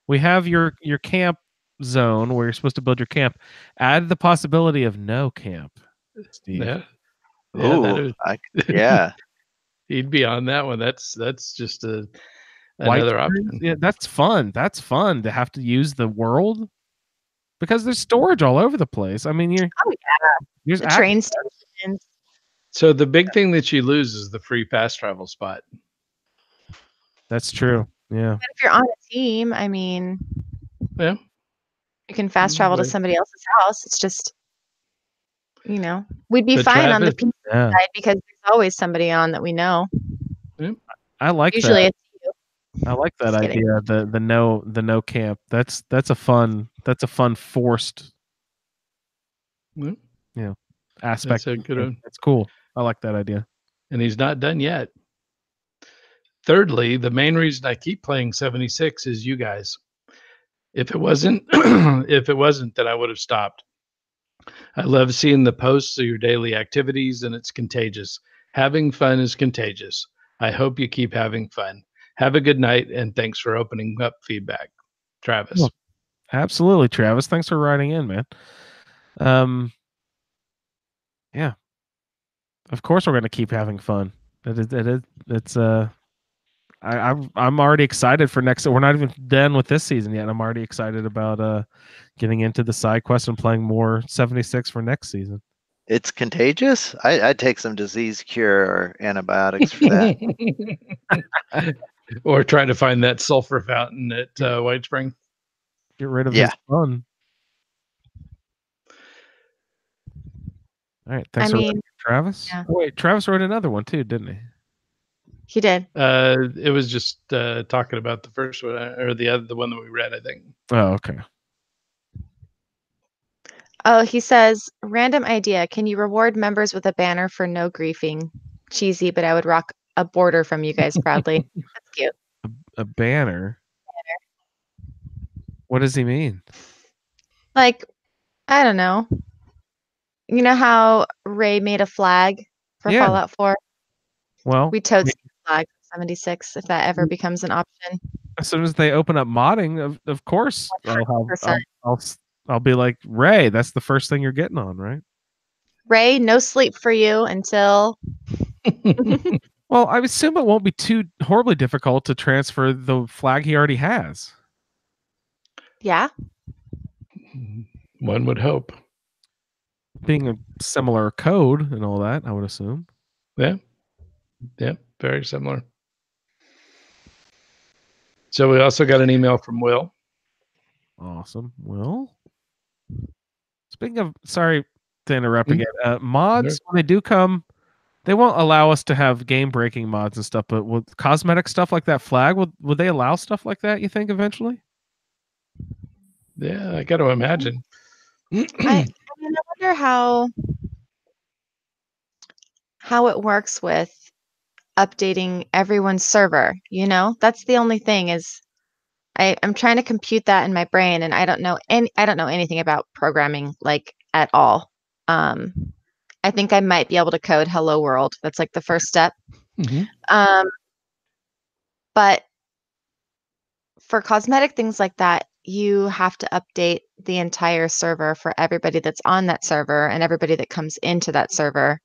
we have your camp zone where you're supposed to build your camp. Add the possibility of no camp, Steve. Yeah. Ooh, yeah. He'd be on that one. That's just another option. Yeah, that's fun. That's fun to have to use the world because there's storage all over the place. I mean, the train stations. So the big thing that you lose is the free fast travel spot. That's true. Yeah. But if you're on a team, I mean, yeah, you can fast travel to somebody else's house. It's just, we'd be fine on the people side because there's always somebody on that we know. Yeah. I like usually that. It's you. I like that idea. The no camp. That's a fun forced aspect. That's a good one. That's cool. I like that idea. And he's not done yet. Thirdly, the main reason I keep playing 76 is you guys. If it wasn't, then I would have stopped. I love seeing the posts of your daily activities, and it's contagious. Having fun is contagious. I hope you keep having fun. Have a good night, and thanks for opening up feedback. Travis. Oh, absolutely, Travis. Thanks for writing in, man. Yeah. Of course we're going to keep having fun. I'm already excited for next. We're not even done with this season yet. I'm already excited about getting into the side quest and playing more 76 for next season. It's contagious. I'd take some disease cure or antibiotics for that. Or trying to find that sulfur fountain at White Spring. Get rid of his fun. All right. Thanks for Travis. Yeah. Oh, wait, Travis wrote another one too, didn't he? He did. It was just talking about the first one or the one that we read, I think. Oh, okay. Oh, he says, random idea. Can you reward members with a banner for no griefing? Cheesy, but I would rock a border from you guys proudly. That's cute. A banner. What does he mean? Like, I don't know. You know how Ray made a flag for Yeah. Fallout 4? Well, We totes the flag 76 if that ever becomes an option. as soon as they open up modding, of course, 100%. I'll be like, Ray, that's the first thing you're getting on, right? Ray, no sleep for you until. Well, I assume it won't be too horribly difficult to transfer the flag he already has. Yeah. One would hope. Being a similar code and all that, I would assume. Yeah. Yeah. Very similar. So we also got an email from Will. Awesome. Will? Speaking of, sorry to interrupt again. Mods, when they do come, they won't allow us to have game-breaking mods and stuff, but with cosmetic stuff like that flag, would they allow stuff like that, you think, eventually? Yeah, I got to imagine. I wonder how it works with updating everyone's server. That's the only thing is I'm trying to compute that in my brain, and I don't know anything about programming like at all. I think I might be able to code "Hello World." That's like the first step. Mm-hmm. But for cosmetic things like that, you have to update the entire server for everybody that's on that server and everybody that comes into that server.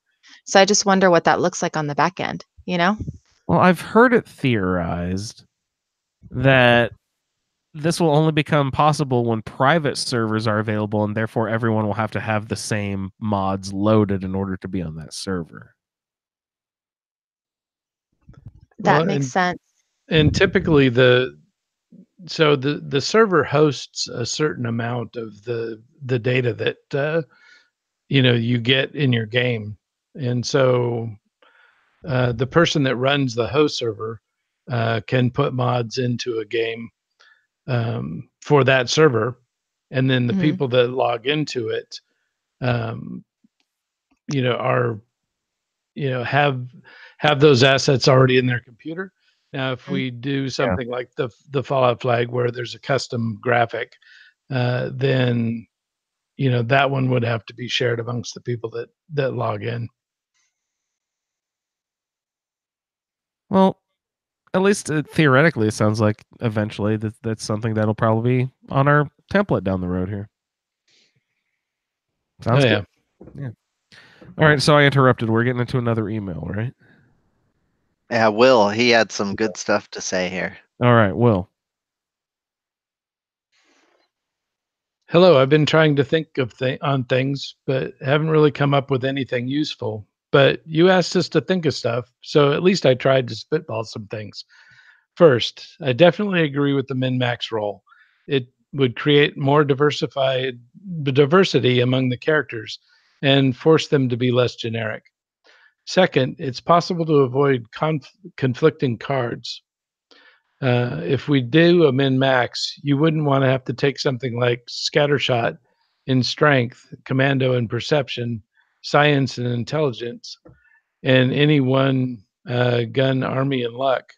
So I just wonder what that looks like on the back end, Well, I've heard it theorized that this will only become possible when private servers are available, and therefore everyone will have to have the same mods loaded in order to be on that server. That makes sense. And typically the server hosts a certain amount of the data that you get in your game, and so the person that runs the host server can put mods into a game for that server, and then the people that log into it are have those assets already in their computer. Now, if we do something like the Fallout flag where there's a custom graphic, then that one would have to be shared amongst the people that log in. Well, at least theoretically, it sounds like eventually that's something that'll probably be on our template down the road here. Sounds good. Yeah. All right, so I interrupted. We're getting into another email, right? Yeah, Will, he had some good stuff to say here. All right, Will. Hello, I've been trying to think of on things, but haven't really come up with anything useful. But you asked us to think of stuff, so at least I tried to spitball some things. First, I definitely agree with the min-max role. It would create more diversity among the characters and force them to be less generic. Second, it's possible to avoid conflicting cards. If we do a min-max, you wouldn't want to have to take something like Scattershot in strength, commando and perception, science and intelligence, and any one gun, army, and luck.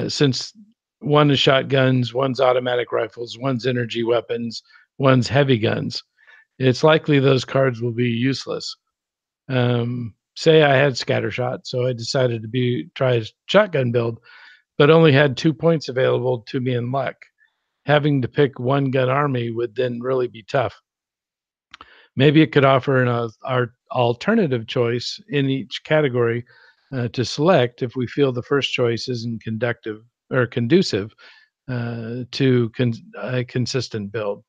Since one is shotguns, one's automatic rifles, one's energy weapons, one's heavy guns, it's likely those cards will be useless. Say I had Scattershot, so I decided to try a shotgun build, but only had 2 points available to me in luck. Having to pick one gun army would then really be tough. Maybe it could offer our alternative choice in each category to select if we feel the first choice isn't conducive to a consistent build.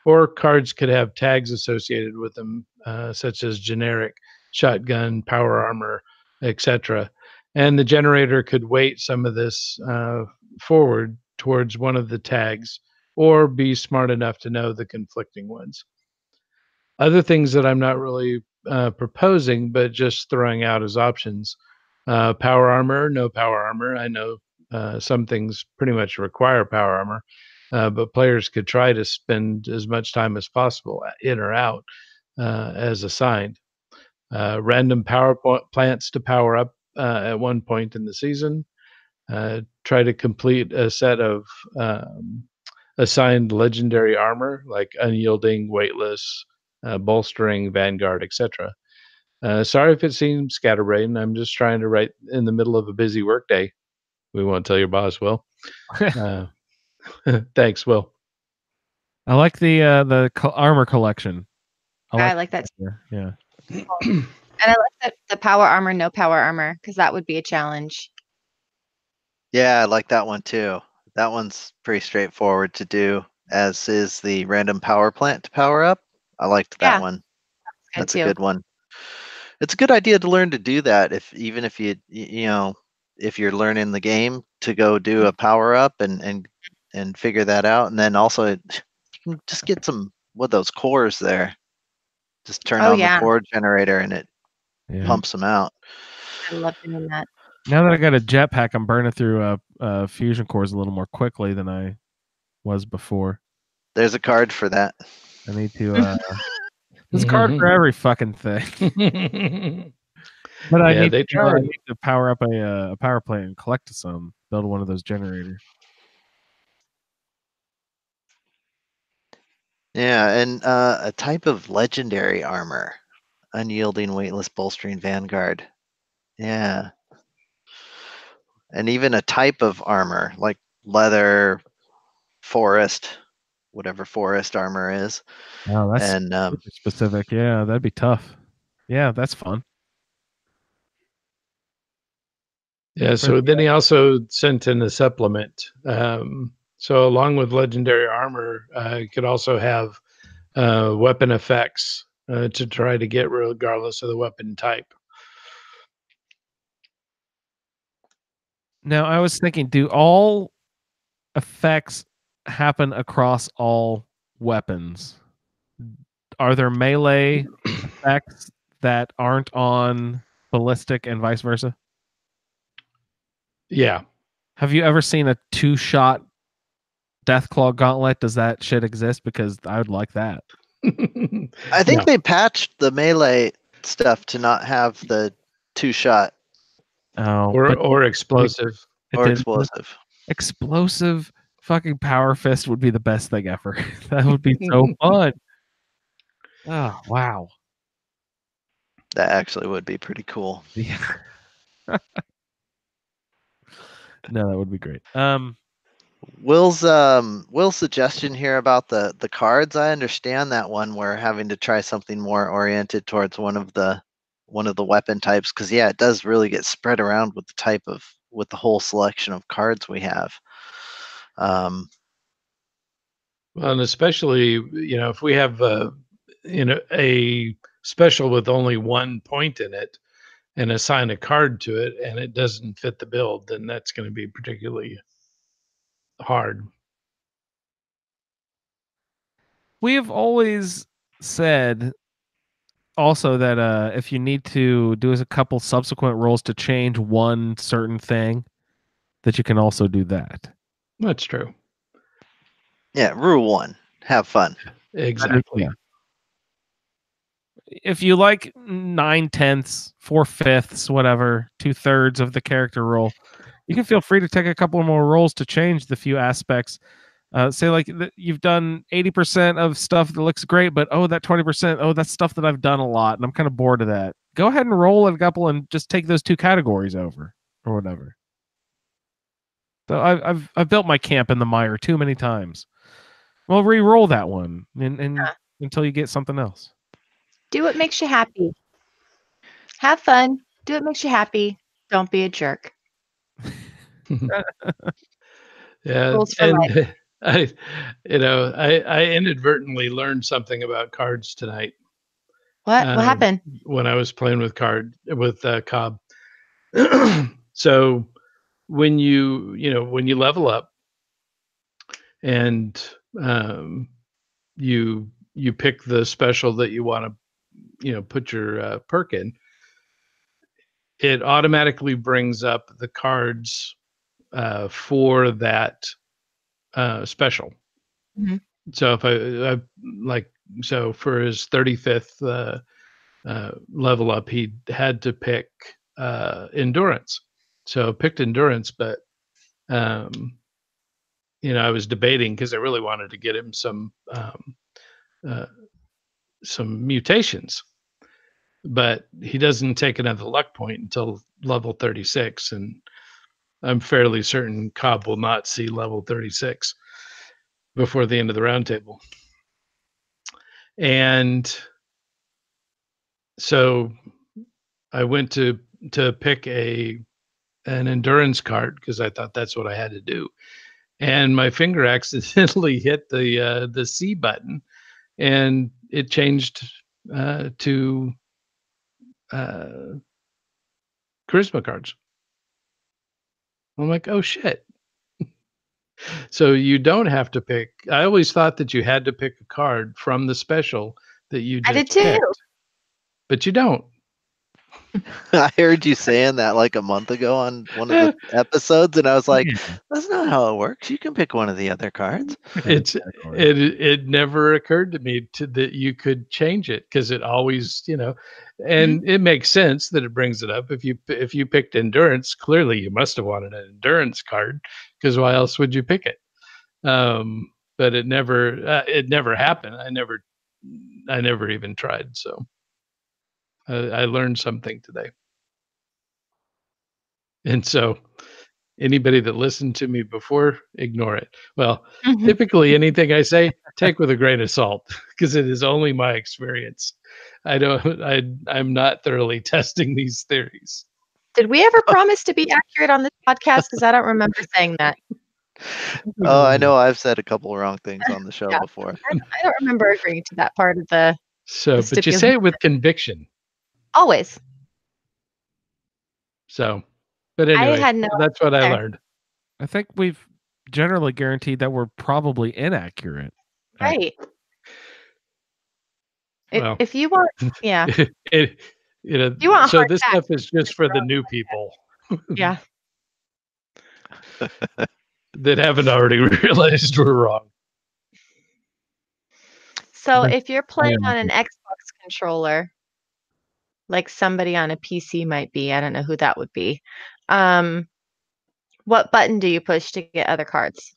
Or cards could have tags associated with them, such as generic, shotgun, power armor, etc. And the generator could weight some of this forward towards one of the tags, or be smart enough to know the conflicting ones. Other things that I'm not really proposing, but just throwing out as options, Power armor, no power armor. I know some things pretty much require power armor, but players could try to spend as much time as possible in or out as assigned. Random power plants to power up at one point in the season. Try to complete a set of assigned legendary armor like unyielding, weightless, bolstering, vanguard, etc. Sorry if it seems scatterbrained. I'm just trying to write in the middle of a busy workday. We won't tell your boss, Will. Thanks, Will. I like the armor collection. I like that. Yeah. And I like the power armor, no power armor, because that would be a challenge. Yeah, I like that one too. That one's pretty straightforward to do, as is the random power plant to power up. I liked that one. That's a good one. It's a good idea to learn to do that even if you know, if you're learning the game, to go do a power up and figure that out. And then also you can just get some with those cores there. Just turn on the core generator and it pumps them out. I love doing that. Now that I got a jetpack, I'm burning through fusion cores a little more quickly than I was before. There's a card for that. I need to. There's a card for every fucking thing. But I need to power up a power plant and collect some. Build one of those generators. Yeah, and a type of legendary armor. Unyielding, weightless, bolstering, vanguard. Yeah. And even a type of armor, like leather, forest, whatever forest armor is. Oh, that's specific. Yeah, that'd be tough. Yeah, that's fun. Yeah, so then he also sent in a supplement. So along with legendary armor, you could also have weapon effects to try to get regardless of the weapon type. Now, I was thinking, do all effects happen across all weapons? Are there melee effects that aren't on ballistic and vice versa? Yeah. Have you ever seen a 2-shot Deathclaw gauntlet? Does that shit exist? Because I would like that. I think they patched the melee stuff to not have the 2-shot. Oh, or explosive. Or explosive. Explosive fucking power fist would be the best thing ever. That would be so fun. Oh, wow. That actually would be pretty cool. Yeah. No, that would be great. Will's suggestion here about the cards, I understand that one. We're having to try something more oriented towards one of the weapon types, because it does really get spread around with the whole selection of cards we have. Well, and especially, if we have a special with only one point in it and assign a card to it and it doesn't fit the build, then that's going to be particularly hard. We have always said also that if you need to do a couple subsequent rolls to change one certain thing, that you can also do that. That's true. Yeah, rule 1, have fun. Exactly. If you like 9/10, 4/5, whatever, 2/3 of the character roll, you can feel free to take a couple more rolls to change the few aspects. Say like you've done 80% of stuff that looks great, but that 20%, that's stuff that I've done a lot and I'm kind of bored of that. Go ahead and roll a couple and just take those 2 categories over or whatever. So I've built my camp in the mire too many times. Well, re-roll that one and until you get something else. Do what makes you happy. Have fun. Do what makes you happy. Don't be a jerk. Yeah, and I inadvertently learned something about cards tonight. What happened? When I was playing with Cobb. So when you level up and you pick the special that you want to put your perk in, it automatically brings up the cards for that special. Mhm. So if I like, so for his 35th level up, he had to pick endurance. So picked endurance, but I was debating because I really wanted to get him some mutations, but he doesn't take another luck point until level 36, and I'm fairly certain Cobb will not see level 36 before the end of the roundtable. And so I went to pick an endurance card because I thought that's what I had to do, and my finger accidentally hit the C button, and it changed to charisma cards. I'm like, oh shit. So you don't have to pick. I always thought that you had to pick a card from the special that you I did just too. picked, but you don't. I heard you saying that like a month ago on one of the episodes, and I was like, Yeah. that's not how it works. You can pick one of the other cards. It never occurred to me that you could change it because it always, and it makes sense that it brings it up. If you picked endurance, clearly you must have wanted an endurance card because why else would you pick it? But it never happened. I never even tried. So I learned something today. And so anybody that listened to me before, ignore it. Well, Mhm. typically anything I say, take with a grain of salt because it is only my experience. I'm not thoroughly testing these theories. Did we ever promise to be accurate on this podcast? Because I don't remember saying that. Oh, I know I've said a couple wrong things on the show Yeah. before. I don't remember agreeing to that part of the So, the but you say it with conviction. always. So, but I anyway, had no that's what I there. learned. I think we've generally guaranteed that we're probably inaccurate. Right. Well, If you want, yeah, it, you want so hard this facts, stuff is just for the new people yeah. that haven't already realized we're wrong. So Like, if you're playing yeah. on an Xbox controller, like somebody on a PC might be, I don't know who that would be. What button do you push to get other cards?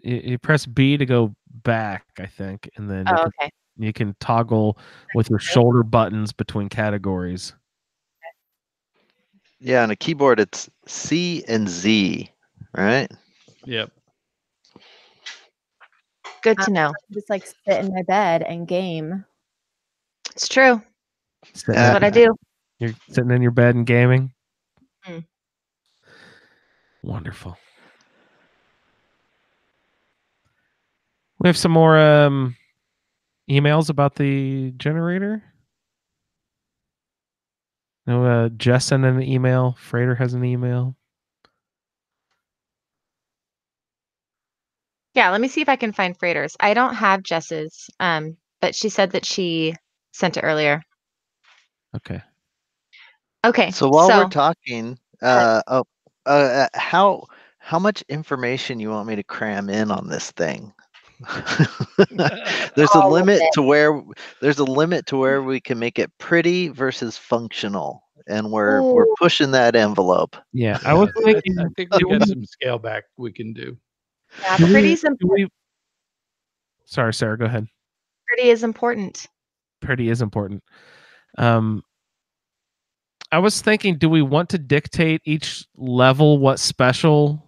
You press B to go back, I think, and then Oh, okay. you can toggle with your shoulder buttons between categories. Yeah, on a keyboard it's C and Z, right? Yep. Good to know. Just like sit in my bed and game. It's true. Sitting That's Uh, what I do. You're sitting in your bed and gaming. Mm. Wonderful. We have some more emails about the generator. No, Jess sent an email. Freighter has an email. Yeah, let me see if I can find Freighters. I don't have Jess's, but she said that she sent it earlier. Okay. Okay, So while we're so talking, how much information you want me to cram in on this thing? There's a All of limit it. to where we can make it pretty versus functional, and we're Ooh. pushing that envelope. Yeah, I was thinking. I think we got some scale back we can do. Yeah, do we- pretty's do important. we- Sorry, Sarah. Go ahead. Pretty is important. Pretty is important. I was thinking, do we want to dictate each level what special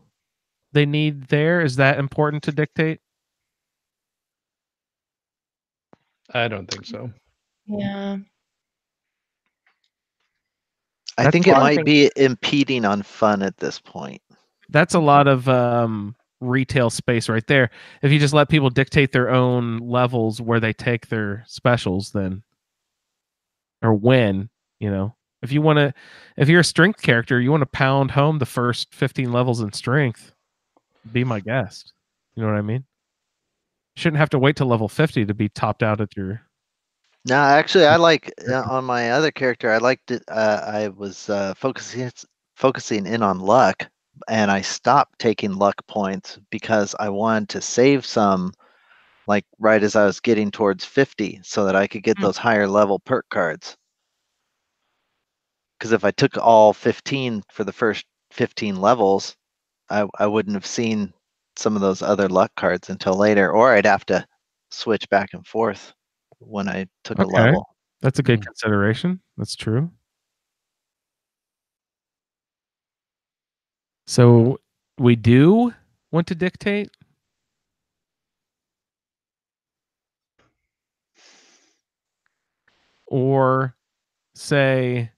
they need there? Is that important to dictate? I don't think so. Yeah. I That's think it one might thing. be impeding on fun at this point. That's a lot of retail space right there. If you just let people dictate their own levels where they take their specials, then or when, if you're a strength character, you want to pound home the first 15 levels in strength, be my guest. You know what I mean? You shouldn't have to wait till level 50 to be topped out at your No, actually, I like on my other character. I liked it. I was focusing in on luck, and I stopped taking luck points because I wanted to save some, like right as I was getting towards 50, so that I could get those higher level perk cards. Because if I took all 15 for the first 15 levels, I wouldn't have seen some of those other luck cards until later, or I'd have to switch back and forth when I took a level. That's a good consideration. That's true. So we do want to dictate? Or say,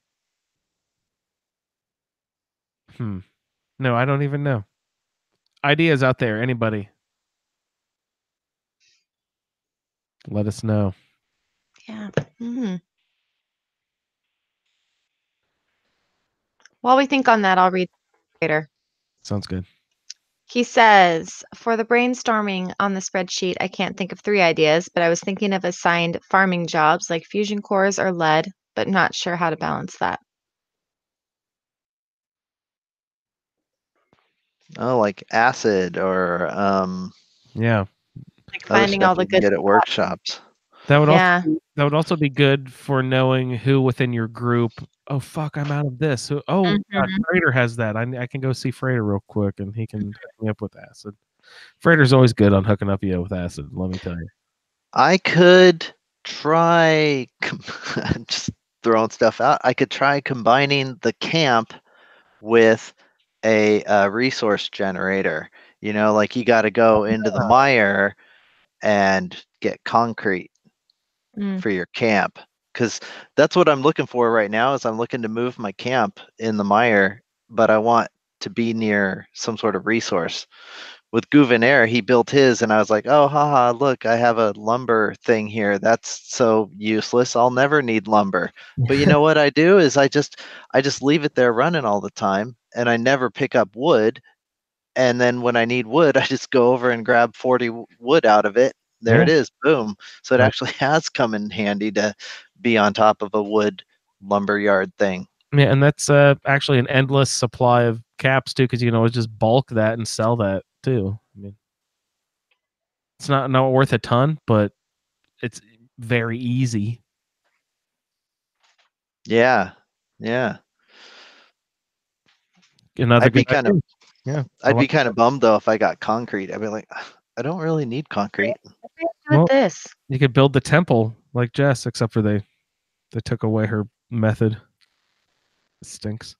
no, I don't even know. Ideas out there, anybody? Let us know. Yeah. While we think on that, I'll read later. Sounds good. He says, for the brainstorming on the spreadsheet, I can't think of 3 ideas, but I was thinking of assigned farming jobs like fusion cores or lead, but not sure how to balance that. Oh, like acid or yeah, like finding all the good get at workshops. That would also be good for knowing who within your group. Oh fuck, I'm out of this. God, Freighter has that. I can go see Freighter real quick, and he can hook me up with acid. Freighter's always good on hooking up you with acid. Let me tell you. I could try just throwing stuff out. I could try combining the camp with a resource generator. You know, like you got to go into the mire and get concrete for your camp, because that's what I'm looking for right now. Is I'm looking to move my camp in the mire, but I want to be near some sort of resource. With Gouvernaire, he built his, and I was like, oh, haha, look, I have a lumber thing here. That's so useless. I'll never need lumber. But you know what I do is I just leave it there running all the time, and I never pick up wood. And then when I need wood, I just go over and grab 40 wood out of it. There it is. Boom. So it actually has come in handy to be on top of a wood lumber yard thing. Yeah, and that's actually an endless supply of caps too, because you can always just bulk that and sell that too. I mean, it's not worth a ton, but it's very easy. Yeah, yeah. Another I'd be kind of I'd be kind of bummed though if I got concrete. I'd be like, I don't really need concrete. Well, this you could build the temple like Jess, except for they took away her method. It stinks.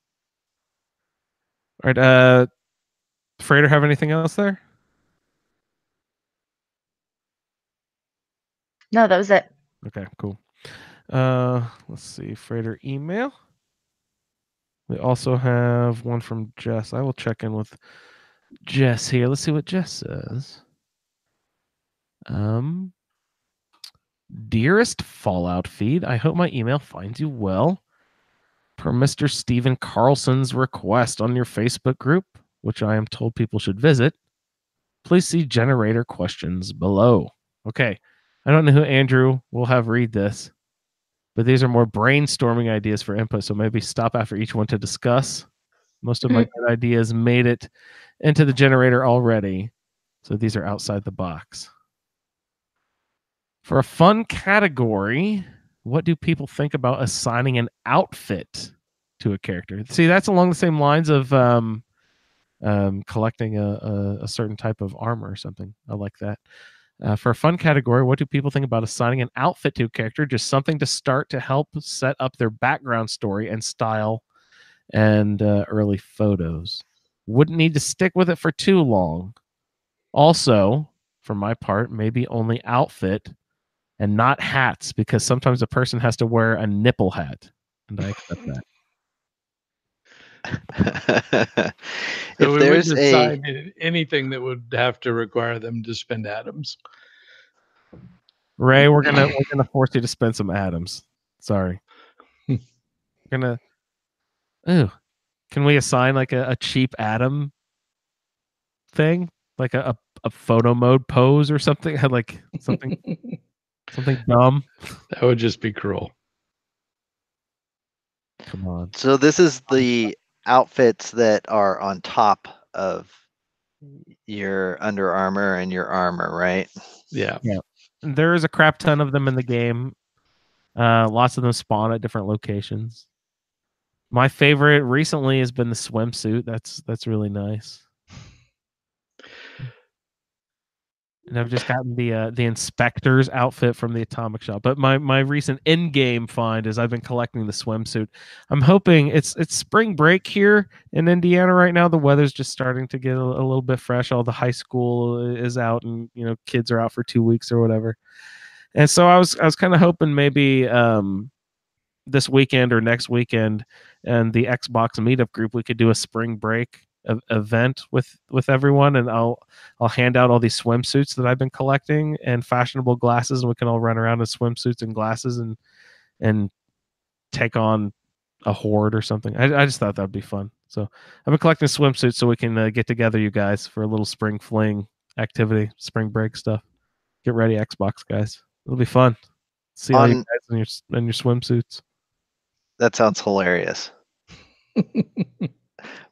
All right, Freighter, have anything else there? No, that was it. Okay, cool. Let's see, Freighter email. We also have one from Jess. I will check in with Jess here. Let's see what Jess says. Dearest Fallout feed, I hope my email finds you well. Per Mr. Stephen Carlson's request on your Facebook group, which I am told people should visit, please see generator questions below. Okay, I don't know who Andrew will have read this, but these are more brainstorming ideas for input, so maybe stop after each one to discuss. Most of my good ideas made it into the generator already, so these are outside the box. For a fun category, what do people think about assigning an outfit to a character? See, that's along the same lines of collecting a certain type of armor or something. I like that. For a fun category, what do people think about assigning an outfit to a character? Just something to start to help set up their background story and style and early photos. Wouldn't need to stick with it for too long. Also, for my part, maybe only outfit and not hats, because sometimes a person has to wear a nipple hat, and I accept that. So we wouldn't decide anything that would have to require them to spend atoms. Ray, we're gonna force you to spend some atoms. Sorry. We're gonna. Ooh, can we assign like a cheap atom thing, like a photo mode pose or something? Like something. Something dumb. That would just be cruel. Come on. So this is the outfits that are on top of your Under Armour and your armor, right? Yeah. There is a crap ton of them in the game. Lots of them spawn at different locations. My favorite recently has been the swimsuit. That's really nice. And I've just gotten the inspector's outfit from the Atomic Shop. But my recent in-game find is I've been collecting the swimsuit. I'm hoping it's spring break here in Indiana right now. The weather's just starting to get a little bit fresh. All the high school is out, and kids are out for 2 weeks or whatever. And so I was kind of hoping maybe this weekend or next weekend and the Xbox meetup group we could do a spring break event with everyone, and I'll hand out all these swimsuits that I've been collecting and fashionable glasses, and we can all run around in swimsuits and glasses and take on a horde or something. I just thought that'd be fun. So I've been collecting swimsuits so we can get together, you guys, for a little spring fling activity, spring break stuff. Get ready, Xbox guys. It'll be fun. See all you guys in your swimsuits. That sounds hilarious.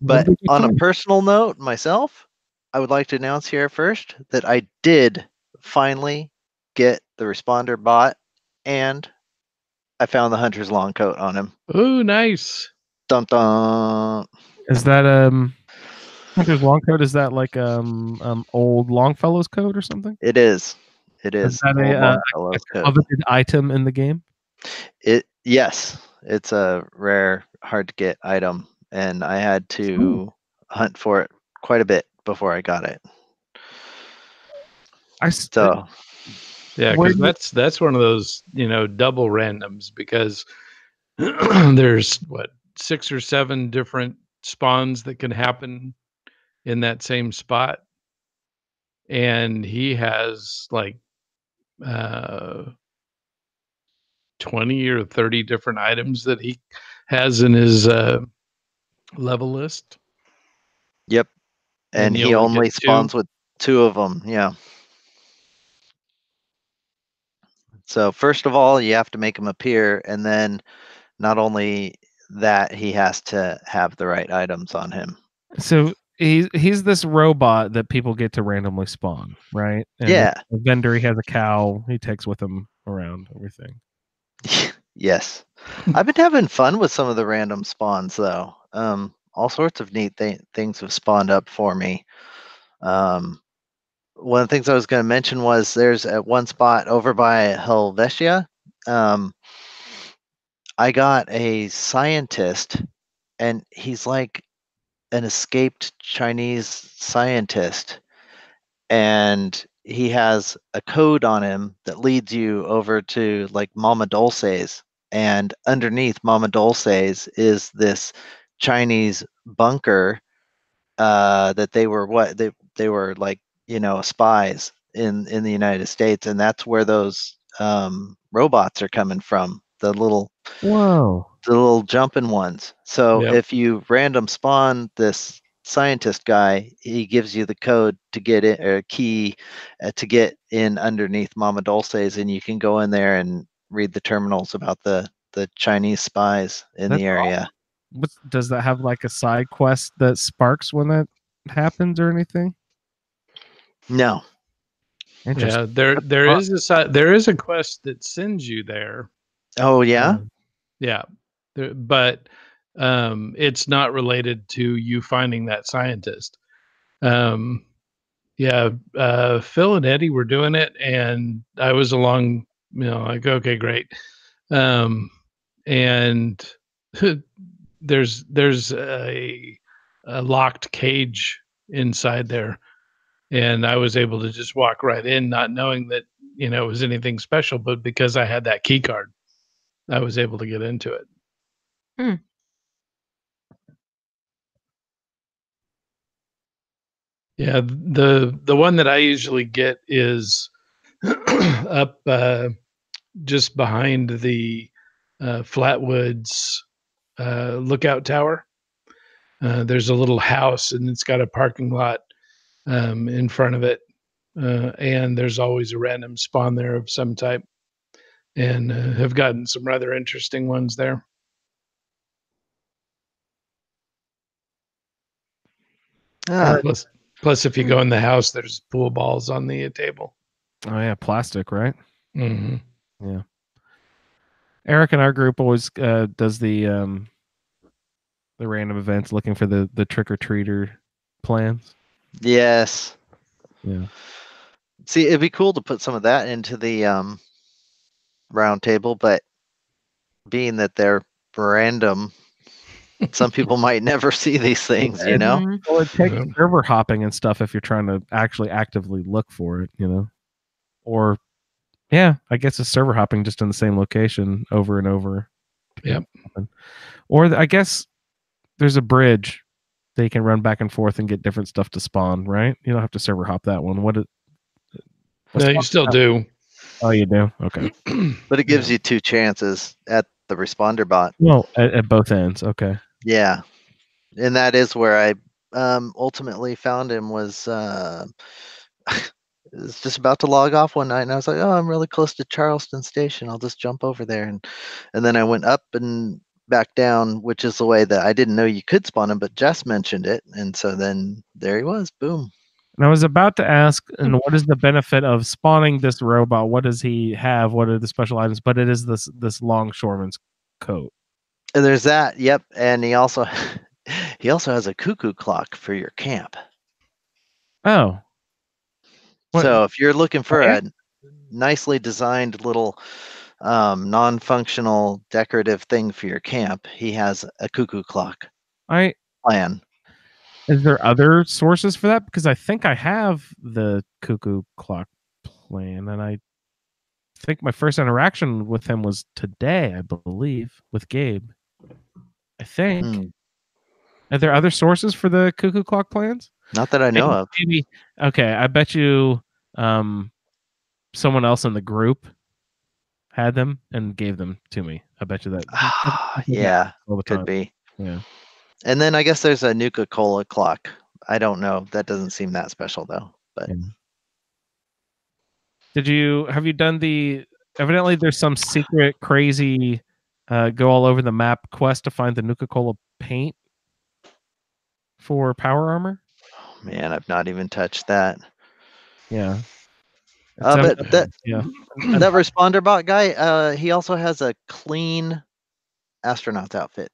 But on a personal note, myself, I would like to announce here first that I did finally get the responder bot, and I found the hunter's long coat on him. Ooh, nice. Dun dun. Is that hunter's long coat? Is that like old Longfellow's coat or something? It is. It is. Is that a coveted item in the game? Yes. It's a rare, hard to get item, and I had to hunt for it quite a bit before I got it. Yeah, because that's one of those double randoms, because there's 6 or 7 different spawns that can happen in that same spot, and he has like 20 or 30 different items that he has in his level list. Yep. And he only spawns with 2 of them. Yeah. So first of all, you have to make him appear, and then not only that, he has to have the right items on him. So he's this robot that people get to randomly spawn, right? And yeah. The vendor, he has a cow he takes with him around everything. Yes. I've been having fun with some of the random spawns, though. All sorts of neat things have spawned up for me. One of the things I was going to mention was there's at one spot over by Helvetia. I got a scientist, and he's like an escaped Chinese scientist, and he has a code on him that leads you over to like Mama Dulce's, and underneath Mama Dulce's is this Chinese bunker that they were like spies in the United States, and that's where those robots are coming from, the little jumping ones. So if you random spawn this scientist guy, he gives you the code to get in, or key to get in underneath Mama Dulce's, and you can go in there and read the terminals about the Chinese spies in the area. Does that have like a side quest that sparks when that happens or anything? No. Yeah, there is a quest that sends you there. Oh yeah. Yeah, but it's not related to you finding that scientist. Phil and Eddie were doing it, and I was along. Like, okay, great. And there's a locked cage inside there, and I was able to just walk right in, not knowing that it was anything special, but because I had that key card, I was able to get into it. Yeah, the one that I usually get is up just behind the Flatwoods lookout tower. There's a little house, and it's got a parking lot in front of it, and there's always a random spawn there of some type. and have gotten some rather interesting ones there. Plus, if you go in the house, there's pool balls on the table. Oh yeah, plastic, right? Mm-hmm. Yeah. Eric in our group always does the random events, looking for the trick or treater plans. Yes. Yeah. See, it'd be cool to put some of that into the round table, but being that they're random, some people might never see these things, you know? Well, it takes server hopping and stuff if you're trying to actually actively look for it, you know? Or, yeah, I guess it's server hopping just in the same location over and over. Yep. Or I guess there's a bridge that you can run back and forth and get different stuff to spawn, right? You don't have to server hop that one. No, you still do. Oh, you do? Okay. But it gives you 2 chances at the responder bot. Well, at both ends. Okay. Yeah. And that is where I ultimately found him was was just about to log off one night, and I was like, oh, I'm really close to Charleston Station. I'll just jump over there. And then I went up and back down, which is the way that I didn't know you could spawn him, but Jess mentioned it. And so then there he was. Boom. And I was about to ask, and what is the benefit of spawning this robot? What does he have? What are the special items? But it is this longshoreman's coat. And there's that. Yep. And he also has a cuckoo clock for your camp. Oh. So if you're looking for a nicely designed little non-functional decorative thing for your camp, he has a cuckoo clock plan. Is there other sources for that? Because I think I have the cuckoo clock plan, and I think my first interaction with him was today, I believe, with Gabe. I think. Are there other sources for the cuckoo clock plans? Not that I know of. Maybe. Okay, I bet you someone else in the group had them and gave them to me. I bet you that. Yeah, all the could time. be. Yeah. And then I guess there's a Nuka-Cola clock. I don't know. That doesn't seem that special though. But have you done evidently there's some secret crazy go all over the map quest to find the Nuka-Cola paint for power armor? Oh, man, I've not even touched that. Yeah. But that responder bot guy, he also has a clean astronaut outfit.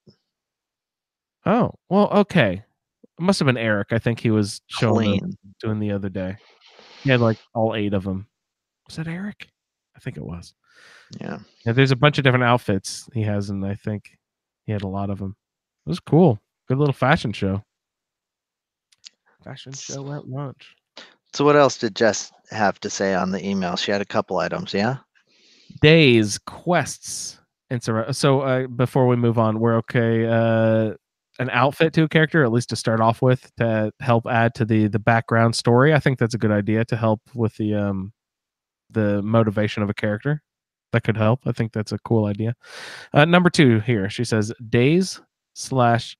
Oh, well, okay. It must have been Eric. I think he was doing the other day. He had like all 8 of them. Was that Eric? I think it was. Yeah. There's a bunch of different outfits he has, and I think he had a lot of them. It was cool. Good little fashion show. Fashion show at lunch. So what else did Jess have to say on the email? She had a couple items, yeah? Days, quests. And so before we move on, we're okay. An outfit to a character, at least to start off with, to help add to the background story. I think that's a good idea to help with the motivation of a character. That could help. I think that's a cool idea. Number 2 here, she says days/quests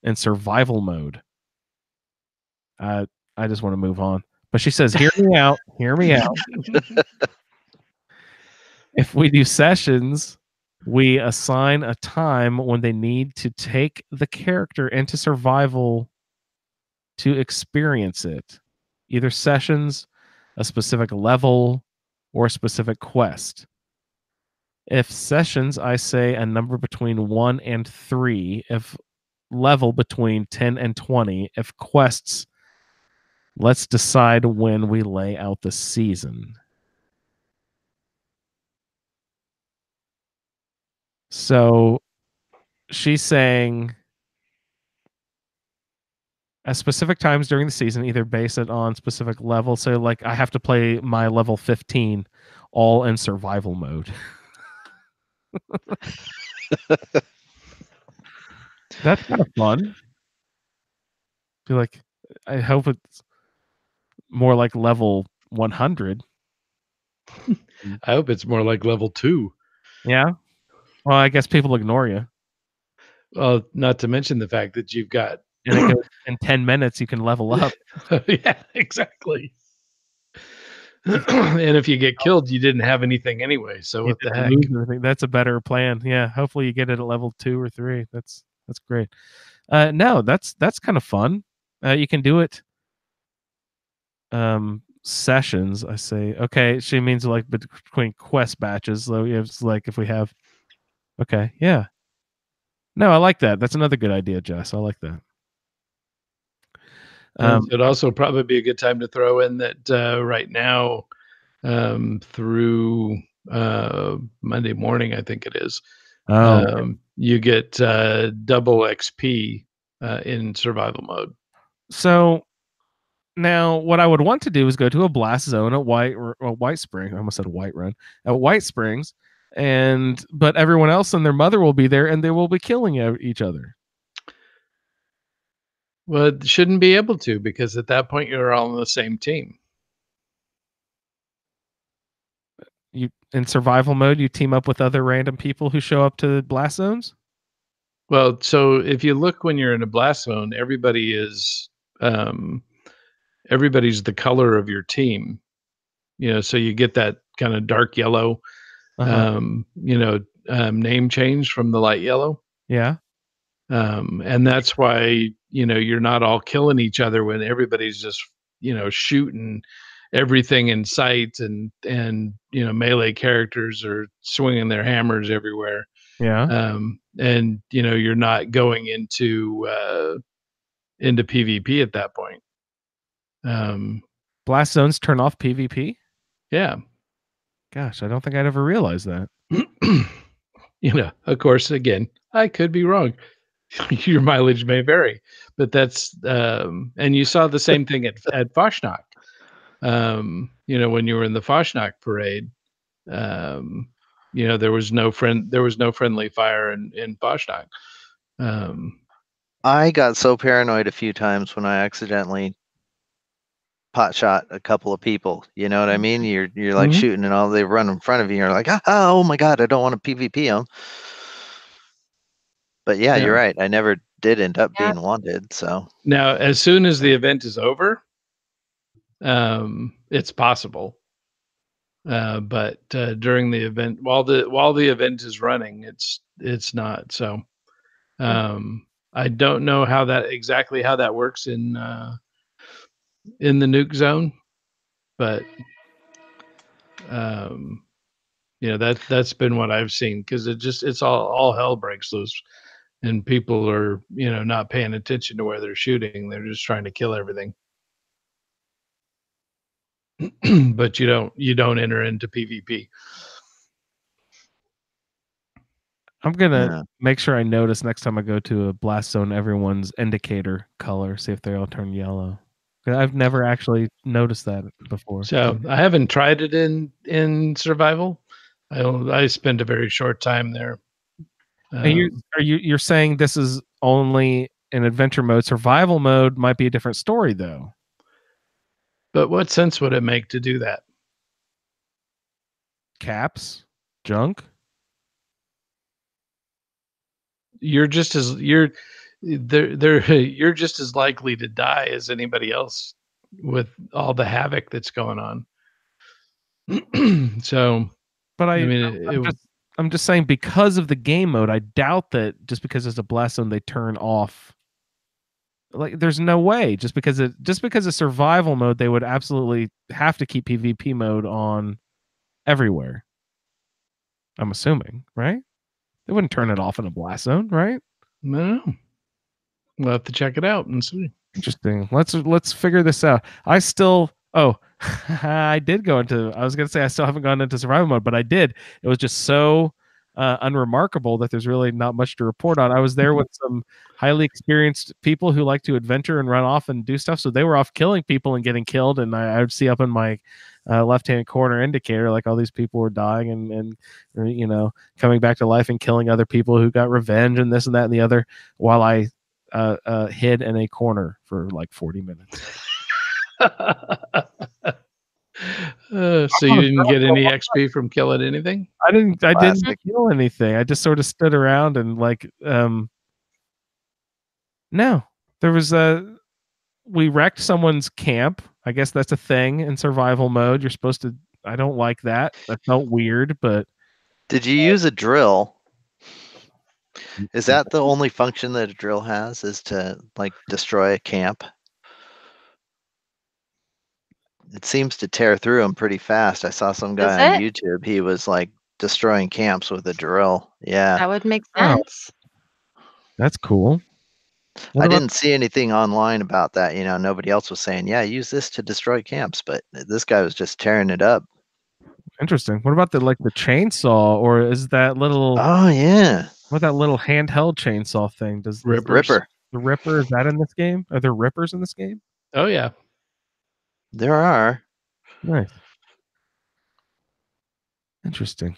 in survival mode. I just want to move on. But she says, hear me out. Hear me out. If we do sessions, we assign a time when they need to take the character into survival to experience it. Either sessions, a specific level, or a specific quest. If sessions, I say a number between 1 and 3. If level, between 10 and 20. If quests, let's decide when we lay out the season. So she's saying at specific times during the season, either base it on specific levels. So like I have to play my level 15 all in survival mode. That's kind of fun. Feel like I hope it's more like level 100. I hope it's more like level 2. Yeah. Well, I guess people ignore you. Well, not to mention the fact that you've got and it goes in 10 minutes you can level up. Yeah, exactly. And if you get killed, you didn't have anything anyway. So You what the didn't heck? lose anything. That's a better plan. Yeah, hopefully you get it at level 2 or 3. That's great. No, that's kind of fun. You can do it. Sessions. I say okay. She means like between quest batches. So it's like if we have. Okay. Yeah. No, I like that. That's another good idea, Jess. I like that. It'd also probably be a good time to throw in that right now through Monday morning, I think it is. You get double XP in survival mode. So now what I would want to do is go to a blast zone at White Spring. I almost said White Run at White Springs, but everyone else and their mother will be there, and they will be killing each other. Well, it shouldn't be able to, because at that point you're all on the same team. You in survival mode, you team up with other random people who show up to blast zones. Well, so if you look when you're in a blast zone, everybody is everybody's the color of your team. So you get that kind of dark yellow, name change from the light yellow. Yeah. And that's why, you're not all killing each other when everybody's just, shooting everything in sight, and melee characters are swinging their hammers everywhere. Yeah. And you're not going into PvP at that point. Blast zones turn off PvP. Yeah. Gosh, I don't think I'd ever realized that. Of course, again, I could be wrong. Your mileage may vary, but that's and you saw the same thing at Foshnok. When you were in the Foshnok parade, there was no friendly fire in Foshnok. I got so paranoid a few times when I accidentally pot shot a couple of people. You know what I mean? You're like shooting and all, they run in front of you. You're like, oh my god, I don't want to PvP them. But yeah, you're right. I never did end up being wanted. So now, as soon as the event is over, it's possible. But during the event, while the event is running, it's not. So I don't know how that works in the nuke zone, but that's been what I've seen, because it's all hell breaks loose, and people are not paying attention to where they're shooting. They're just trying to kill everything. But you don't enter into PvP. I'm gonna make sure I notice next time I go to a blast zone everyone's indicator color, see if they all turn yellow. I've never actually noticed that before. So I haven't tried it in survival. I spent a very short time there. You're saying this is only in adventure mode? Survival mode might be a different story, though. But what sense would it make to do that? Caps, junk. You're just as likely to die as anybody else with all the havoc that's going on. So, but I'm just saying, because of the game mode, I doubt that just because it's a blast zone they turn off. Like, there's no way just because of survival mode they would absolutely have to keep PvP mode on everywhere. I'm assuming, right? They wouldn't turn it off in a blast zone, right? No. We'll have to check it out and see. Interesting. Let's figure this out. I still I did go into, I was going to say I still haven't gone into survival mode, but I did. It was just so unremarkable that there's really not much to report on. I was there with some highly experienced people who like to adventure and run off and do stuff. So they were off killing people and getting killed. And I would see up in my left-hand corner indicator, like all these people were dying and coming back to life and killing other people who got revenge and this and that and the other, while I hid in a corner for like 40 minutes. So you didn't get any XP from killing anything? I didn't kill anything. I just sort of stood around and like no. There was we wrecked someone's camp. I guess that's a thing in survival mode. You're supposed to. I don't like that. That felt weird, but Did you use a drill? Is that the only function that a drill has, is to like destroy a camp? It seems to tear through them pretty fast. I saw some Does guy on it? YouTube. He was like destroying camps with a drill. Yeah. That would make Oh. sense. that's cool. What I about- didn't see anything online about that. You know, nobody else was saying, yeah, use this to destroy camps, but this guy was just tearing it up. Interesting. What about the chainsaw, or is that little Oh, yeah. what that little handheld chainsaw thing? Does Rippers. Ripper. the Ripper, is that in this game? Are there rippers in this game? Oh yeah. There are. Nice. Interesting.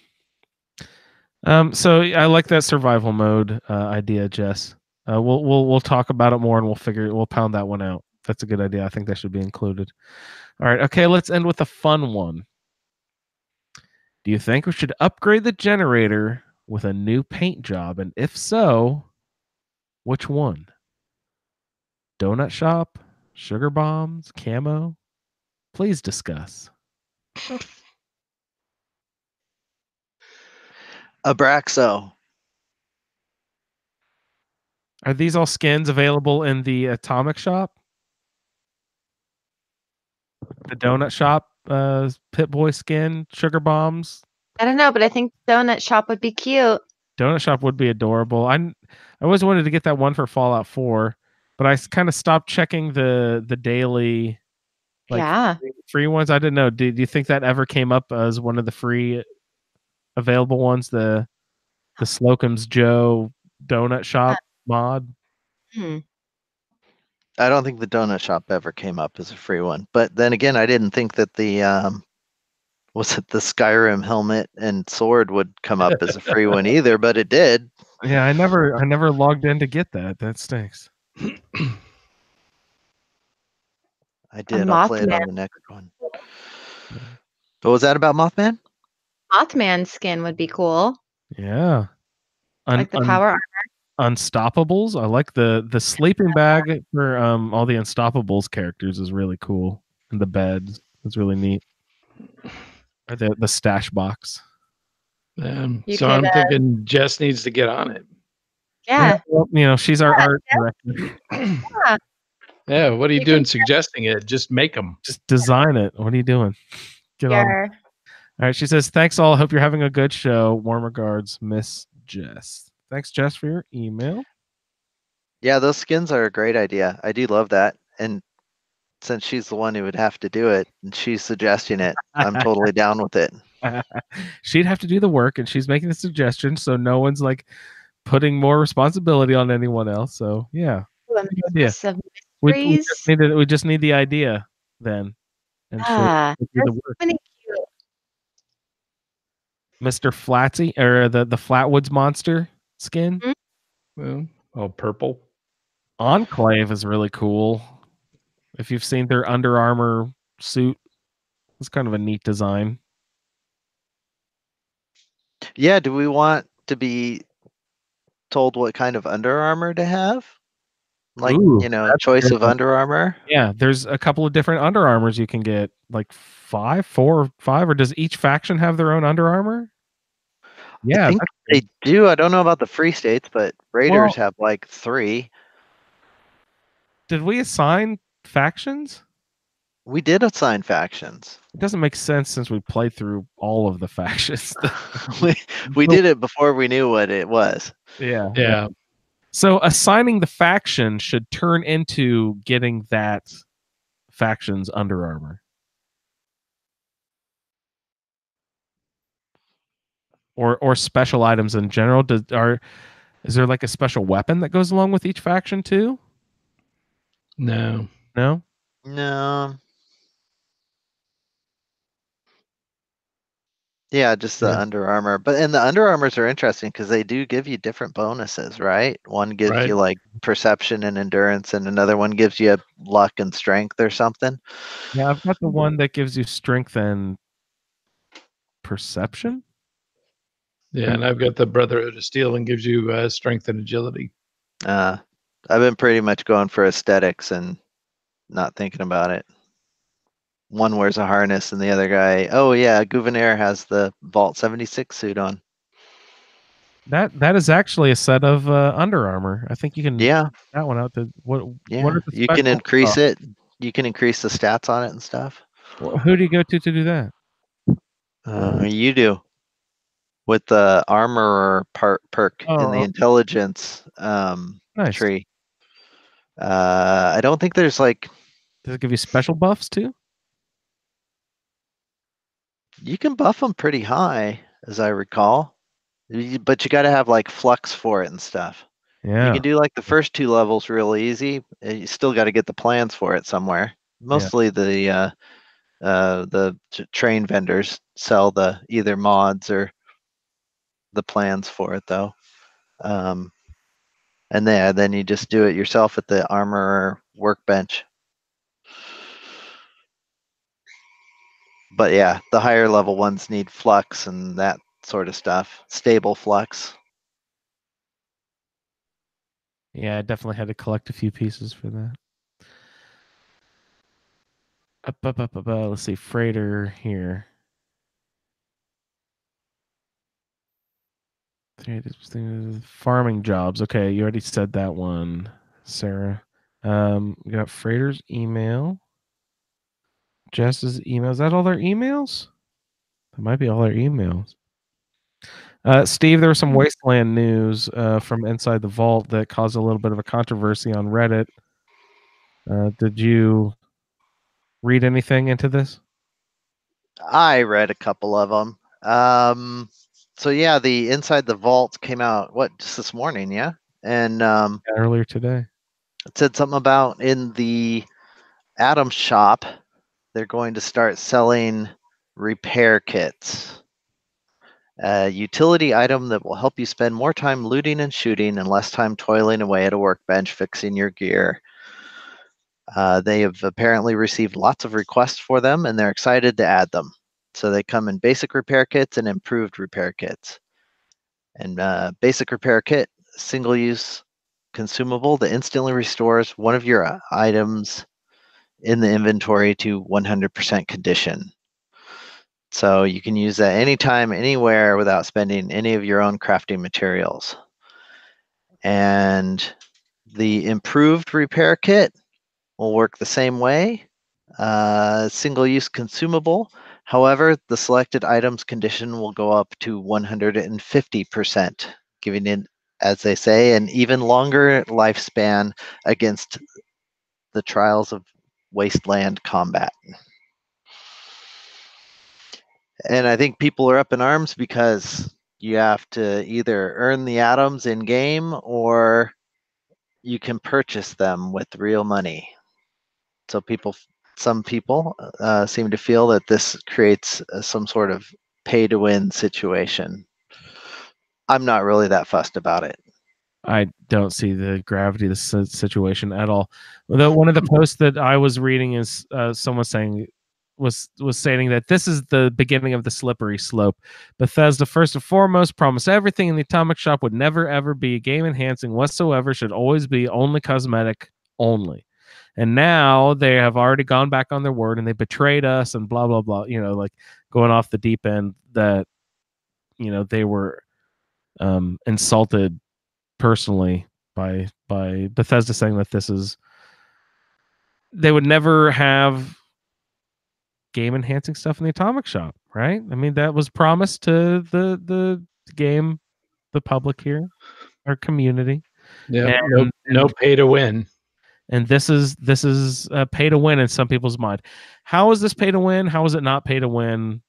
So I like that survival mode idea, Jess. We'll talk about it more and we'll pound that one out. That's a good idea. I think that should be included. All right. Okay, let's end with a fun one. Do you think we should upgrade the generator with a new paint job? And if so, which one? Donut shop, sugar bombs, camo? Please discuss. Abraxo. Are these all skins available in the atomic shop? The donut shop, Pit Boy skin, sugar bombs. I don't know, but I think donut shop would be cute. Donut shop would be adorable. I always wanted to get that one for Fallout 4, but I kind of stopped checking the daily Yeah. free ones. I didn't know. Do you think that ever came up as one of the free available ones? The Slocum's Joe donut shop mod. Hmm. I don't think the donut shop ever came up as a free one. But then again, I didn't think that the was it the Skyrim helmet and sword would come up as a free one either, but it did. Yeah, I never logged in to get that. That stinks. I did. I'll play it on Mothman. the next one. What was that about Mothman? Mothman skin would be cool. Yeah. Like the power armor. Unstoppables. I like the sleeping bag for all the Unstoppables characters is really cool. And the beds. It's really neat. Or the stash box. You So could, I'm thinking Jess needs to get on it. Yeah. Well, she's our art director. Yeah. Yeah, what are you You doing can- suggesting it? Just make them. Just design it. What are you doing? Get on. Sure. All right. She says, thanks all. Hope you're having a good show. Warm regards, Miss Jess. Thanks, Jess, for your email. Yeah, those skins are a great idea. I do love that. And since she's the one who would have to do it and she's suggesting it, I'm totally down with it. She'd have to do the work, and she's making the suggestion, so no one's like putting more responsibility on anyone else. So yeah, Ooh, a good idea. mix of We mysteries. we just need the idea then, and she'll Ah, do that's the work. really cute. Mr. Flatsy, or the Flatwoods monster skin. Well, all purple. Enclave is really cool. If you've seen their Under Armour suit, it's kind of a neat design. Yeah, do we want to be told what kind of Under Armour to have? Like, Ooh, that's choice good. of Under Armour? Yeah, there's a couple of different Under Armours you can get, like 4 or 5, or does each faction have their own Under Armour? Yeah, I think they do. I don't know about the Free States, but Raiders have like 3. Did we assign factions? We did assign factions. It doesn't make sense since we played through all of the factions. we did it before we knew what it was. Yeah. So assigning the faction should turn into getting that faction's Under Armour. Or special items in general. Is there like a special weapon that goes along with each faction too? No. No? No. Yeah, just the Under Armour. And the Under Armours are interesting because they do give you different bonuses, right? One gives you like perception and endurance, and another one gives you luck and strength or something. Yeah, I've got the one that gives you strength and perception. Yeah, and I've got the Brotherhood of Steel and gives you strength and agility. I've been pretty much going for aesthetics and not thinking about it. One wears a harness and the other guy, oh yeah, Gouvernaire has the Vault 76 suit on. That is actually a set of Under Armour. I think you can Yeah, that one out. What yeah. are the You can special- increase it. You can increase the stats on it and stuff. Who do you go to do that? You do with the armorer perk in the Oh, intelligence nice. tree. I don't think there's like Does it give you special buffs too? you can buff them pretty high, as I recall, but you got to have like flux for it and stuff. You Yeah. can do like the first 2 levels real easy. You still got to get the plans for it somewhere. Mostly the train vendors sell the either mods or the plans for it though. And then you just do it yourself at the armor workbench. But yeah, the higher level ones need flux and that sort of stuff. Stable flux. Yeah, I definitely had to collect a few pieces for that. Up. Let's see, freighter here. Farming jobs. Okay, you already said that one, Sarah. We got freighter's email. Jess's email. Is that all their emails? That might be all their emails. Steve, there was some Wasteland news from inside the vault that caused a little bit of a controversy on Reddit. Did you read anything into this? I read a couple of them. So yeah, the Inside the Vault came out just this morning, yeah, and Earlier today. it said something about in the Atom shop, they're going to start selling repair kits. A utility item that will help you spend more time looting and shooting and less time toiling away at a workbench fixing your gear. They have apparently received lots of requests for them, and they're excited to add them. So they come in basic repair kits and improved repair kits. And basic repair kit, single-use consumable that instantly restores one of your items in the inventory to 100% condition. So you can use that anytime, anywhere without spending any of your own crafting materials. And the improved repair kit will work the same way. Single-use consumable. However, the selected item's condition will go up to 150%, giving it, as they say, an even longer lifespan against the trials of wasteland combat. And I think people are up in arms because you have to either earn the atoms in game or you can purchase them with real money. So some people seem to feel that this creates some sort of pay to win situation. I'm not really that fussed about it. I don't see the gravity of the situation at all. Although one of the posts that I was reading is someone saying was saying that this is the beginning of the slippery slope. Bethesda, first and foremost, promised everything in the Atomic Shop would never ever be game enhancing whatsoever, should always be only cosmetic only. And now they have already gone back on their word and they betrayed us and blah blah blah. You know, like going off the deep end that they were insulted personally by Bethesda, saying that they would never have game enhancing stuff in the Atomic Shop, right? I mean, that was promised to the game, the public here, our community. Yeah, no pay to win. And this is pay to win in some people's mind. How is this pay to win? How is it not pay to win?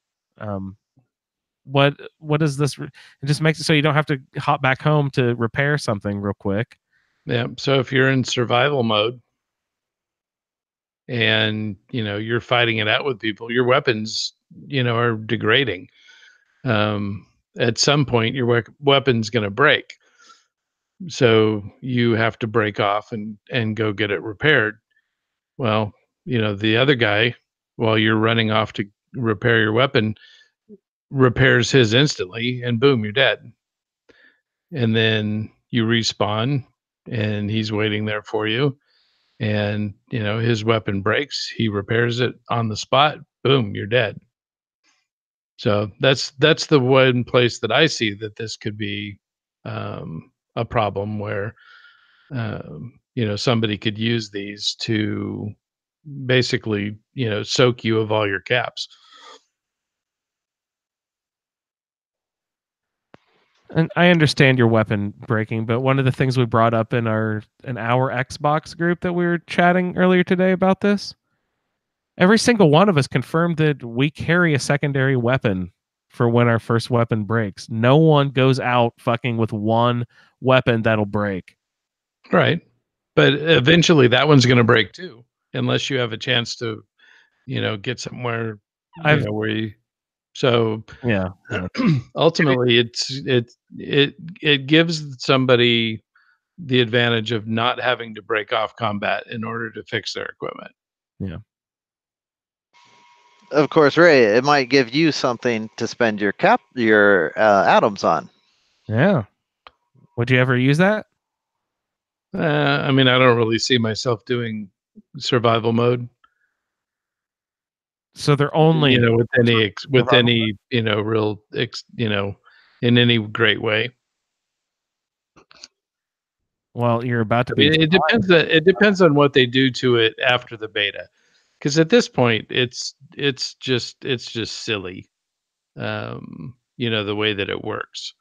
What is this? It just makes it so you don't have to hop back home to repair something real quick. Yeah. So if you're in survival mode and you're fighting it out with people, your weapons are degrading. At some point your weapon's going to break, so you have to break off and go get it repaired. Well, the other guy, while you're running off to repair your weapon, repairs his instantly, and boom, you're dead. And then you respawn and he's waiting there for you. and his weapon breaks, he repairs it on the spot. Boom, you're dead. So that's the one place that I see that this could be a problem where somebody could use these to basically soak you of all your caps. And I understand your weapon breaking, but one of the things we brought up in our Xbox group that we were chatting earlier today about this, every single one of us confirmed that we carry a secondary weapon for when our first weapon breaks. No one goes out fucking with one weapon that'll break. Right. But eventually that one's going to break too, unless you have a chance to, get somewhere, where you. So yeah. Ultimately, it gives somebody the advantage of not having to break off combat in order to fix their equipment. Yeah. Of course, Ray, it might give you something to spend your atoms on. Yeah. Would you ever use that? I mean, I don't really see myself doing survival mode. So they're only with any real in any great way. Well, you're about to be. It depends on what they do to it after the beta, because at this point it's just silly, the way that it works.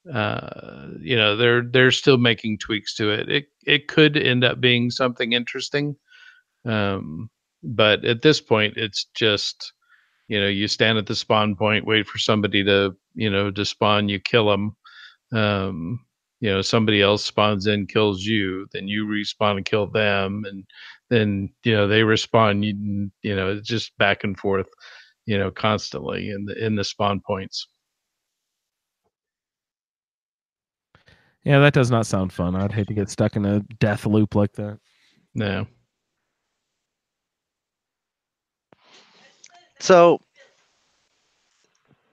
They're still making tweaks to it. It could end up being something interesting, but at this point it's just you stand at the spawn point, wait for somebody to to spawn, you kill them. Somebody else spawns in, kills you, then you respawn and kill them, and then they respawn. It's just back and forth, constantly in the spawn points. Yeah, that does not sound fun. I'd hate to get stuck in a death loop like that. No. So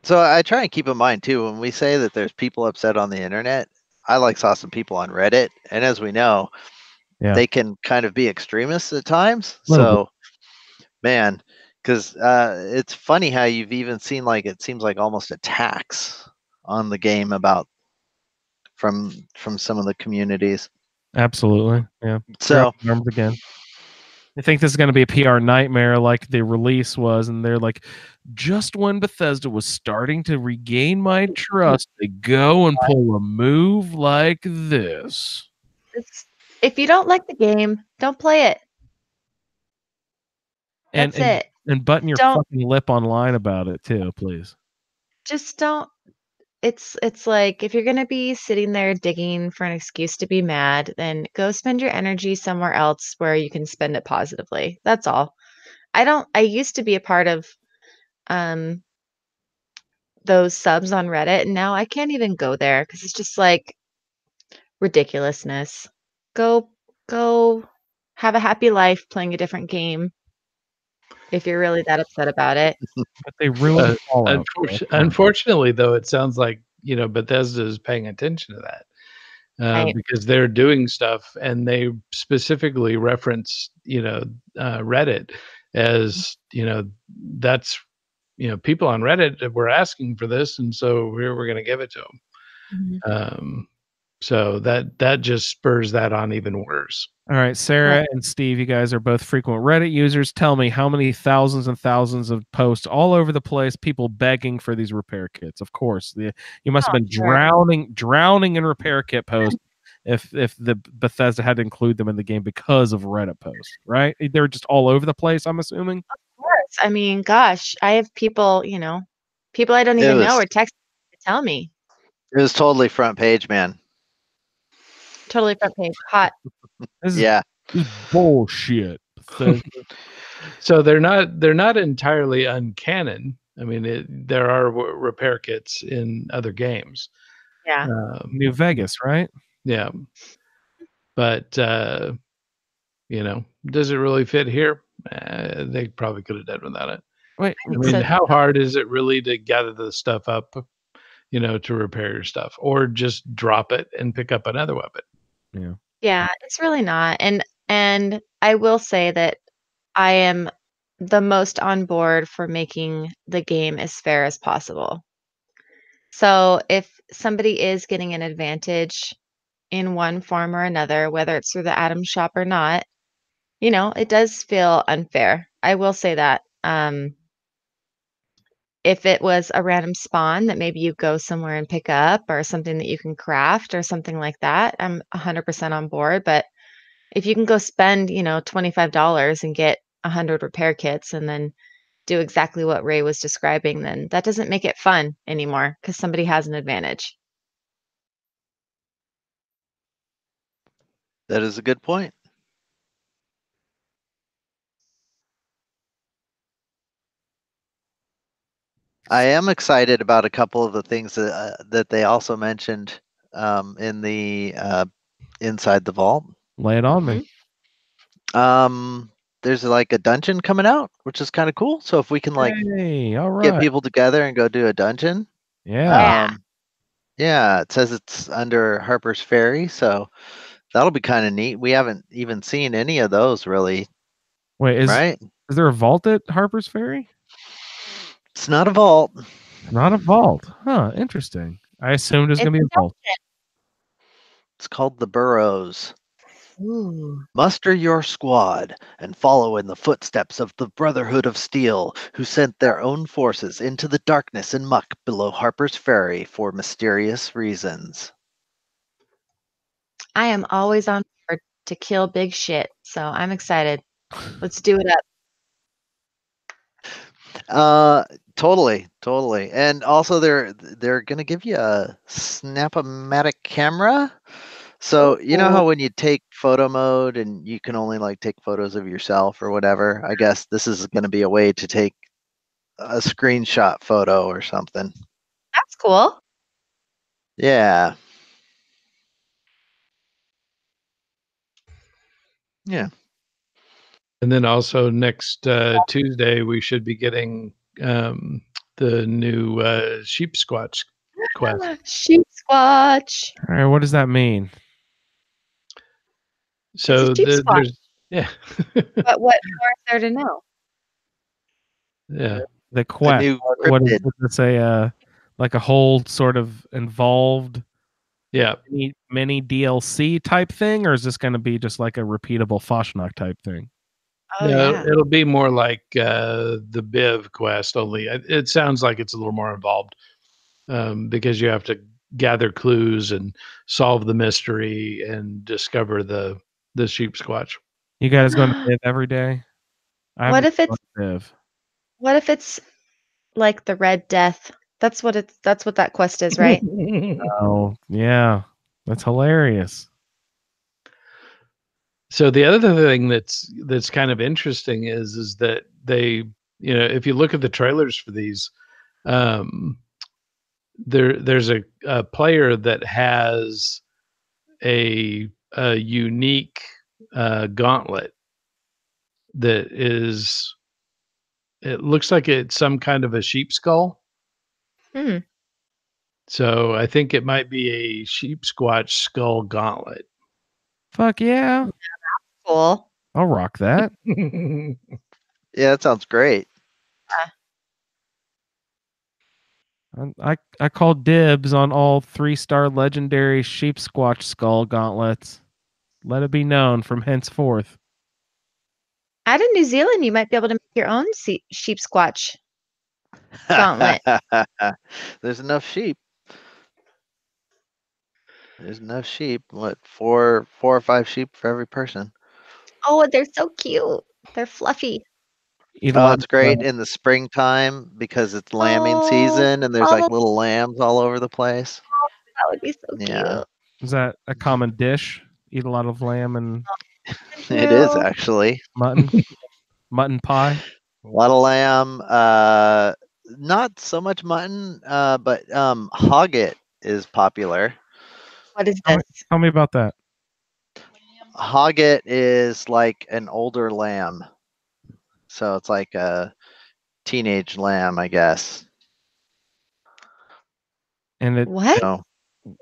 I try and keep in mind too, when we say that there's people upset on the internet, I saw some people on Reddit, and as we know, they can kind of be extremists at times. So, man, because it's funny how you've even seen it seems like almost attacks on the game from some of the communities. Absolutely, yeah. So again, I think this is going to be a PR nightmare like the release was, and they're like, just when Bethesda was starting to regain my trust, they go and pull a move like this. If you don't like the game, don't play it. That's it. And button your fucking lip online about it too, please. Just don't. It's like, if you're going to be sitting there digging for an excuse to be mad, then go spend your energy somewhere else where you can spend it positively. That's all. I used to be a part of those subs on Reddit, and now I can't even go there because it's just like ridiculousness. Go have a happy life playing a different game if you're really that upset about it. But they ruined Fallout. Unfortunately, though, it sounds like Bethesda is paying attention to that, Right. because they're doing stuff, and they specifically reference Reddit as that's people on Reddit were asking for this, and so we're going to give it to them. Mm-hmm. So that just spurs that on even worse. All right, Sarah and Steve, you guys are both frequent Reddit users. Tell me how many thousands and thousands of posts all over the place, people begging for these repair kits. Of course, you must have been drowning in repair kit posts if the Bethesda had to include them in the game because of Reddit posts, right? They're just all over the place, I'm assuming. Of course. I mean, gosh, I have people, people I don't even know are texting to tell me. It was totally front page, man. Totally front page. Hot. This is bullshit. So they're not entirely uncanon. I mean, there are repair kits in other games. Yeah. New Vegas, right? Yeah. But does it really fit here? They probably could have done without it. Wait, I mean, how hard is it really to gather the stuff up, to repair your stuff, or just drop it and pick up another weapon? Yeah. Yeah, it's really not. And And I will say that I am the most on board for making the game as fair as possible. So if somebody is getting an advantage in one form or another, whether it's through the Atom Shop or not, it does feel unfair. I will say that. If it was a random spawn that maybe you go somewhere and pick up or something that you can craft or something like that, I'm 100% on board. But if you can go spend, $25 and get 100 repair kits and then do exactly what Ray was describing, then that doesn't make it fun anymore because somebody has an advantage. That is a good point. I am excited about a couple of the things that they also mentioned in the Inside the Vault. Lay it on me. There's like a dungeon coming out, which is kind of cool. So if we can Hey, all get right. people together and go do a dungeon, Yeah. yeah, it says it's under Harper's Ferry, so that'll be kind of neat. We haven't even seen any of those really, Wait, is right? there a vault at Harper's Ferry? It's not a vault. Not a vault. Huh, interesting. I assumed it was It's going to be a vault. It's called the Burrows. Ooh. Muster your squad and follow in the footsteps of the Brotherhood of Steel, who sent their own forces into the darkness and muck below Harper's Ferry for mysterious reasons. I am always on board to kill big shit, so I'm excited. Let's do it up. Totally. And also they're gonna give you a Snap-O-Matic camera. So you know how when you take photo mode and you can only take photos of yourself or whatever, I guess this is gonna be a way to take a screenshot photo or something. That's cool. Yeah. Yeah. And then also next Tuesday, we should be getting the new Sheep Squatch quest. Sheep Squatch. All right, what does that mean? So sheep squatch. there's But what more is there to know? Yeah. The quest. new What is cryptid. this? Like a whole sort of involved mini DLC type thing, or is this going to be just like a repeatable Fashnak type thing? Oh, no, yeah. it'll be more like the Biv quest, only it sounds like it's a little more involved because you have to gather clues and solve the mystery and discover the sheep squatch. You guys going to live every day? What if it's like the Red Death? That's what that quest is, right? Oh, yeah. That's hilarious. So the other thing that's kind of interesting is that they, if you look at the trailers for these, there's a player that has a unique gauntlet that is, it looks like it's some kind of a sheep skull. Hmm. So I think it might be a sheep squatch skull gauntlet. Fuck yeah. Cool. I'll rock that. Yeah, that sounds great. I call dibs on all 3-star legendary sheep squatch skull gauntlets. Let it be known from henceforth. Out in New Zealand, you might be able to make your own sheep squatch gauntlet. There's enough sheep. There's enough sheep. What, four or five sheep for every person? Oh, they're so cute. They're fluffy. It's great in the springtime because it's lambing season and there's little lambs all over the place. That would be so cute. Is that a common dish? Eat a lot of lamb and It is actually. Mutton pie. A lot of lamb. Not so much mutton, but hogget is popular. What is this? Tell me about that. Hogget is like an older lamb. So it's like a teenage lamb, I guess. And what?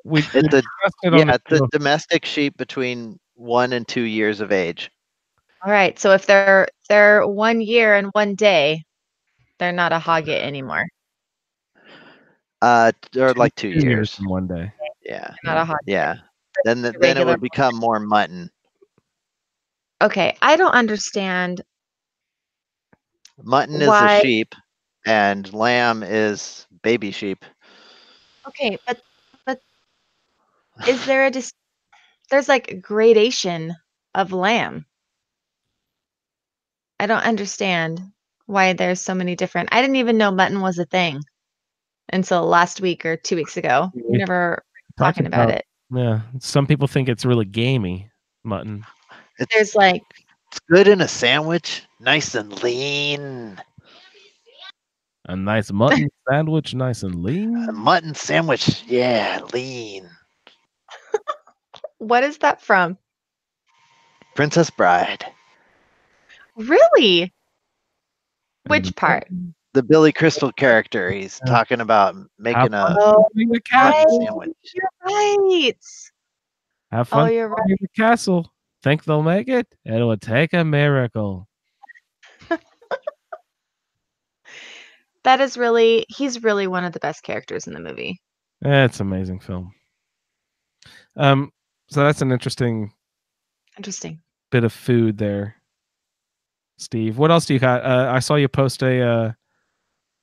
It's a domestic sheep between 1 and 2 years of age. All right. So if they're 1 year and 1 day, they're not a hogget anymore. Or like 2 2 years years. in one day. Yeah. They're not a hogget. Yeah. Then it regular- would become more mutton. Okay, I don't understand Mutton is why. a sheep, and lamb is baby sheep. Okay, but is there there's like gradation of lamb? I don't understand why there's so many different. I didn't even know mutton was a thing until last week or 2 weeks ago. We We never were talked talking about about- it. Yeah, some people think it's really gamey, mutton. There's like It's good in a sandwich, nice and lean. A nice mutton sandwich, nice and lean. A mutton sandwich, yeah, lean. what is that from? Princess Bride. Really? And Which part? The Billy Crystal character. He's Yeah. talking about making a Oh, in the mutton castle. sandwich. you're right. Have Oh, fun you're right. in the castle. Think they'll make it? It would take a miracle. That is he's really one of the best characters in the movie. It's an amazing film. So that's an interesting Interesting. bit of food there, Steve. What else do you got? I saw you post a.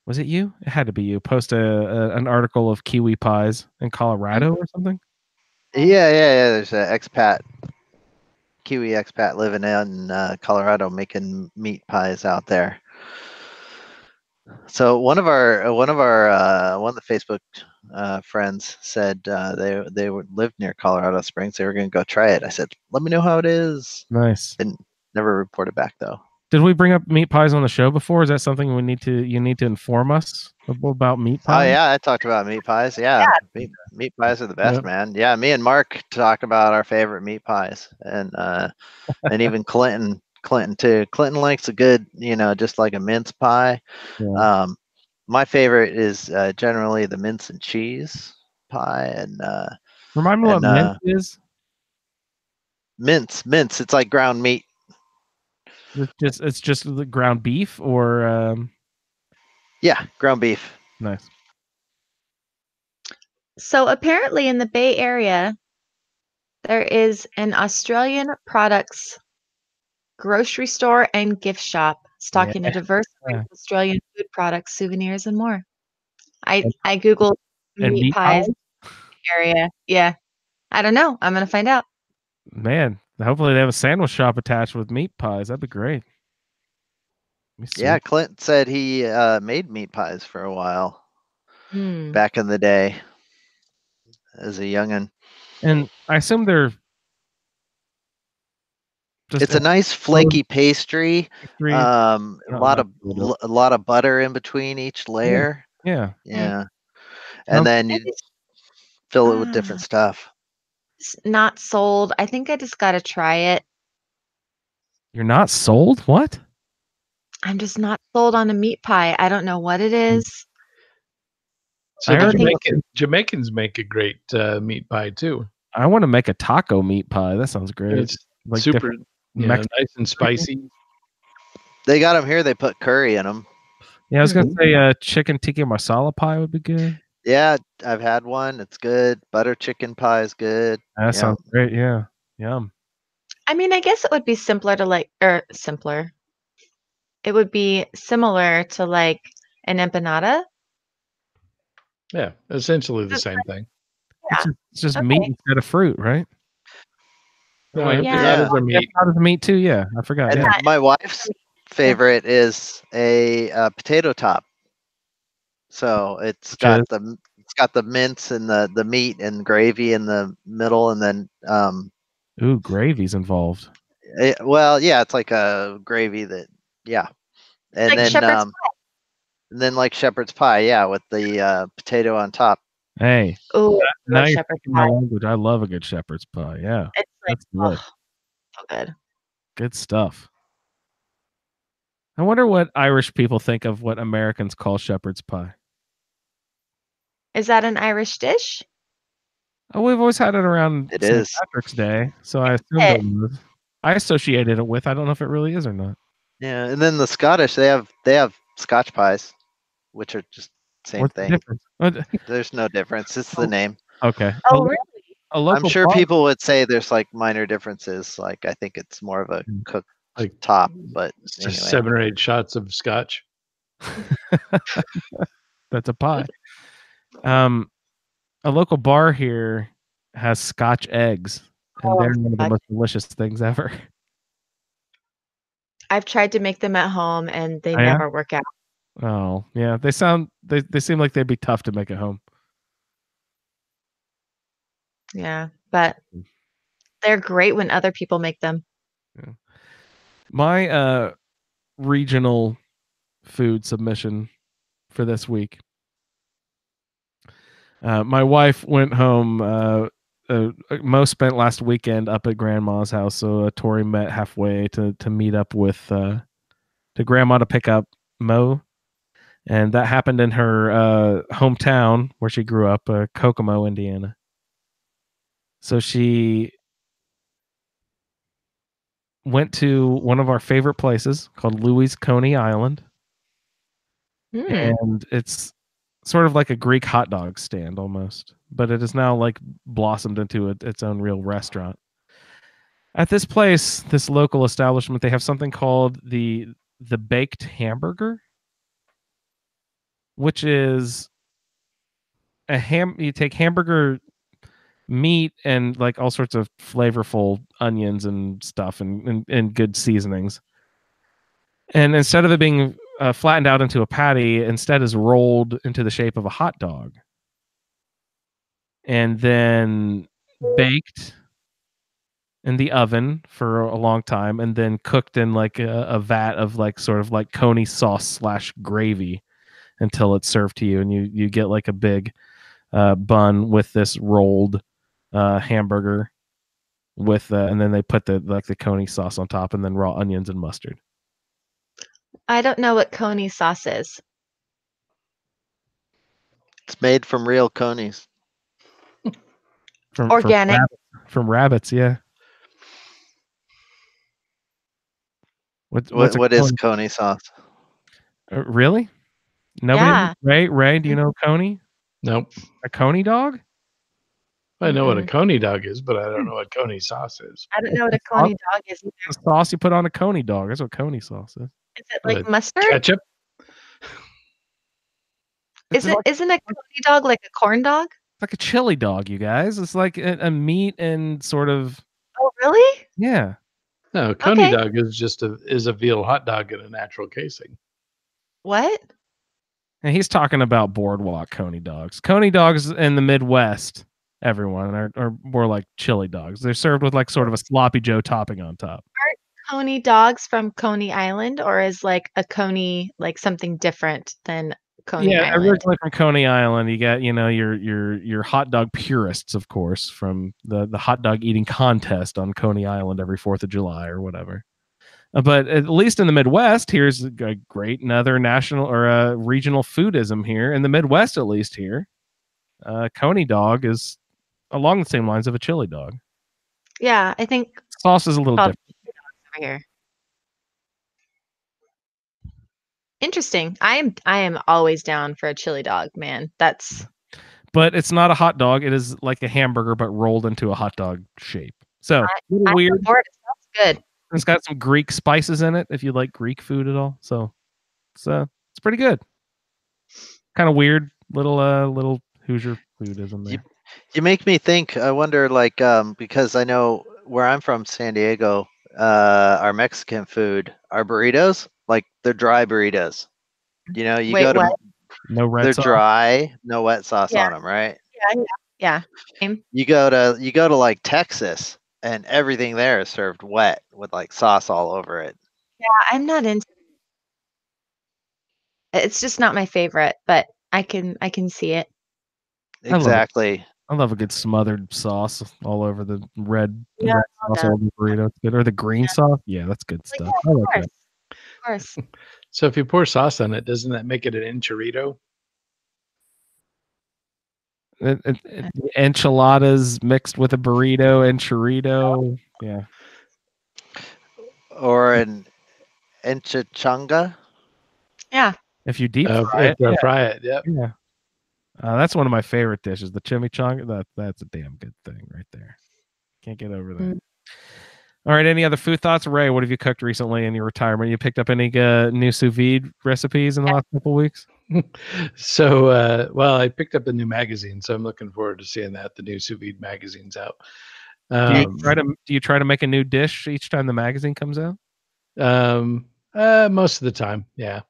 Was it you? It had to be you. Post an article of kiwi pies in Colorado or something. Yeah. There's an Kiwi expat living in Colorado making meat pies out there. So one of the Facebook friends said they lived near Colorado Springs. They were going to go try it. I said, "Let me know how it is." Nice. Never reported back though. Did we bring up meat pies on the show before? Is that something you need to inform us about meat pies? Oh yeah, I talked about meat pies. Yeah, meat pies are the best, Yep. man. Yeah, me and Mark talk about our favorite meat pies, and even Clinton too. Clinton likes a good, just like a mince pie. Yeah. My favorite is generally the mince and cheese pie, and Remind me what and, mint is. mince. It's like ground meat. It's just the ground beef or Yeah, ground beef. nice. So apparently in the Bay Area, there is an Australian products grocery store and gift shop stocking a diverse range of Australian food products, souvenirs, and more. I googled And meat pies area. Yeah, I don't know. I'm gonna find out. Man, hopefully they have a sandwich shop attached with meat pies. That'd be great. Let me see. Yeah, Clint said he made meat pies for a while Hmm. back in the day as a youngin'. And I assume they're just It's a nice flaky pastry. pastry. A Oh, lot that's of butter in between each layer. Yeah. Yeah, and then you fill it with different stuff. It's not sold. I think I just gotta try it. You're not sold? What? I'm just not sold on a meat pie. I don't know what it is. So I the heard Jamaicans make a great meat pie too. I want to make a taco meat pie. That sounds great. It's Like super, different nice and spicy. They got them here. They put curry in them. Yeah, I was gonna say chicken tikka masala pie would be good. Yeah, I've had one. It's good. Butter chicken pie is good. That sounds great. Yeah, yum. I mean, I guess it would be simpler to simpler. It would be similar to like an empanada. Yeah, essentially the same thing. Yeah. It's just meat instead of fruit, right? No, Wait, empanadas are meat. Empanadas are meat too. Yeah, I forgot. And Yeah. my wife's favorite is a potato top. So it's got the mince and the meat and gravy in the middle, and then Ooh, gravy's involved. it's like a gravy that and Like then shepherd's pie. and then like shepherd's pie, with the potato on top. Hey, Oh, now you're shepherd's speaking my pie. language. I love a good shepherd's pie. Yeah, It's like that's good. so good. Good stuff. I wonder what Irish people think of what Americans call shepherd's pie. Is that an Irish dish? Oh, we've always had it around It St. is. Patrick's Day, so I assumed it was. I associated it with. I don't know if it really is or not. Yeah, and then the Scottish, they have Scotch pies, which are just same What's the thing. difference? There's no difference. It's the name. Okay. Oh, really? A local I'm sure bar- people would say there's like minor differences. Like I think it's more of a cooked Like top, but it's anyway. just 7 or 8 shots of scotch. That's a pie. A local bar here has Scotch eggs, and they're one of the most delicious things ever. I've tried to make them at home and they Oh, yeah? never work out. Oh, yeah. They seem like they'd be tough to make at home. Yeah, but they're great when other people make them. Yeah. My regional food submission for this week. My wife went home. Mo spent last weekend up at Grandma's house, so Tori met halfway to meet up with to Grandma to pick up Mo, and that happened in her hometown where she grew up, Kokomo, Indiana. So she went to one of our favorite places called Louis Coney Island, and it's sort of like a Greek hot dog stand almost, but it has now like blossomed into its own real restaurant. At this place, this local establishment, they have something called the baked hamburger, which is you take hamburger meat and like all sorts of flavorful onions and stuff and good seasonings. And instead of it being flattened out into a patty, instead is rolled into the shape of a hot dog. And then baked in the oven for a long time, and then cooked in like a vat of like sort of like coney sauce / gravy until it's served to you, and you get like a big bun with this rolled hamburger with and then they put the coney sauce on top, and then raw onions and mustard. I don't know what coney sauce is. It's made from real conies. Organic. From rabbits, yeah. What is coney sauce? Really? Nobody? Yeah. Ray, do you know coney? Nope. A coney dog? I know what a coney dog is, but I don't know what coney sauce is. I don't know what a coney dog is either. The sauce you put on a coney dog. That's what coney sauce is. Is it like With mustard? Ketchup? Isn't a coney dog like a corn dog? It's like a chili dog, you guys. It's like a meat and sort of. Oh, really? Yeah. No, coney dog is just a veal hot dog in a natural casing. What? And he's talking about boardwalk coney dogs. Coney dogs in the Midwest, everyone, are more like chili dogs. They're served with like sort of a sloppy Joe topping on top. Aren't coney dogs from Coney Island, or is like a coney like something different than Coney Island? Originally from Coney Island. You got your hot dog purists, of course, from the hot dog eating contest on Coney Island every 4th of July or whatever. But at least in the Midwest, here's a great another national or regional foodism here. In the Midwest, at least here, coney dog is along the same lines of a chili dog. Yeah, I think Sauce is a little different. Over here. Interesting. I am always down for a chili dog, man. But it's not a hot dog. It is like a hamburger, but rolled into a hot dog shape. So I'm weird. on board. It sounds good. It's got some Greek spices in it, if you like Greek food at all. So it's pretty good. Kind of weird little Hoosier foodism there. You make me think. I wonder, like, because I know where I'm from, San Diego, our Mexican food, our burritos, like they're dry burritos. You know, you go to no red they're sauce. dry, no wet sauce on them, right? Yeah. You go to like Texas, and everything there is served wet with like sauce all over it. Yeah, I'm not into it. It's just not my favorite, but I can see it. Exactly. I love a good smothered sauce all over the red Yeah, sauce all over the burrito. It's good. Or the green sauce. Yeah, that's good stuff. I like that. Of course. So if you pour sauce on it, doesn't that make it an enchilito? Enchiladas mixed with a burrito and churrito. Yeah. Or an enchichanga. Yeah. If you deep fry it. Fry it. Yep. Yeah. That's one of my favorite dishes, the chimichanga. That's a damn good thing right there. Can't get over that. All right. Any other food thoughts? Ray, what have you cooked recently in your retirement? You picked up any new sous vide recipes in the last couple weeks? So, well, I picked up a new magazine, so I'm looking forward to seeing that. The new sous vide magazine's out. Do you try to make a new dish each time the magazine comes out? Most of the time, yeah.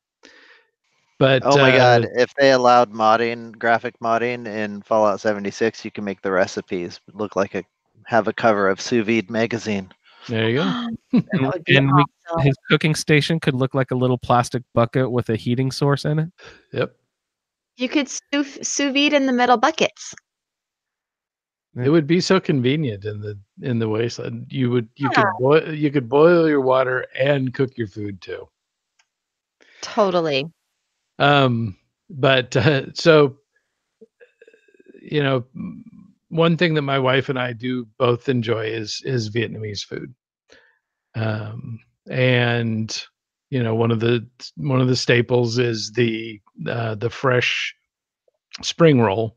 But oh my god, if they allowed modding, graphic modding in Fallout 76, you can make the recipes look like have a cover of sous vide magazine. There you go. That would be awesome. His cooking station could look like a little plastic bucket with a heating source in it. Yep. You could sous vide in the metal buckets. It would be so convenient in the wasteland. You could boil your water and cook your food too. Totally. But so one thing that my wife and I do both enjoy is Vietnamese food. And one of the staples is the fresh spring roll,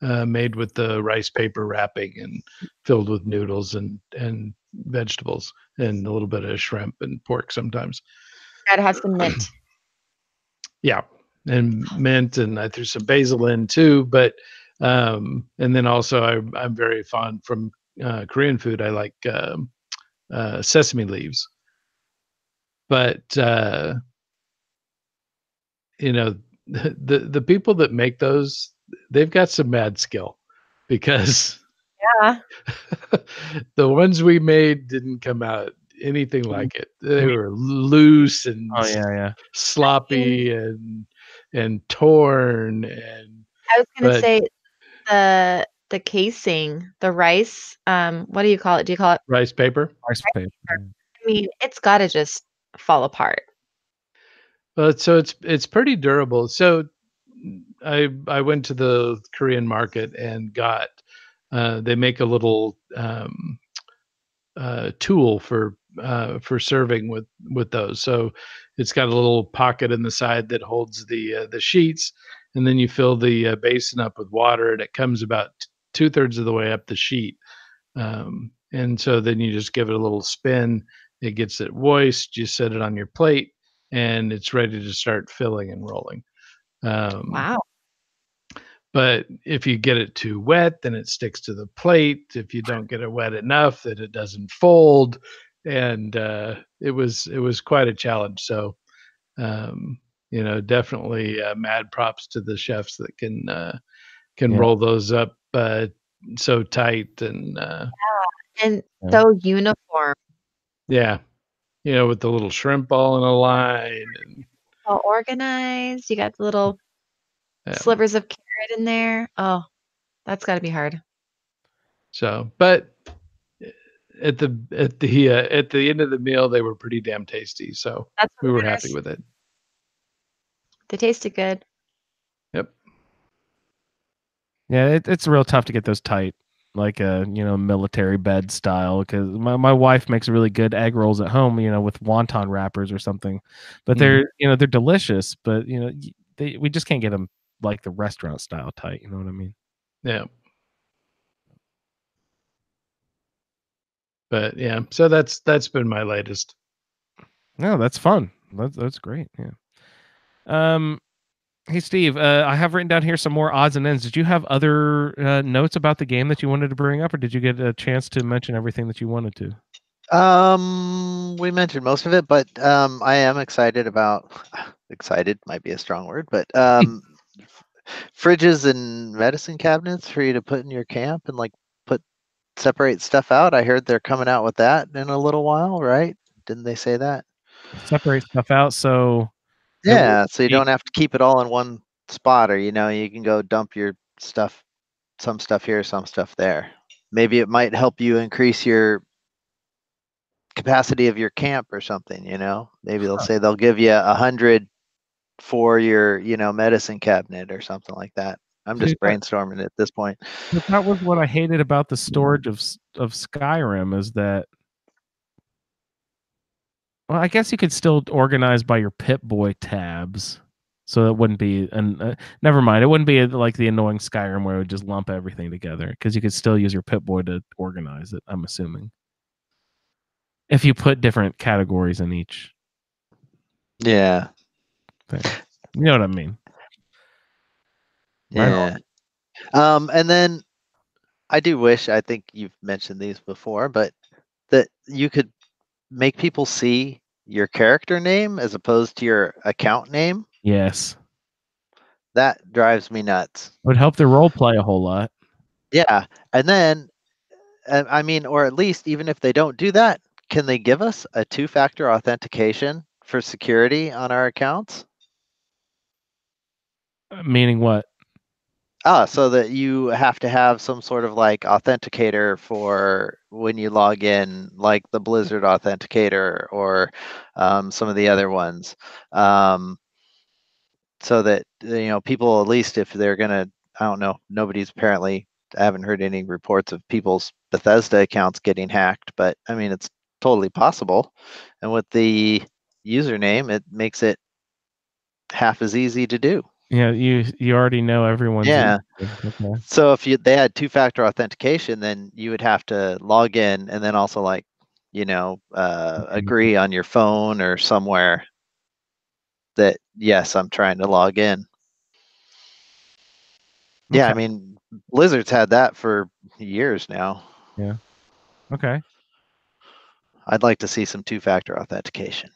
made with the rice paper wrapping and filled with noodles and vegetables and a little bit of shrimp and pork sometimes. Gotta have some mint. Yeah, and mint, and I threw some basil in too. But and then also I'm very fond from Korean food. I like sesame leaves. But the people that make those, they've got some mad skill, because Yeah. the ones we made didn't come out anything like it. They were loose and sloppy and torn. And I was gonna say the casing, the rice. What do you call it? Do you call it rice paper? Rice paper. I mean, it's got to just fall apart. Well, so it's pretty durable. So I went to the Korean market and got they make a little tool for serving with those. So it's got a little pocket in the side that holds the sheets, and then you fill the basin up with water, and it comes about 2/3 of the way up the sheet. And so then you just give it a little spin. It gets it moist. You set it on your plate, and it's ready to start filling and rolling. Wow. But if you get it too wet, then it sticks to the plate. If you don't get it wet enough, then it doesn't fold. And it was quite a challenge. So, definitely mad props to the chefs that can roll those up so tight and so uniform. Yeah, with the little shrimp all in a line and all organized. You got the little slivers of carrot in there. Oh, that's got to be hard. So, but at the end of the meal, they were pretty damn tasty. So we were happy with it. They tasted good. Yep. Yeah, it's real tough to get those tight, like a military bed style. Because my wife makes really good egg rolls at home, with wonton wrappers or something. But they're delicious. But we just can't get them like the restaurant style tight. You know what I mean? Yeah. But yeah, so that's been my latest. No, that's fun. That's great. Yeah. Hey Steve, I have written down here some more odds and ends. Did you have other notes about the game that you wanted to bring up, or did you get a chance to mention everything that you wanted to? We mentioned most of it, but I am excited about. Excited might be a strong word, but fridges and medicine cabinets for you to put in your camp and separate stuff out. I heard they're coming out with that in a little while, right? Didn't they say that? Separate stuff out, so yeah, so you don't have to keep it all in one spot, or you can go dump your stuff, some stuff here, some stuff there. Maybe it might help you increase your capacity of your camp or something. Maybe they'll say they'll give you 100 for your medicine cabinet or something like that. I'm just brainstorming at this point. But that was what I hated about the storage of Skyrim is that. Well, I guess you could still organize by your Pip-Boy tabs, so it wouldn't be. And never mind, it wouldn't be like the annoying Skyrim where it would just lump everything together, because you could still use your Pip-Boy to organize it. I'm assuming if you put different categories in each. Yeah. Thing. You know what I mean? Yeah. And then I do wish, I think you've mentioned these before, but that you could make people see your character name as opposed to your account name. Yes. That drives me nuts. It would help the role play a whole lot. Yeah. And then, I mean, or at least even if they don't do that, can they give us a 2-factor authentication for security on our accounts? Meaning what? So that you have to have some sort of like authenticator for when you log in, like the Blizzard authenticator or some of the other ones. So that, people, at least if they're going to, I don't know, I haven't heard any reports of people's Bethesda accounts getting hacked, but I mean, it's totally possible. And with the username, it makes it half as easy to do. Yeah, you already know everyone's. Yeah. Okay. So if they had 2-factor authentication, then you would have to log in and then also agree on your phone or somewhere that, yes, I'm trying to log in. Okay. Yeah, I mean, Blizzard's had that for years now. Yeah. Okay. I'd like to see some 2-factor authentication.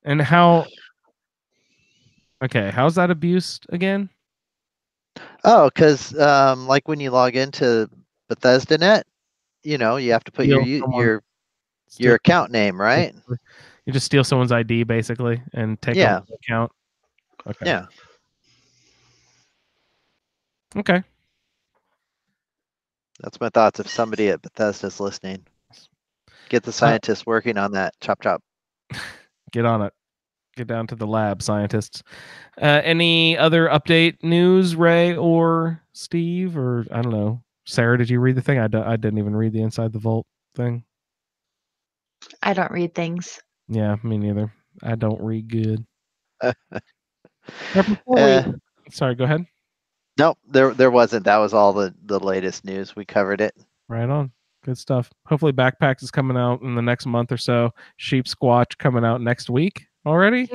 And how? Okay, how's that abused again? Oh, because like when you log into BethesdaNet, you have to put your account name, right? You just steal someone's ID basically and take over the account. Okay. Yeah. Okay. That's my thoughts. If somebody at Bethesda's listening, get the scientists working on that. Chop, chop. Get on it. Get down to the lab, scientists. Any other update news, Ray or Steve, or I don't know, Sarah? Did you read the thing? I didn't even read the Inside the Vault thing. I don't read things. Yeah, me neither. I don't read good. Sorry, go ahead. Nope, there wasn't. That was all the latest news. We covered it. Right on. Good stuff. Hopefully Backpacks is coming out in the next month or so. Sheep Squatch coming out next week already.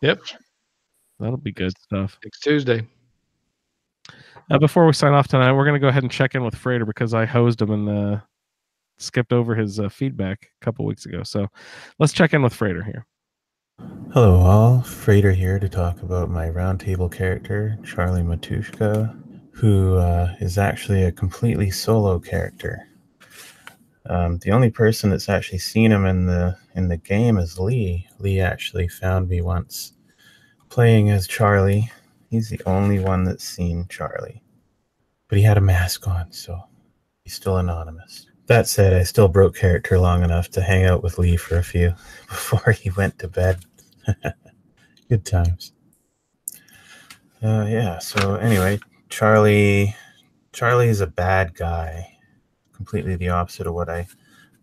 Yep. That'll be good stuff. Next Tuesday. Before we sign off tonight, we're going to go ahead and check in with Frater because I hosed him and skipped over his feedback a couple weeks ago. So let's check in with Frater here. Hello all, Frater here to talk about my roundtable character, Charlie Matushka, who is actually a completely solo character. The only person that's actually seen him in the game is Lee. Lee actually found me once playing as Charlie. He's the only one that's seen Charlie. But he had a mask on, so he's still anonymous. That said, I still broke character long enough to hang out with Lee for a few before he went to bed. Good times. Yeah, so anyway, Charlie's a bad guy. Completely the opposite of what I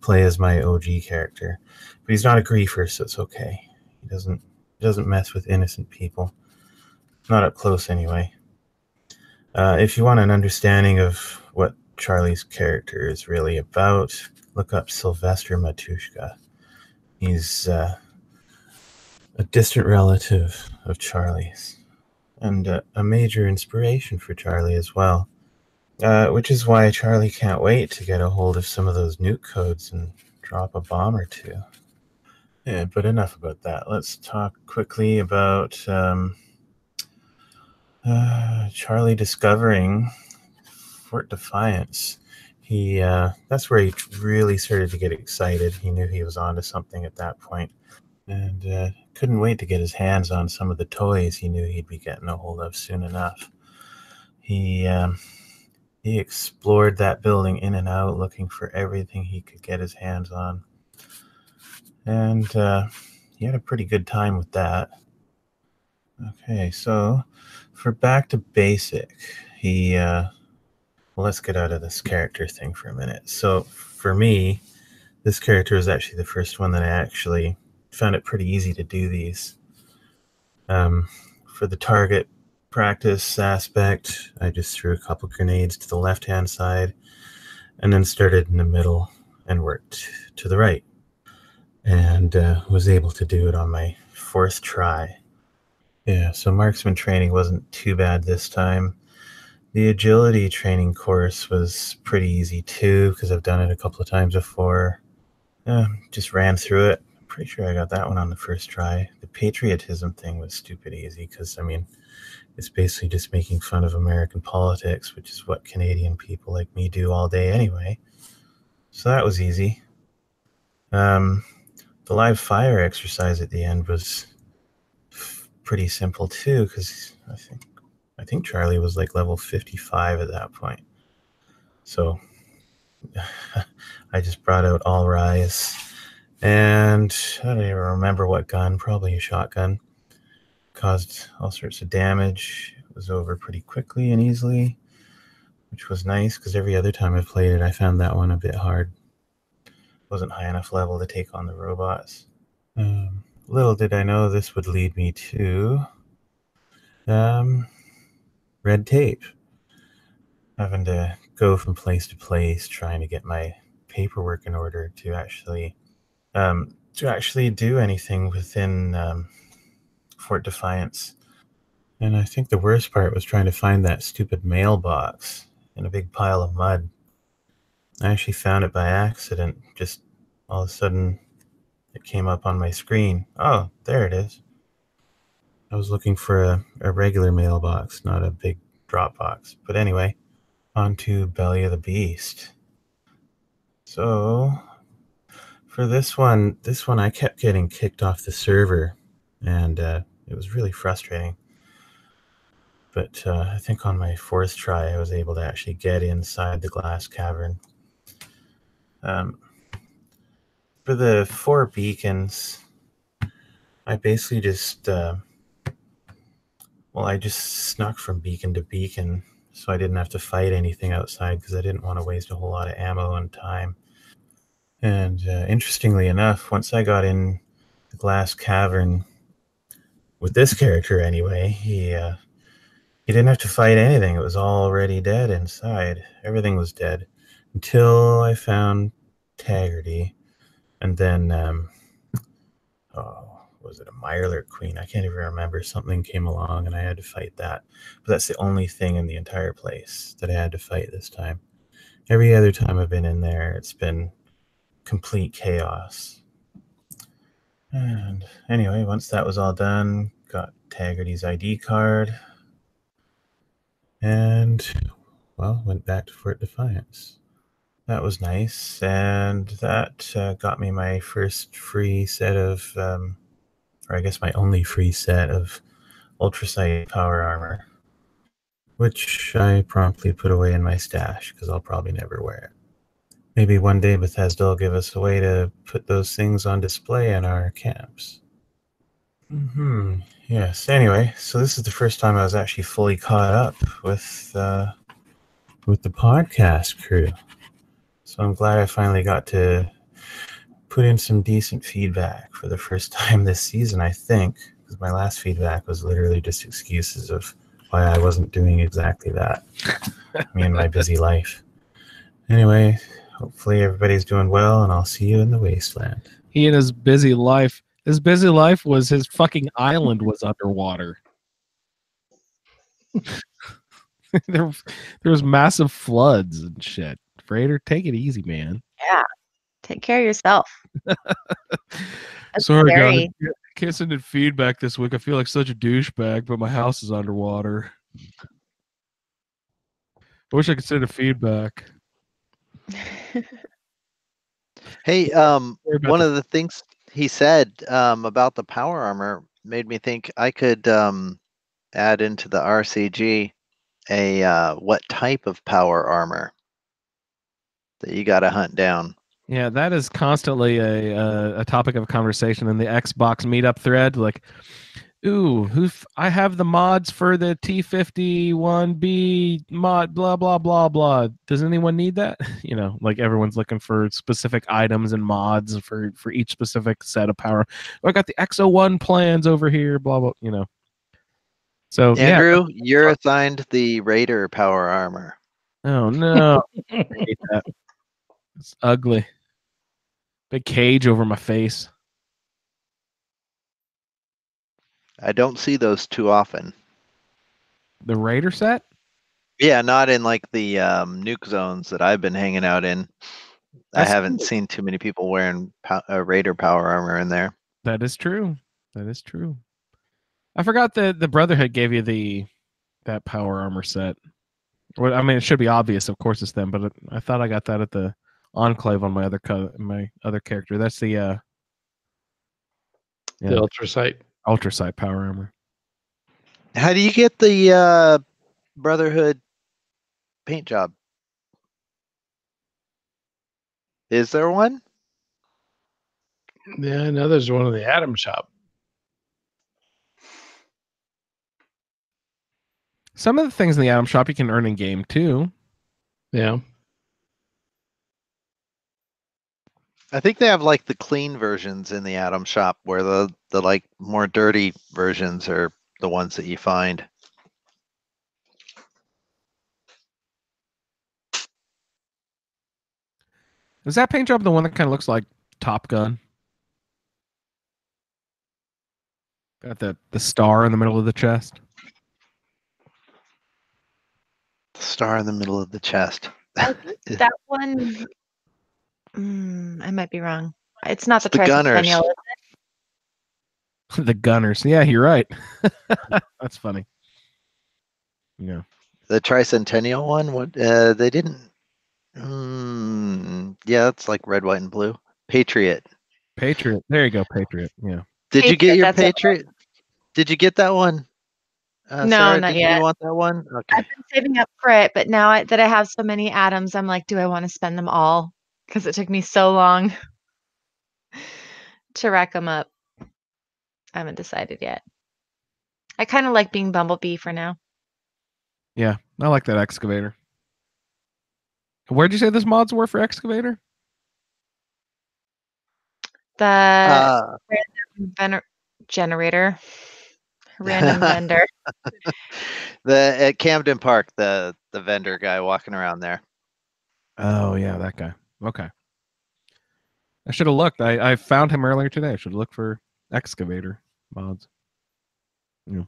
play as my OG character. But he's not a griefer, so it's okay. He doesn't mess with innocent people. Not up close anyway. If you want an understanding of what Charlie's character is really about, look up Sylvester Matushka. He's a distant relative of Charlie's and a major inspiration for Charlie as well. Which is why Charlie can't wait to get a hold of some of those nuke codes and drop a bomb or two. Yeah, but enough about that. Let's talk quickly about Charlie discovering Fort Defiance. That's where he really started to get excited. He knew he was onto something at that point, and couldn't wait to get his hands on some of the toys he knew he'd be getting a hold of soon enough. He explored that building in and out, looking for everything he could get his hands on. And he had a pretty good time with that. Okay, so for back to basic, well, let's get out of this character thing for a minute. So for me, this character is actually the first one that I actually found it pretty easy to do these. For the target practice aspect, I just threw a couple grenades to the left-hand side and then started in the middle and worked to the right. And was able to do it on my 4th try. Yeah, so marksman training wasn't too bad this time. The agility training course was pretty easy too, because I've done it a couple of times before. Just ran through it. I'm pretty sure I got that one on the 1st try. The patriotism thing was stupid easy, because, I mean, it's basically just making fun of American politics, which is what Canadian people like me do all day anyway. So that was easy. The live fire exercise at the end was pretty simple too, because I think Charlie was like level 55 at that point. So I just brought out All Rise, and I don't even remember what gun, probably a shotgun. Caused all sorts of damage. It was over pretty quickly and easily, which was nice, because every other time I've played it, I found that one a bit hard. Wasn't high enough level to take on the robots. Little did I know this would lead me to red tape. Having to go from place to place, trying to get my paperwork in order to actually do anything within Fort Defiance. And I think the worst part was trying to find that stupid mailbox in a big pile of mud. I actually found it by accident. Just all of a sudden, it came up on my screen. Oh, there it is. I was looking for a regular mailbox, not a big drop box. But anyway, on to Belly of the Beast. So for this one I kept getting kicked off the server, and it was really frustrating. But I think on my 4th try, I was able to actually get inside the glass cavern. For the 4 beacons, I basically just I just snuck from beacon to beacon, so I didn't have to fight anything outside, because I didn't want to waste a whole lot of ammo and time. And interestingly enough, once I got in the glass cavern with this character anyway, he didn't have to fight anything. It was already dead inside. Everything was dead until I found Taggarty, and then was it a Mirelurk Queen? I can't even remember. Something came along and I had to fight that. But that's the only thing in the entire place that I had to fight this time. Every other time I've been in there, it's been complete chaos. And anyway, once that was all done, got Taggarty's ID card, and, well, went back to Fort Defiance. That was nice, and that got me my first free set of, or I guess my only free set of ultrasight power armor, which I promptly put away in my stash, because I'll probably never wear it. Maybe one day Bethesda will give us a way to put those things on display in our camps. Yes, anyway, so this is the first time I was actually fully caught up with the podcast crew. So I'm glad I finally got to put in some decent feedback for the first time this season, I think, because my last feedback was literally just excuses of why I wasn't doing exactly that. Me and my busy life. Anyway, hopefully everybody's doing well, and I'll see you in the wasteland. He and his busy life. His busy life was his fucking island was underwater. there was massive floods and shit. Freighter, take it easy, man. Yeah. Take care of yourself. Sorry, scary. guys. I can't send in feedback this week. I feel like such a douchebag, but my house is underwater. I wish I could send a feedback. Hey, one of the things he said about the power armor made me think I could add into the RCG a what type of power armor that you got to hunt down. Yeah, that is constantly a topic of conversation in the Xbox meetup thread. Like, Ooh, I have the mods for the T51B mod, blah, blah, blah, blah. Does anyone need that? You know, like everyone's looking for specific items and mods for each specific set of power. Oh, I got the XO1 plans over here, blah, blah, you know. So, Andrew, you're assigned the Raider power armor. Oh, no. I hate that. It's ugly. Big cage over my face. I don't see those too often. The Raider set? Yeah, not in like the nuke zones that I've been hanging out in. I haven't seen too many people wearing Raider power armor in there. That is true. That is true. I forgot that the Brotherhood gave you that power armor set. Well, I mean, it should be obvious, of course, it's them, but I thought I got that at the Enclave on my other character. That's the ultrasight power armor. How do you get the Brotherhood paint job? Is there one? Yeah, I know there's one in the Atom Shop. Some of the things in the Atom Shop you can earn in game too. Yeah. I think they have like the clean versions in the Atom Shop, where the like more dirty versions are the ones that you find. Is that paint job the one that kind of looks like Top Gun? Got the star in the middle of the chest. The star in the middle of the chest. That one. I might be wrong. It's not the Gunners. Tricentennial. The Gunners. Yeah, you're right. That's funny. Yeah. The Tricentennial one. What? They didn't. Yeah, that's like red, white, and blue. Patriot. Patriot. There you go, Patriot. Yeah. Did you get your Patriot? Did you get that one? No, Sarah, not did yet. You want that one? Okay. I've been saving up for it, but now that I have so many atoms, I'm like, do I want to spend them all? Because it took me so long to rack them up. I haven't decided yet. I kind of like being Bumblebee for now. Yeah, I like that excavator. Where'd you say those mods were for excavator? The random generator. Random vendor. At Camden Park, the vendor guy walking around there. Oh yeah, that guy. Okay. I should have looked. I found him earlier today. I should look for excavator mods. Yeah.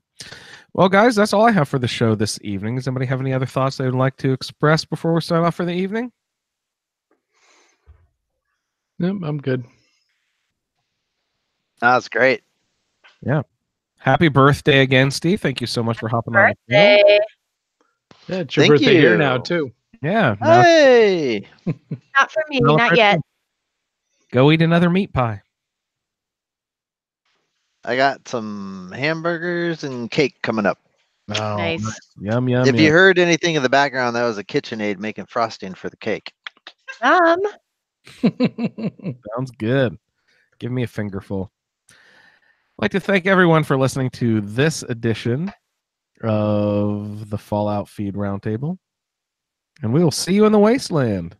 Well, guys, that's all I have for the show this evening. Does anybody have any other thoughts they would like to express before we sign off for the evening? Nope, I'm good. That's great. Yeah. Happy birthday again, Steve. Thank you so much for hopping on. Birthday. Yeah, it's your Thank birthday here you. now, too. Yeah. Hey. Not for me, not yet. Go eat another meat pie. I got some hamburgers and cake coming up. Oh, Nice. Yum, yum, If yum. you heard anything in the background, that was a KitchenAid making frosting for the cake. Sounds good. Give me a fingerful. I'd like to thank everyone for listening to this edition of the Fallout Feed Roundtable. And we will see you in the wasteland.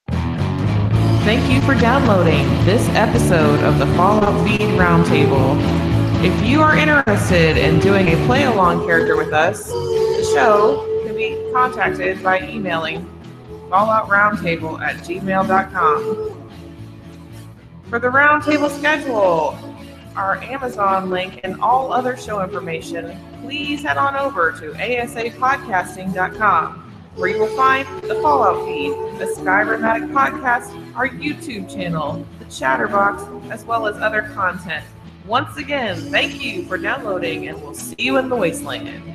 Thank you for downloading this episode of the Fallout Feed Roundtable. If you are interested in doing a play-along character with us, the show can be contacted by emailing falloutroundtable@gmail.com. For the roundtable schedule, our Amazon link, and all other show information, please head on over to asapodcasting.com, where you will find the Fallout Feed, the Skyrimatic Podcast, our YouTube channel, the Chatterbox, as well as other content. Once again, thank you for downloading, and we'll see you in the wasteland.